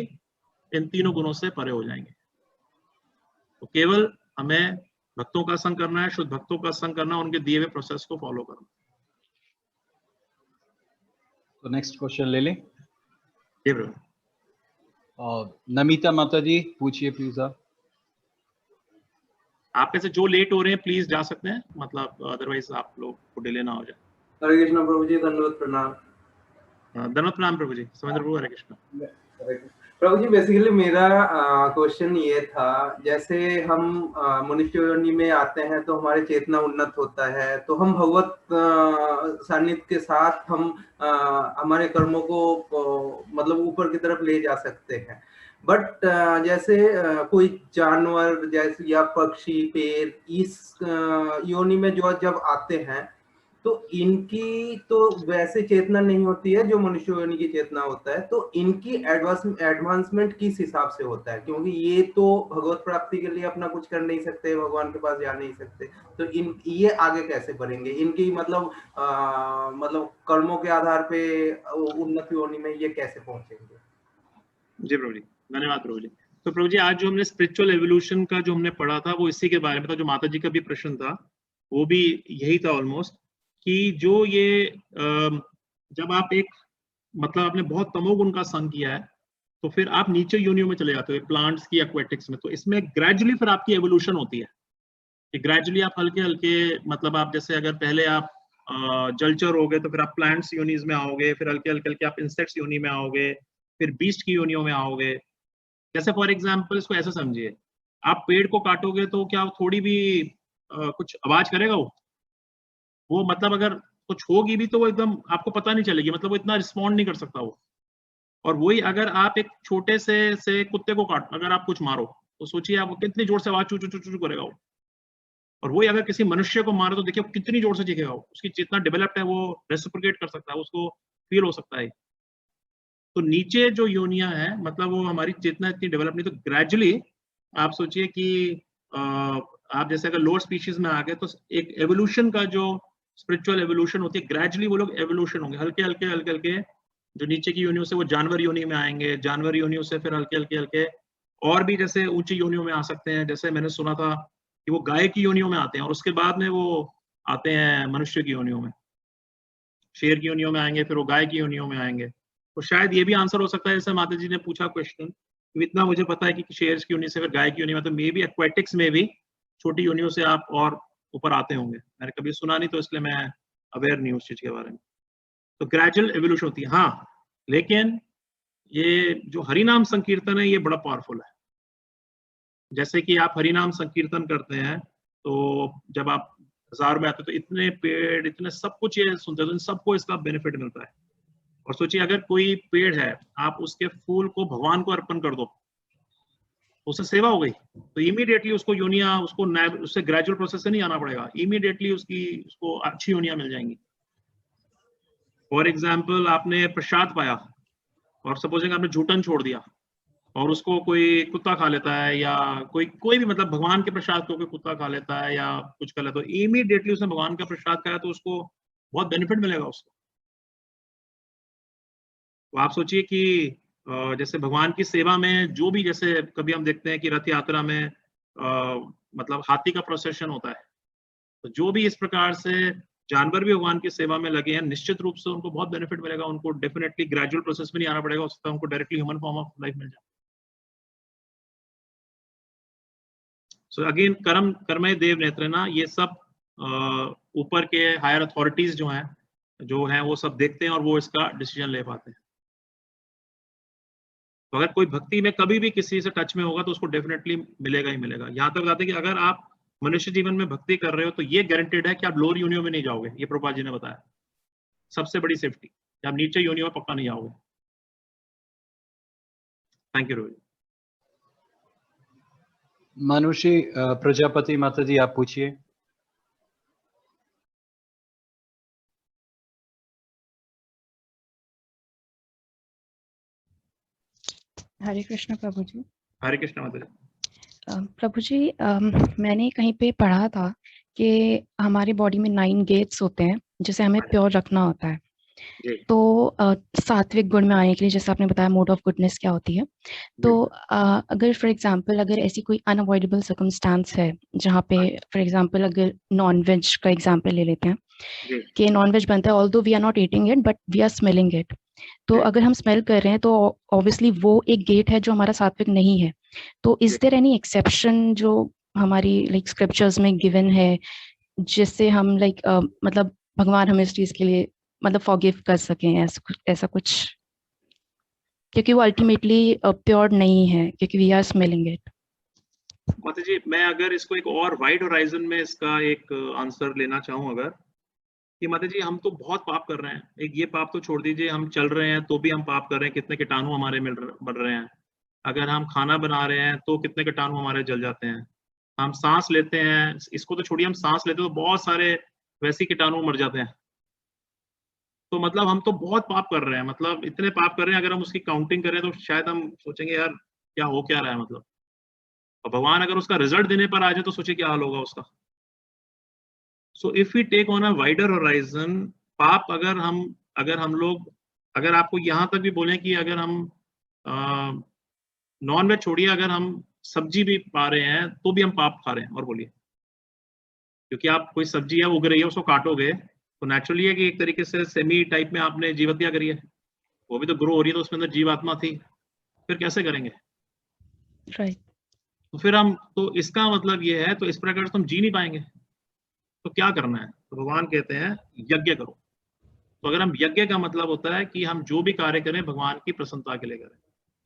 इन तीनों गुणों से परे हो जाएंगे। तो केवल हमें भक्तों का संग करना है, शुद्ध भक्तों का संग करना, उनके दिए हुए प्रोसेस को फॉलो करना। तो नेक्स्ट क्वेश्चन ले लें। जी ब्रो। नमिता माता जी पूछिए प्लीज। आप में से जो लेट हो रहे हैं प्लीज जा सकते हैं, मतलब अदरवाइज आप लोग को डिले ना हो जाए। हरे कृष्णा प्रभु जी, दंडवत प्रणाम। दंडवत प्रणाम प्रभु जी। समेंद्र प्रभु, हरे कृष्णा। प्रभु जी, बेसिकली मेरा क्वेश्चन ये था, जैसे हम मनुष्य योनि में आते हैं तो हमारी चेतना उन्नत होता है, तो हम भगवत सानिध्य के साथ हम हमारे कर्मों को मतलब ऊपर की तरफ ले जा सकते हैं। बट जैसे कोई जानवर जैसे या पक्षी, पेड़ इस योनि में जो जब आते हैं तो इनकी तो वैसे चेतना नहीं होती है जो मनुष्य योनि की चेतना होता है, तो इनकी एडवांसमेंट किस हिसाब से होता है? क्योंकि ये तो भगवत प्राप्ति के लिए अपना कुछ कर नहीं सकते, भगवान के पास जा नहीं सकते, तो ये आगे कैसे बढ़ेंगे? इनकी मतलब कर्मों के आधार पे उन्नत योनि में ये कैसे पहुंचेंगे? जी प्रभु जी, धन्यवाद प्रभु जी। तो प्रभु जी, आज जो हमने स्पिरिचुअल एवोल्यूशन का जो हमने पढ़ा था वो इसी के बारे में था। जो माता जी का भी प्रश्न था वो भी यही था ऑलमोस्ट, कि जो ये जब आप एक मतलब आपने बहुत तमोगुण का संग किया है तो फिर आप नीचे योनियों में चले जाते हो, प्लांट्स की, एक्वेटिक्स में। तो इसमें ग्रेजुअली फिर आपकी एवोल्यूशन होती है कि ग्रेजुअली आप हल्के हल्के, मतलब आप जैसे अगर पहले आप जलचर हो गए तो फिर आप प्लांट्स योनिज में आओगे, फिर हल्के हल्के आप इंसेक्ट्स योनि में आओगे, फिर बीस्ट की योनियों में आओगे। जैसे फॉर एग्जाम्पल इसको ऐसे समझिए, आप पेड़ को काटोगे तो क्या थोड़ी भी कुछ आवाज करेगा वो मतलब अगर कुछ होगी भी तो वो एकदम आपको पता नहीं चलेगी, मतलब वो इतना रिस्पॉन्ड नहीं कर सकता वो। और वही अगर आप एक छोटे से कुत्ते को अगर आप कुछ मारो तो सोचिए आप कितनी जोर से आवाज चू चू चू चू करेगा वो। और वही अगर किसी मनुष्य को मारो तो देखिए कितनी जोर से चीखेगा वो, उसकी जितना डेवलप्ड है वो रेसिप्रोकेट कर सकता है, उसको फील हो सकता है। तो नीचे जो योनियां हैं मतलब वो हमारी चेतना इतनी डेवलप नहीं, तो ग्रेजुअली आप सोचिए कि आप जैसे अगर लोअर स्पीशीज में आ गए तो एक एवोल्यूशन का जो स्पिरिचुअल एवोल्यूशन होती है, ग्रेजुअली वो लोग एवोल्यूशन होंगे, हल्के हल्के जो नीचे की योनियों से वो जानवर योनि में आएंगे, जानवर योनियों से फिर हल्के हल्के और भी जैसे ऊंची योनियों में आ सकते हैं। जैसे मैंने सुना था कि वो गाय की योनियों में आते हैं और उसके बाद में वो आते हैं मनुष्य की योनियों में, शेर की योनियों में आएंगे, फिर वो गाय की योनियों में आएंगे। तो शायद ये भी आंसर हो सकता है, जैसे माता जी ने पूछा क्वेश्चन, तो इतना मुझे पता है कि शेर की योनि से फिर गाय की योनि में, तो मे बी एक्वेटिक्स में भी छोटी योनियों से आप और ऊपर आते होंगे। मैंने कभी सुना नहीं तो इसलिए मैं अवेयर नहीं हूँ उस चीज के बारे में। तो ग्रेजुअल एवोल्यूशन होती है। हाँ, लेकिन ये जो हरिनाम संकीर्तन है ये बड़ा पावरफुल है। जैसे कि आप हरिनाम संकीर्तन करते हैं तो जब आप बाजार में आते हैं तो इतने पेड़, इतने सब कुछ ये सुनते हैं, तो इन सबको इसका बेनिफिट मिलता है। और सोचिए अगर कोई पेड़ है, आप उसके फूल को भगवान को अर्पण कर दो, उससे सेवा हो गई, तो इमीडिएटली उसको योनिया, उससे ग्रेजुअल प्रोसेस से नहीं आना पड़ेगा, इमीडिएटली उसको अच्छी योनिया मिल जाएंगी। फॉर एग्जाम्पल आपने प्रसाद पाया और सपोजिंग आपने झूठन छोड़ दिया और उसको कोई कुत्ता खा लेता है, या कोई भी मतलब भगवान के प्रसाद को कोई कुत्ता खा लेता है या कुछ कर लेता है, तो इमीडिएटली उसने भगवान का प्रसाद खाया तो उसको बहुत बेनिफिट मिलेगा उसको। तो आप सोचिए कि जैसे भगवान की सेवा में जो भी, जैसे कभी हम देखते हैं कि रथ यात्रा में मतलब हाथी का प्रोसेशन होता है, तो जो भी इस प्रकार से जानवर भी भगवान की सेवा में लगे हैं, निश्चित रूप से उनको बहुत बेनिफिट मिलेगा। उनको डेफिनेटली ग्रेजुअल प्रोसेस में नहीं आना पड़ेगा, उसका उनको directly human form of life मिल जाए। सो अगेन कर्म कर्मय देव नेत्रेना, ये सब ऊपर के हायर अथॉरिटीज जो हैं वो सब देखते हैं और वो इसका डिसीजन ले पाते हैं। तो अगर कोई भक्ति में कभी भी किसी से टच में होगा तो उसको डेफिनेटली मिलेगा ही मिलेगा। यहाँ तक बताते हैं कि अगर आप मनुष्य जीवन में भक्ति कर रहे हो तो ये गारंटेड है कि आप लोअर योनियों में नहीं जाओगे। ये प्रभुपाद जी ने बताया सबसे बड़ी सेफ्टी, कि आप नीचे योनियों में पक्का नहीं जाओगे। Thank you Rohit. मनुष्य प्रजापति माता जी, आप पूछिए। हरे कृष्ण प्रभु जी। हरे कृष्ण माता जी। प्रभु जी, मैंने कहीं पे पढ़ा था कि हमारी बॉडी में 9 गेट्स होते हैं जिसे हमें प्योर रखना होता है। तो सात्विक गुण में आने के लिए, जैसे आपने बताया मोड ऑफ गुडनेस क्या होती है, तो अगर फॉर एग्जांपल अगर ऐसी कोई अनअवॉइडेबल सर्कमस्टांस है जहाँ पे फॉर एग्जांपल अगर नॉन वेज का एग्जांपल ले लेते हैं कि नॉन वेज बनता है, although we are not eating it but we are smelling it, तो अगर हम स्मेल कर रहे हैं तो ऑब्वियसली वो एक गेट है जो हमारा सात्विक नहीं है। तो इज देयर एनी एक्सेप्शन जो हमारी लाइक स्क्रिप्चर्स में गिवन है जिससे हम लाइक मतलब भगवान हमें इस चीज के लिए मतलब फॉरगिव कर सकें, ऐसा कुछ, क्योंकि वो अल्टीमेटली प्योर नहीं है क्योंकि वी आर स्मेलिंग इट। माता जी, मैं अगर इसको एक और वाइड होराइजन में इसका एक आंसर लेना चाहूँ, अगर कि माता जी हम तो बहुत पाप कर रहे हैं, एक ये पाप तो छोड़ दीजिए, हम चल रहे हैं तो भी हम पाप कर रहे हैं, कितने कीटाणु हमारे बढ़ रहे हैं। अगर हम खाना बना रहे हैं तो कितने कीटाणु हमारे जल जाते हैं। हम सांस लेते हैं, इसको तो छोड़िए, हम सांस लेते हैं तो बहुत सारे वैसे कीटाणु मर जाते हैं। तो मतलब हम तो बहुत पाप कर रहे हैं, मतलब इतने पाप कर रहे हैं, अगर हम उसकी काउंटिंग करें तो शायद हम सोचेंगे यार क्या हो क्या रहा है मतलब। और भगवान अगर उसका रिजल्ट देने पर आ जाए तो सोचिए क्या हाल होगा उसका। So if we take on a wider horizon, पाप अगर हम लोग, अगर आपको यहाँ तक भी बोले कि अगर हम नॉन वेज छोड़िए, अगर हम सब्जी भी पा रहे हैं तो भी हम पाप खा रहे हैं। और बोलिए, क्योंकि आप कोई सब्जी है उग रही है, उसको काटोगे तो नेचुरली है कि एक तरीके से सेमी टाइप में आपने जीवहत्या करी है, वो भी तो ग्रो हो रही है, तो उसमें अंदर जीवात्मा थी, फिर कैसे करेंगे? राइट। तो फिर हम, तो इसका मतलब ये है, तो इस प्रकार से हम जी नहीं पाएंगे। तो क्या करना है? तो भगवान कहते हैं यज्ञ करो। तो अगर हम यज्ञ का मतलब होता है कि हम जो भी कार्य करें भगवान की प्रसन्नता के लिए करें।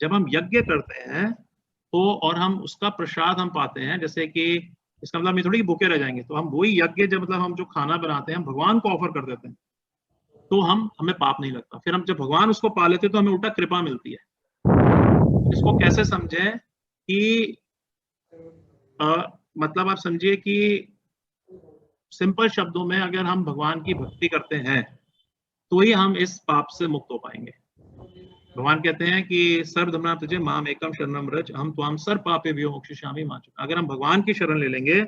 जब हम यज्ञ करते हैं तो और हम उसका प्रसाद हम पाते हैं, जैसे कि इसका मतलब नहीं थोड़ी भूखे रह जाएंगे, तो हम वही यज्ञ, जब मतलब हम जो खाना बनाते हैं हम भगवान को ऑफर कर देते हैं तो हमें पाप नहीं लगता। फिर हम जब भगवान उसको पा लेते तो हमें उल्टा कृपा मिलती है। इसको कैसे समझें कि मतलब आप समझिए कि सिंपल शब्दों में अगर हम भगवान की भक्ति करते हैं तो ही हम इस पाप से मुक्त हो पाएंगे। भगवान कहते हैं कि सर्वधर्माः त्यज माम एकम शरणम व्रज अहम त्वां सर्व पापेभ्यो मोक्षयिष्यामि मा चुका। अगर हम भगवान की शरण ले लेंगे,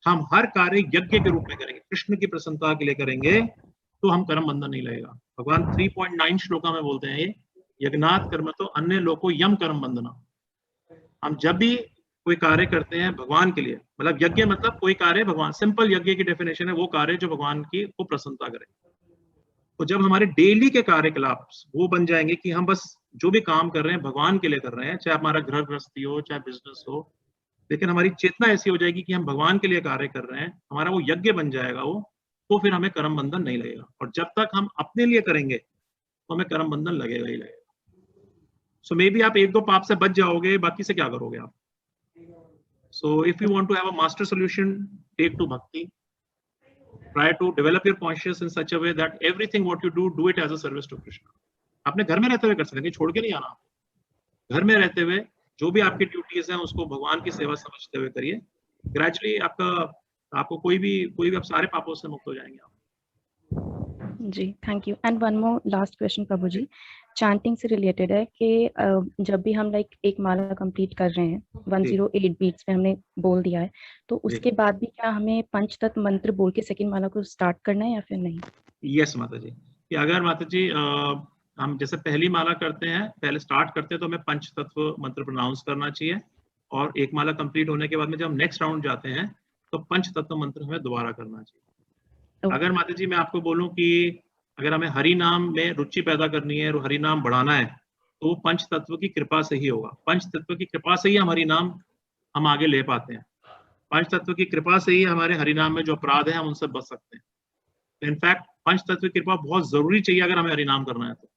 हम हर कार्य यज्ञ के रूप में करेंगे, कृष्ण की प्रसन्नता के लिए करेंगे, तो हम कर्म बंधन नहीं लगेगा। भगवान 3.9 श्लोका में बोलते हैं ये, यज्ञात कर्म तो अन्य लोको यम कर्म बंधना। हम जब भी कोई कार्य करते हैं भगवान के लिए, मतलब यज्ञ मतलब कोई कार्य भगवान, सिंपल यज्ञ की डेफिनेशन है वो कार्य जो भगवान की को प्रसन्नता करे। तो जब हमारे डेली के कार्यकलाप वो बन जाएंगे कि हम बस जो भी काम कर रहे हैं भगवान के लिए कर रहे हैं, चाहे हमारा घर गृहस्थी हो चाहे बिजनेस हो, लेकिन हमारी चेतना ऐसी हो जाएगी कि हम भगवान के लिए कार्य कर रहे हैं, हमारा वो यज्ञ बन जाएगा वो, तो फिर हमें कर्म बंधन नहीं लगेगा। और जब तक हम अपने लिए करेंगे तो हमें कर्म बंधन लगेगा ही लगेगा। सो मे बी आप 1-2 पाप से बच जाओगे, बाकी से क्या करोगे आप? So if you want to have a master solution, take to bhakti, try to develop your conscious in such a way that everything what you do it as a service to Krishna. अपने घर में रहते हुए कर सकते हैं, छोड़ के नहीं आना। घर में रहते हुए जो भी आपकी ड्यूटीज हैं उसको भगवान की सेवा समझते हुए करिए। ग्रेजुअली आपको कोई भी आप सारे पापों से मुक्त हो जाएंगे आप। जी, thank you. And one more last question prabhu ji, chanting से रिलेटेड है कि जब भी हम लाइक एक माला कंप्लीट कर रहे हैं 108 बीट्स पे हमने बोल दिया है, तो उसके बाद भी क्या हमें पंचतत्व मंत्र बोल के सेकंड माला को स्टार्ट करना है या फिर नहीं? यस माता जी, कि अगर माता जी हम जैसे पहली माला करते हैं, पहले स्टार्ट करते हैं तो हमें पंच तत्व मंत्र प्रोनाउंस करना चाहिए, और एक माला कंप्लीट होने के बाद में जब हम नेक्स्ट राउंड जाते हैं तो पंच तत्व मंत्र हमें दोबारा करना चाहिए। अगर माता जी मैं आपको बोलूं कि अगर हमें हरि नाम में रुचि पैदा करनी है और हरि नाम बढ़ाना है तो वो पंच तत्व की कृपा से ही होगा। पंच तत्व की कृपा से ही हम हरि नाम हम आगे ले पाते हैं। पंच तत्व की कृपा से ही हमारे हरि नाम में जो अपराध है हम उनसे बच सकते हैं। इनफैक्ट पंच तत्व की कृपा बहुत जरूरी चाहिए अगर हमें हरि नाम करना है तो।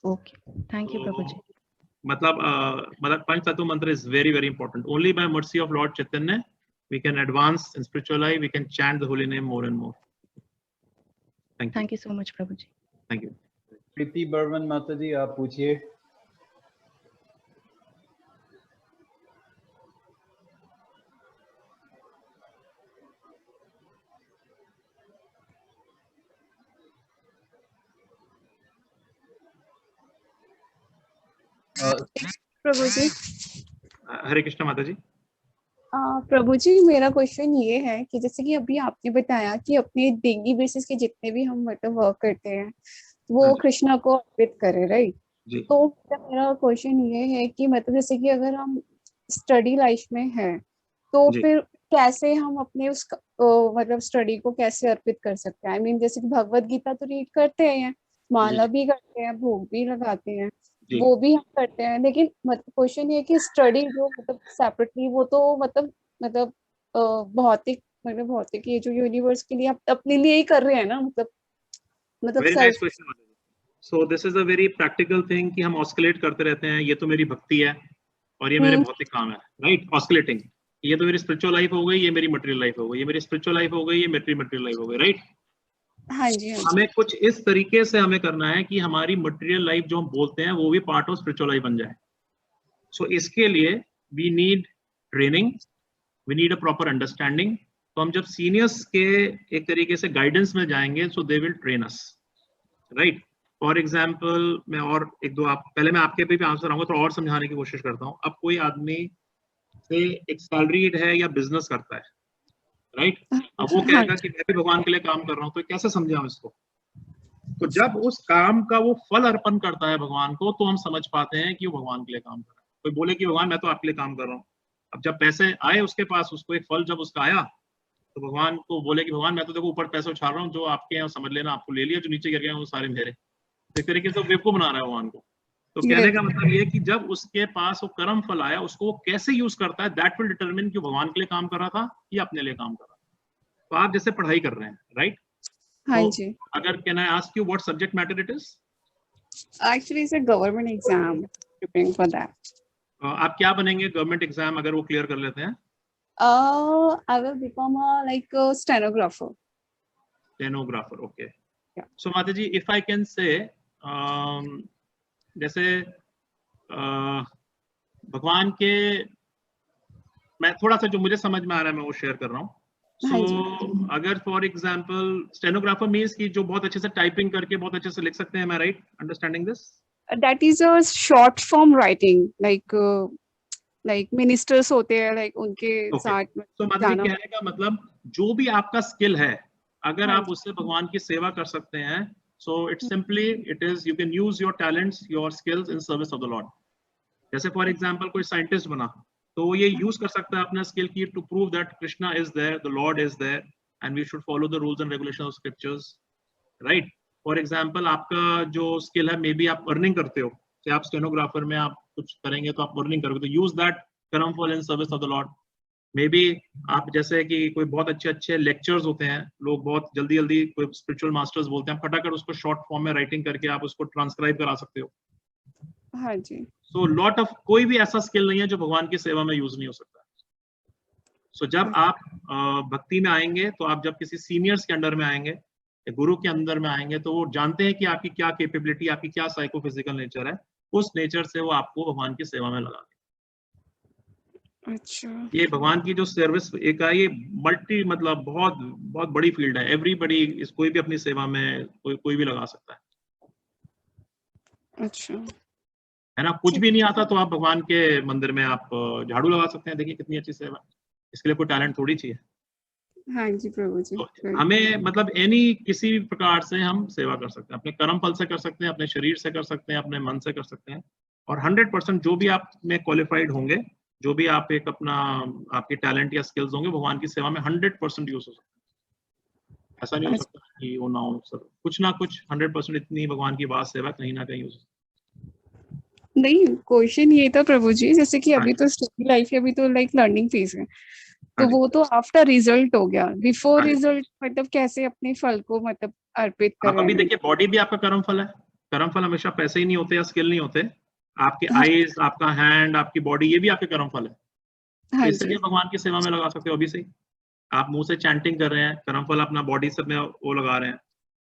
ओके, थैंक यू प्रभु जी। मतलब पंच तत्व मंत्र is very very important. Only by mercy of Lord Chaitanya we can advance in spiritual life, we can chant the holy name more and more. Thank you so much प्रभु ji. Thank you। Preeti Barman माता जी आप पूछिए। प्रभु जी। हरे कृष्ण माता जी। प्रभु जी मेरा question ये है कि जैसे कि अभी आपने बताया कि अपने डेली बेसिस के जितने भी हम मतलब वर्क करते हैं वो कृष्णा को अर्पित करें, राइट? तो मेरा क्वेश्चन ये है कि मतलब जैसे कि अगर हम स्टडी लाइफ में हैं तो फिर कैसे हम अपने उस मतलब स्टडी को कैसे अर्पित कर सकते हैं? आई मीन जैसे कि भगवत गीता तो रीड करते हैं, माला भी करते हैं, भोग भी लगाते हैं, वो भी हम करते हैं, लेकिन मतलब क्वेश्चन ये कि स्टडी जो मतलब सेपरेटली वो तो मतलब भौतिक ये जो यूनिवर्स के लिए आप अपने लिए ही कर रहे हैं ना, मतलब very nice question. So this is a very practical thing कि हम ऑस्किलेट करते रहते हैं, ये तो मेरी भक्ति है और ये मेरे भौतिक काम है, राइट? ऑस्किलेटिंग, ये तो मेरी स्पिरिचुअल लाइफ हो गई, ये मेरी मटेरियल लाइफ हो गई, ये मेरी स्पिरिचुअल लाइफ हो गई, ये मेरी मटेरियल लाइफ हो गई, राइट? हाँ जी, हाँ जी। हमें कुछ इस तरीके से हमें करना है कि हमारी मटेरियल लाइफ जो हम बोलते हैं वो भी पार्ट ऑफ स्पिरिचुअल लाइफ बन जाए। सो इसके लिए we need training, we need a proper understanding. तो हम जब सीनियर्स के एक तरीके से गाइडेंस में जाएंगे so they will train us, right? For example मैं और एक दो पहले मैं आपके भी आंसर आऊंगा तो और समझाने की कोशिश करता हूँ। अब कोई आदमी से एक सैलरीड है या बिजनेस करता है, राइट? अब वो कहेगा कि मैं भी भगवान के लिए काम कर रहा हूँ, तो कैसे समझे हम इसको? तो जब उस काम का वो फल अर्पण करता है भगवान को तो हम समझ पाते हैं कि वो भगवान के लिए काम कर रहा है। कोई बोले कि भगवान मैं तो आपके लिए काम कर रहा हूँ, अब जब पैसे आए उसके पास, उसको एक फल जब उसका आया तो भगवान को बोले कि भगवान मैं तो देखो ऊपर पैसे उछाल रहा हूँ, जो आपके यहाँ समझ लेना आपको ले लिया, जो नीचे गिर गए वो सारे मेरे। एक तरीके से बेवकूफ बना रहा है भगवान को। तो कहने का मतलब ये कि जब उसके पास वो कर्म फल आया उसको वो कैसे यूज करता है, दैट विल डिटरमिन कि भगवान के लिए काम कर रहा था या अपने लिए काम कर रहा था। तो आप जैसे पढ़ाई कर रहे हैं, राइट? हाँ जी। अगर can I ask you what subject matter it is? Actually it's a government exam, preparing for that. आप क्या बनेंगे गवर्नमेंट एग्जाम अगर वो क्लियर कर लेते हैं? I will become like stenographer. Stenographer, okay. So माता जी इफ आई कैन से जैसे भगवान के, मैं थोड़ा सा जो मुझे समझ में आ रहा है मैं वो शेयर कर रहा हूँ। So, अगर फॉर एग्जाम्पल स्टेनोग्राफर मीन्स कि जो बहुत अच्छे से टाइपिंग करके बहुत अच्छे से लिख सकते हैं, am I right understanding this? That is a short form writing, like ministers होते हैं, like उनके साथ में तो मतलब कहने का मतलब जो भी आपका स्किल है अगर आप उससे भगवान की सेवा कर सकते हैं, so it's simply it is you can use your talents, your skills in service of the Lord. जैसे फॉर एग्जाम्पल कोई साइंटिस्ट बना तो ये यूज कर सकता है अपना स्किल की to prove that Krishna is there, the lord is there and we should follow the rules and regulations of scriptures, right? For example आपका जो स्किल है मे बी आप अर्निंग करते हो, चाहे आप स्टेनोग्राफर में आप कुछ करेंगे तो आप अर्निंग करोगे, तो यूज दैट कर्म fall in service of the Lord. May be आप जैसे कि कोई बहुत अच्छे लेक्चर्स होते हैं, लोग बहुत जल्दी कोई स्पिरिचुअल मास्टर्स बोलते हैं, फटाफट उसको शॉर्ट फॉर्म में राइटिंग करके आप उसको ट्रांसक्राइब करा सकते हो। हाँ जी। सो लॉट ऑफ कोई भी ऐसा स्किल नहीं है जो भगवान की सेवा में यूज नहीं हो सकता। सो जब आप भक्ति में आएंगे तो आप जब किसी सीनियर्स के अंडर में आएंगे, गुरु के अंदर में आएंगे, तो वो जानते हैं कि आपकी क्या कैपेबिलिटी, आपकी क्या साइकोफिजिकल नेचर है, उस नेचर से वो आपको भगवान की सेवा में लगा दें। अच्छा। ये भगवान की जो सर्विस एक है, ये मल्टी मतलब बहुत बहुत बड़ी फील्ड है। एवरीबडी इस कोई भी अपनी सेवा में कोई भी लगा सकता है। अच्छा, है ना? कुछ भी नहीं आता तो आप भगवान के मंदिर में आप झाड़ू लगा सकते हैं, देखिए कितनी अच्छी सेवा। इसके लिए कोई टैलेंट थोड़ी चाहिए। हाँ जी प्रभु जी। तो हमें मतलब एनी किसी भी प्रकार से हम सेवा कर सकते हैं, अपने कर्म फल से कर सकते हैं, अपने शरीर से कर सकते हैं, अपने मन से कर सकते हैं, और 100% जो भी आप में क्वालिफाइड होंगे, जो भी आप एक अपना आपके टैलेंट या स्किल्स होंगे, भगवान की सेवा में 100% यूज हो सकता है। ऐसा नहीं हो सकता कि वो ना हो सर, कुछ ना कुछ 100% इतनी भगवान की बात सेवा कहीं ना कहीं हो सकती है। नहीं, क्वेश्चन ये था प्रभु जी, जैसे कि अभी तो स्टडी लाइफ है, अभी तो लाइक लर्निंग फेज है, तो वो तो आफ्टर रिजल्ट हो गया, बिफोर रिजल्ट मतलब कैसे अपने फल को मतलब अर्पित आप करें? अभी देखिए बॉडी भी आपका कर्म फल है, कर्म फल हमेशा पैसे ही नहीं होते या स्किल नहीं होते, आपके आईज, आपका हैंड, आपकी बॉडी, ये भी आपके कर्म फल है। तो इसलिए भगवान की सेवा में लगा सकते हो। अभी से आप मुंह से चैंटिंग कर रहे हैं, कर्म फल अपना बॉडी से में वो लगा रहे हैं,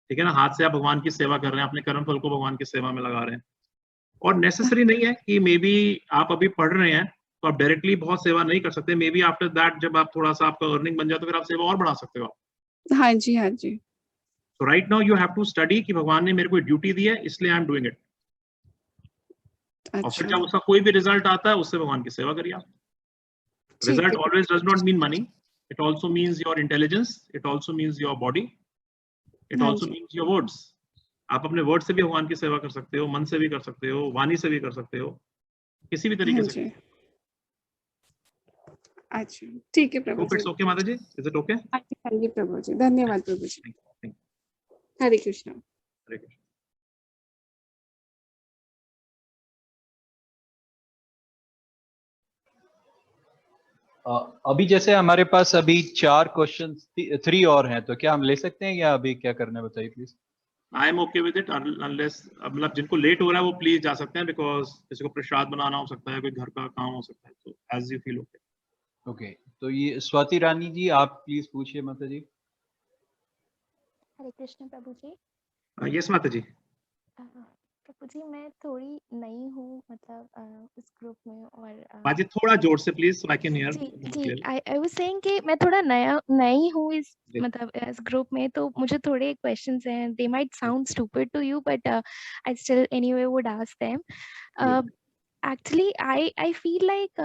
ठीक है ना, हाथ से आप भगवान की सेवा कर रहे हैं, अपने कर्म फल को भगवान की सेवा में लगा रहे हैं। और नेसेसरी नहीं है कि मे बी आप अभी पढ़ रहे हैं तो आप डायरेक्टली बहुत सेवा नहीं कर सकते, मे बी आफ्टर दैट जब आप थोड़ा सा आपका अर्निंग बन जाए तो फिर आप सेवा और बढ़ा सकते हो आप। हाँ जी, हाँ जी। So right now you have to study कि भगवान ने मेरे को ड्यूटी दी है इसलिए आई एम डूइंग इट। और फिर जब उसका कोई भी रिजल्ट आता है उससे भगवान की सेवा करिए आप। Result always does not mean money, it also means your intelligence, it also means your body, it also means your words. आप अपने वर्ड से भी भगवान की सेवा कर सकते हो, मन से भी कर सकते हो, वाणी से भी कर सकते हो, किसी भी तरीके से। अच्छा ठीक है प्रभु जी। ओके माता जी, इज इट ओके? हाँ जी प्रभु जी, धन्यवाद प्रभु जी। हरे कृष्णा। हरे कृष्णा। अभी जैसे हमारे पास अभी 4 क्वेश्चन 3 और हैं, तो क्या हम ले सकते हैं या अभी क्या करना है बताइए please. I am okay with it, unless मतलब जिनको लेट हो रहा है वो प्लीज जा सकते हैं, बिकॉज किसी को प्रसाद बनाना हो सकता है, कोई घर का काम हो सकता है, तो as you feel okay. Okay, तो ये स्वाति रानी जी आप प्लीज पूछिए माता जी। हरे कृष्ण प्रभु जी। यस माता जी। प्रभु जी मैं थोड़ी नई हूँ मतलब इस ग्रुप में, और माता जी थोड़ा जोर से please so I can hear. जी आई वाज सेइंग कि मैं थोड़ा नई हूँ इस मतलब इस ग्रुप में, तो मुझे थोड़े क्वेश्चंस हैं, they might sound stupid to you but I still anyway would ask them. actually I feel like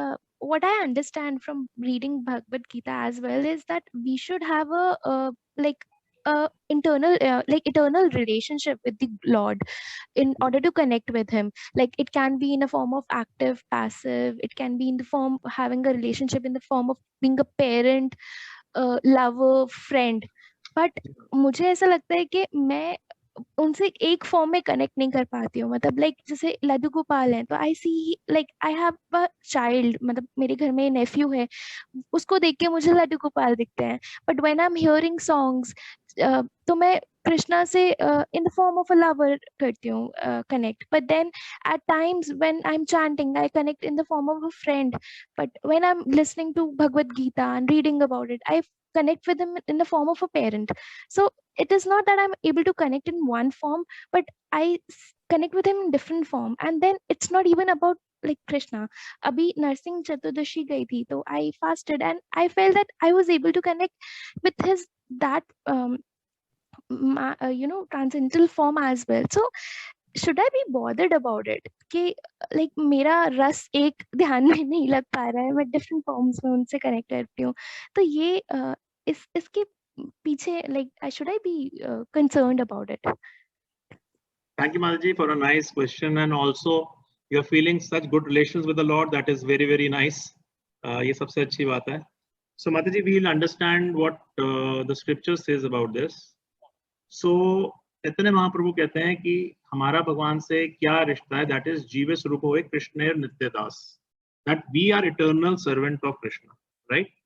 what I understand from reading Bhagavad Gita as well is that we should have a internal like eternal relationship with the Lord in order to connect with him. Like it can be in a form of active, passive, it can be in the form having a relationship in the form of being a parent, lover, friend. But मुझे ऐसा लगता है कि मैं उनसे एक form में connect नहीं कर पाती हूँ, मतलब लाइक जैसे लड्डू गोपाल है तो I see like I have a child, मतलब मेरे घर में नेफ्यू है, उसको देख के मुझे लड्डू गोपाल दिखते हैं, but when I am hearing songs तो मैं कृष्णा से in the form of a lover करती हूँ connect, but then at times when I am chanting I connect in the form of a friend, but when I am listening to Bhagavad Gita and reading about it I connect with them in the form of a parent. So it is not that I'm able to connect in one form, but I connect with him in different form, and then it's not even about like Krishna. Abhi Narsing Chaturdashi gayi thi, so I fasted and I felt that I was able to connect with his that transcendental form as well. So should I be bothered about it कि like मेरा रस एक ध्यान में नहीं लग पा रहा है, मैं different forms में उनसे connect करती हूँ, तो ये इसके पीछे like should I be concerned about it? Thank you Mataji for a nice question, and also you're feeling such good relations with the Lord, that is very very nice. ये सबसे अच्छी बात है. So Mataji, we will understand what the scripture says about this. So Chaitanya Mahaprabhu कहते हैं कि हमारा भगवान से क्या रिश्ता है, that is जीवे स्वरूप हुए कृष्ण नित्य दास, that we are eternal servant of Krishna, right?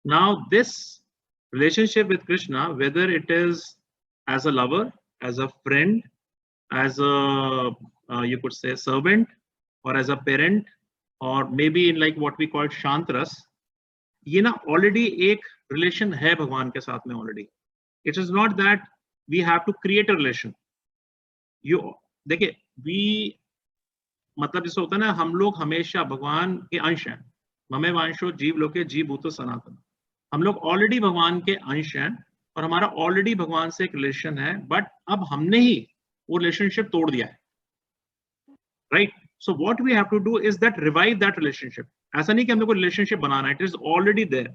Now this relationship with Krishna, whether it is as a lover, as a friend, as a you could say servant, or as a parent, or maybe in like what we call shantras, ये ना already एक relation है भगवान के साथ में already. It is not that we have to create a relation. You देखिए we मतलब जैसे होता है ना, हम लोग हमेशा भगवान के अंश हैं, ममे वांशो जीव लोके जीव भूतो सनातन, हम लोग ऑलरेडी भगवान के अंश हैं और हमारा ऑलरेडी भगवान से एक रिलेशन है, बट अब हमने ही वो रिलेशनशिप तोड़ दिया है, right? So what we have to do is that revive that relationship. ऐसा नहीं कि हम लोग को रिलेशनशिप बनाना है, it is already there.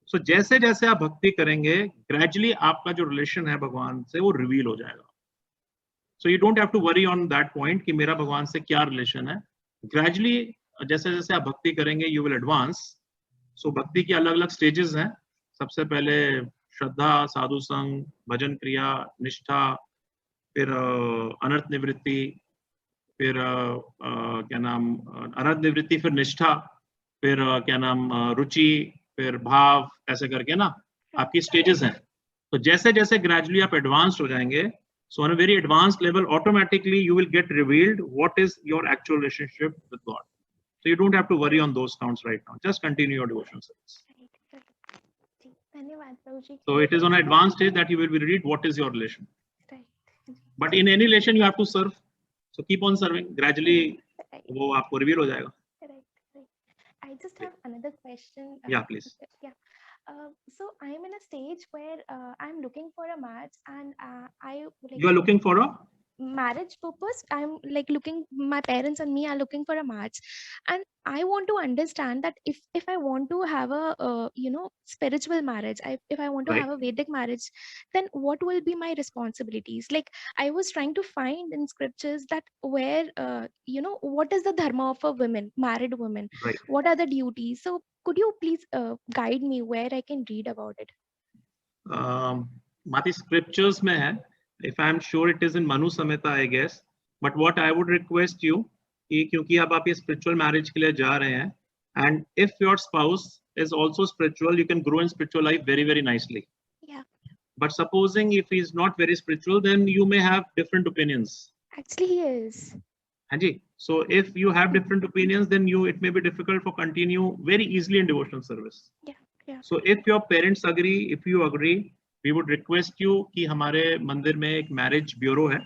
So जैसे जैसे आप भक्ति करेंगे ग्रेजुअली आपका जो रिलेशन है भगवान से वो रिवील हो जाएगा. So you don't have to worry on that point कि मेरा भगवान से क्या रिलेशन है. ग्रेजुअली जैसे जैसे आप भक्ति करेंगे यू विल एडवांस. सो भक्ति की अलग अलग स्टेजेस हैं. सबसे पहले श्रद्धा, साधु संग, भजन क्रिया, निष्ठा, फिर अनर्थ निवृत्ति, फिर क्या नाम अनर्थ निवृत्ति, फिर निष्ठा, फिर क्या नाम रुचि, फिर भाव, ऐसे करके ना आपकी स्टेजेस हैं. तो जैसे जैसे ग्रेजुअली आप एडवांस्ड हो जाएंगे, so on a very advanced level automatically you will get revealed what is your actual relationship with God. So you don't have to worry on those counts right now. Just continue your devotional service. So it is on an advanced stage that you will be revealed what is your relation. But in any relation you have to serve. So keep on serving. Gradually वो आपको reveal हो जाएगा. I just have another question. Yeah, please. Yeah. So I am in a stage where I'm looking for a match, and I like. You are looking for a marriage purpose. I'm like looking. My parents and me are looking for a match, and I want to understand that if I want to have a spiritual marriage, if I want to have a Vedic marriage, then what will be my responsibilities? Like I was trying to find in scriptures that where what is the dharma of a woman, married woman? Right. What are the duties? So could you please guide me where I can read about it? Mati, scriptures में है. If I am sure it is in Manu Samhita, I guess. But what I would request you, कि क्योंकि अब आप ये spiritual marriage के लिए जा रहे हैं, and if your spouse is also spiritual, you can grow in spiritual life very, very nicely. Yeah. But supposing if he is not very spiritual, then you may have different opinions. Actually, he is. Hanji. So if you have different opinions, then it may be difficult for continue very easily in devotional service. Yeah. Yeah. So if your parents agree, if you agree, we would request you कि हमारे मंदिर में एक marriage bureau है.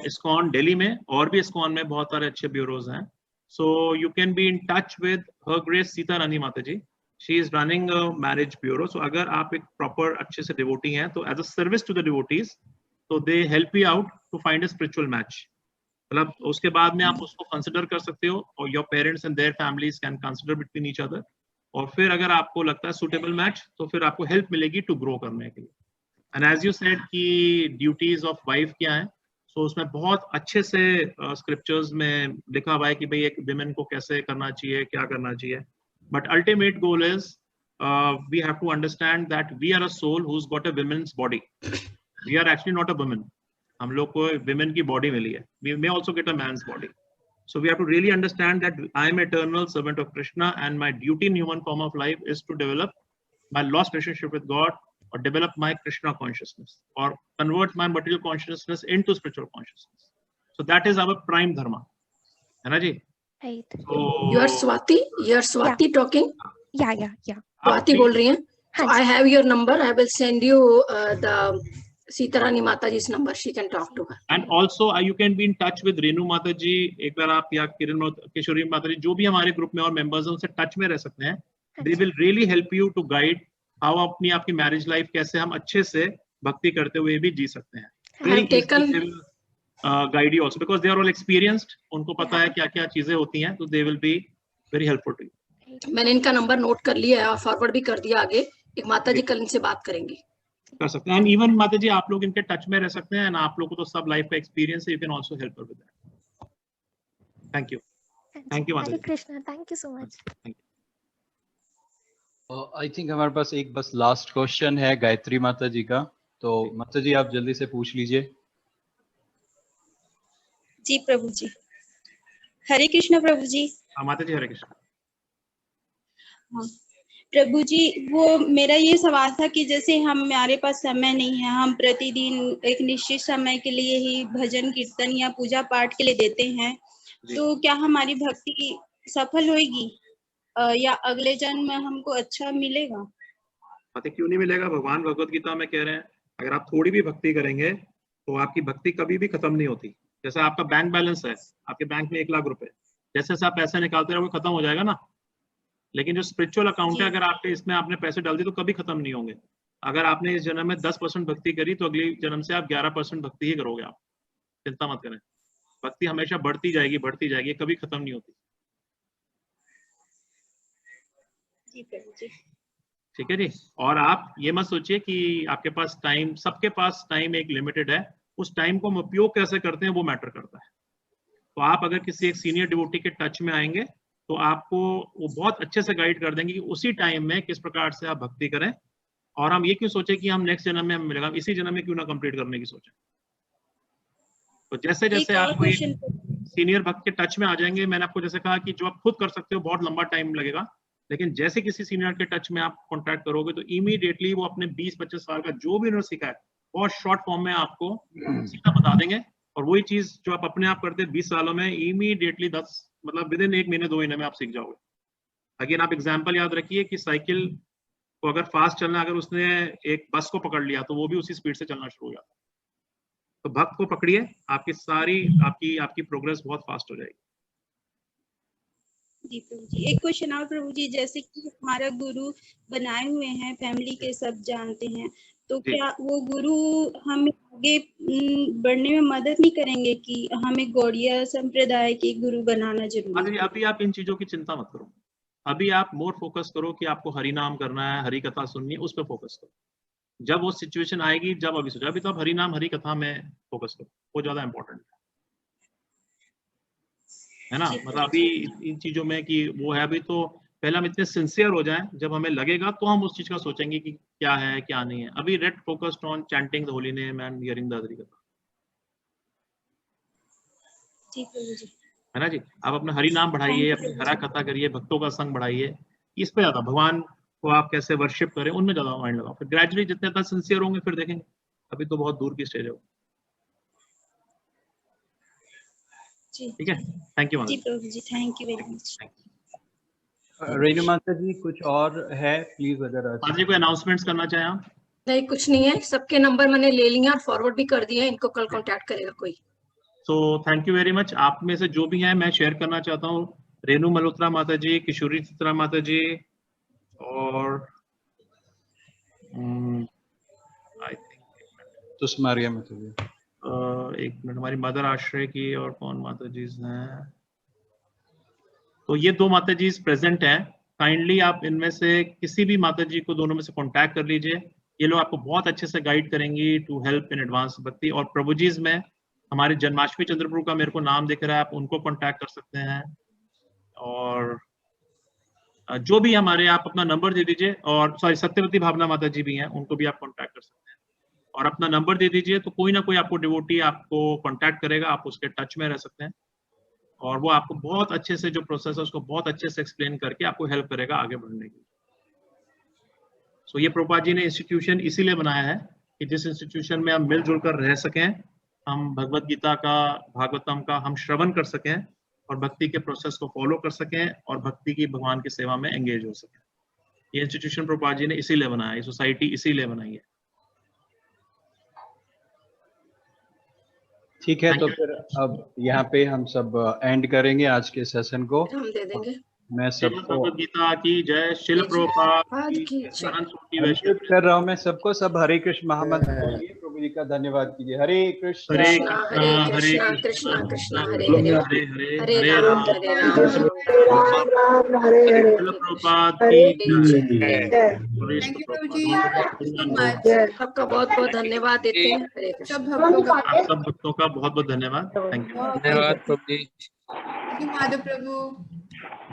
ISKCON Delhi में और भी ISKCON में बहुत सारे अच्छे ब्यूरोज हैं. So you can be in touch with Her Grace Sita Rani Mata ji. She is running a marriage bureau. So अगर आप एक proper अच्छे से devotee हैं, तो as a service to the devotees, so they help you out to find a spiritual match. मतलब उसके बाद में आप उसको consider कर सकते हो, और your parents and their families can consider between each other. और फिर अगर आपको लगता है suitable match, तो फिर आपको help मिलेगी to grow करने के लिए. And as you said कि duties of wife क्या हैं, so उसमें बहुत अच्छे से scriptures में लिखा हुआ है कि भाई एक women को कैसे करना चाहिए, क्या करना चाहिए. But ultimate goal is we have to understand that we are a soul who's got a women's body. We are actually not a woman. हम लोग को women की body मिली है. We may also get a man's body. So we have to really understand that I am eternal servant of Krishna, and my duty in human form of life is to develop my lost relationship with God, or develop my Krishna consciousness, or convert my material consciousness into spiritual consciousness. So that is our prime dharma. है ना जी? Right. So You are Swati talking? Yeah. Swati बोल रही हैं. So I have your number. I will send you the Sita Rani Mata ji's number. She can talk to her. And also you can be in touch with Renu Mata ji. एक बार आप या किशोरी माता जी जो भी हमारे group में और members हैं उनसे टच में रह सकते हैं. They will really help you to guide how अपनी आपकी मैरिज लाइफ कैसे हम अच्छे से भक्ति करते हुए भी जी सकते हैं. Very easily they will guide you also because they are all experienced. उनको पता है क्या क्या चीजें होती हैं, तो they will be very helpful to you. मैंने इनका नंबर नोट कर लिया है और फॉरवर्ड भी कर दिया आगे. एक माता जी कल इनसे बात करेंगे. कर सकते हैं. एंड इवन माता जी आप लोग इनके टच में रह सकते हैं. आप लोग को तो सब लाइफ का एक्सपीरियंस है. You can also help with that. Thank you माता जी. Krishna, thank you so much. I think हमारे पास एक बस लास्ट क्वेश्चन है गायत्री माता जी का. तो माता जी आप जल्दी से पूछ लीजिए. जी प्रभु जी. हरे कृष्ण प्रभु जी. माता जी हरे कृष्ण. प्रभु जी, वो मेरा ये सवाल था कि जैसे हमारे पास समय नहीं है, हम प्रतिदिन एक निश्चित समय के लिए ही भजन कीर्तन या पूजा पाठ के लिए देते हैं, तो क्या हमारी भक्ति सफल होगी या अगले जन्म में हमको अच्छा मिलेगा? पता क्यों नहीं मिलेगा? भगवान भगवत गीता में कह रहे हैं अगर आप थोड़ी भी भक्ति करेंगे तो आपकी भक्ति कभी भी खत्म नहीं होती. जैसे आपका बैंक बैलेंस है, आपके बैंक में 1 लाख रुपए, जैसे जैसे आप पैसे निकालते रहोगे खत्म हो जाएगा ना. लेकिन जो स्पिरिचुअल अकाउंट है, अगर आपके इसमें आपने पैसे डाल दिए तो कभी खत्म नहीं होंगे. अगर आपने इस जन्म में 10% भक्ति करी तो अगले जन्म से आप 11% भक्ति ही करोगे. आप चिंता मत करें, भक्ति हमेशा बढ़ती जाएगी, कभी खत्म नहीं होती. जी प्रभु जी. ठीक है जी। और आप ये मत सोचिए कि आपके पास टाइम, सबके पास टाइम एक लिमिटेड है, उस टाइम को हम उपयोग कैसे करते हैं वो मैटर करता है। तो आप अगर किसी एक सीनियर डिवोटी के टच में आएंगे तो आपको वो बहुत अच्छे से गाइड कर देंगे कि उसी टाइम में किस प्रकार से आप भक्ति करें। और हम ये क्यों सोचे कि हम नेक्स्ट जन्म में हमें मिलेगा, इसी जन्म में क्यों ना कंप्लीट करने की सोचें। तो जैसे जैसे आप कोई सीनियर भक्त के टच में आ जाएंगे, मैंने आपको जैसे कहा कि जो आप खुद कर सकते हो बहुत लंबा टाइम लगेगा, लेकिन जैसे किसी सीनियर के टच में आप कांटेक्ट करोगे तो इमीडिएटली वो अपने 20-25 साल का जो भी उन्होंने सीखा है बहुत शॉर्ट फॉर्म में आपको सीधा बता देंगे। और वही चीज जो आप अपने आप करते 20 सालों में इमीडिएटली 10 मतलब विद इन 1 महीने 2 महीने में आप सीख जाओगे। अगेन आप एग्जाम्पल याद रखिए कि साइकिल को अगर फास्ट चलना, अगर उसने एक बस को पकड़ लिया तो वो भी उसी स्पीड से चलना शुरू हो जाता है। तो भक्त को पकड़िए, आपकी सारी आपकी प्रोग्रेस बहुत फास्ट हो जाएगी। जी प्रभु जी, एक क्वेश्चन और प्रभु जी, जैसे कि हमारा गुरु बनाए हुए हैं, फैमिली के सब जानते हैं, तो क्या वो गुरु हमें आगे बढ़ने में मदद नहीं करेंगे कि हमें गौड़िया संप्रदाय के गुरु बनाना जरूरी है? अभी आप इन चीजों की चिंता मत करो, अभी आप मोर फोकस करो कि आपको हरि नाम करना है, हरि कथा सुननी है, उस पर फोकस करो। जब वो सिचुएशन आएगी, जब अभी सोचा, अभी तो आप हरि नाम हरि कथा में फोकस करो, वो ज्यादा इंपॉर्टेंट है ना। मतलब अभी इन चीजों में कि वो है, अभी तो पहले हम इतने सिंसियर हो जाएं, जब हमें लगेगा तो हम उस चीज का सोचेंगे कि क्या है क्या नहीं है। अभी let focused on chanting the holy name and hearing the Hari katha, है ना जी। आप अपना हरि नाम बढ़ाइए, अपनी हरा कथा करिए, भक्तों का संग बढ़ाइए, इस पे ज्यादा भगवान को आप कैसे वर्शिप करें उनमें ज्यादा माइंड लगाओ। फिर ग्रेजुअली जितने ज्यादा सिंसियर होंगे फिर देखेंगे, अभी तो बहुत दूर की स्टेज है। ठीक है, थैंक यू जी, thank you very much. Renu माता जी कुछ और है प्लीज, अगर माता जी कोई अनाउंसमेंट्स करना चाहें आप? नहीं, कुछ नहीं है, सबके नंबर मैंने ले लिया और फॉरवर्ड भी कर दिया, इनको कल कांटेक्ट करेगा कोई। तो थैंक यू वेरी मच। आप में से जो भी हैं मैं शेयर करना चाहता हूँ, रेणु मल्होत्रा माता जी, किशोरी चित्रा माता जी, और आई थिंक सुषमारिया माता जी, एक मिनट, हमारी मदर आश्रय की और कौन माता जी हैं, तो ये 2 माता जी प्रेजेंट हैं। काइंडली आप इनमें से किसी भी माता जी को दोनों में से कांटेक्ट कर लीजिए, ये लोग आपको बहुत अच्छे से गाइड करेंगी टू हेल्प इन एडवांस भक्ति। और प्रभु जी में हमारे जन्माष्टमी चंद्रपुर का मेरे को नाम दिख रहा है, आप उनको कांटेक्ट कर सकते हैं। और जो भी हमारे, आप अपना नंबर दे दीजिए, और सॉरी सत्यवती भावना माता जी भी हैं, उनको भी आप कांटेक्ट कर सकते हैं और अपना नंबर दे दीजिए, तो कोई ना कोई आपको डिवोटी आपको कांटेक्ट करेगा, आप उसके टच में रह सकते हैं और वो आपको बहुत अच्छे से जो प्रोसेस है उसको बहुत अच्छे से एक्सप्लेन करके आपको हेल्प करेगा आगे बढ़ने की। सो ये प्रभुपाद जी ने इंस्टीट्यूशन इसीलिए बनाया है कि जिस इंस्टीट्यूशन में हम मिलजुल कर रह सकें, हम भगवत गीता का, भागवतम का हम श्रवण कर सकें और भक्ति के प्रोसेस को फॉलो कर सकें और भक्ति की भगवान की सेवा में एंगेज हो सकें। ये इंस्टीट्यूशन प्रभुपाद जी ने इसीलिए बनाया, ये सोसाइटी इसीलिए बनाई है। ठीक है, तो फिर अब यहाँ पे हम सब एंड करेंगे आज के सेशन को। हम दे देंगे। मैं सबको भगवत गीता की जय, शिल प्रभुपाद की जय कर रहा हूँ मैं सबको, सब हरे कृष्ण महामंत्र बोलिए, प्रभु जी का धन्यवाद कीजिए। हरे कृष्ण हरे कृष्ण कृष्ण कृष्ण हरे हरे, हरे राम हरे हरे, प्रभुपाद की जय। सबका बहुत बहुत धन्यवाद देते हैं। हरे कृष्ण। सब भक्तों का बहुत बहुत धन्यवाद। Thank you. धन्यवाद प्रभु जी। माधव प्रभु।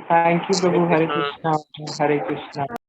Thank you prabhu. हरे कृष्णा हरे कृष्णा।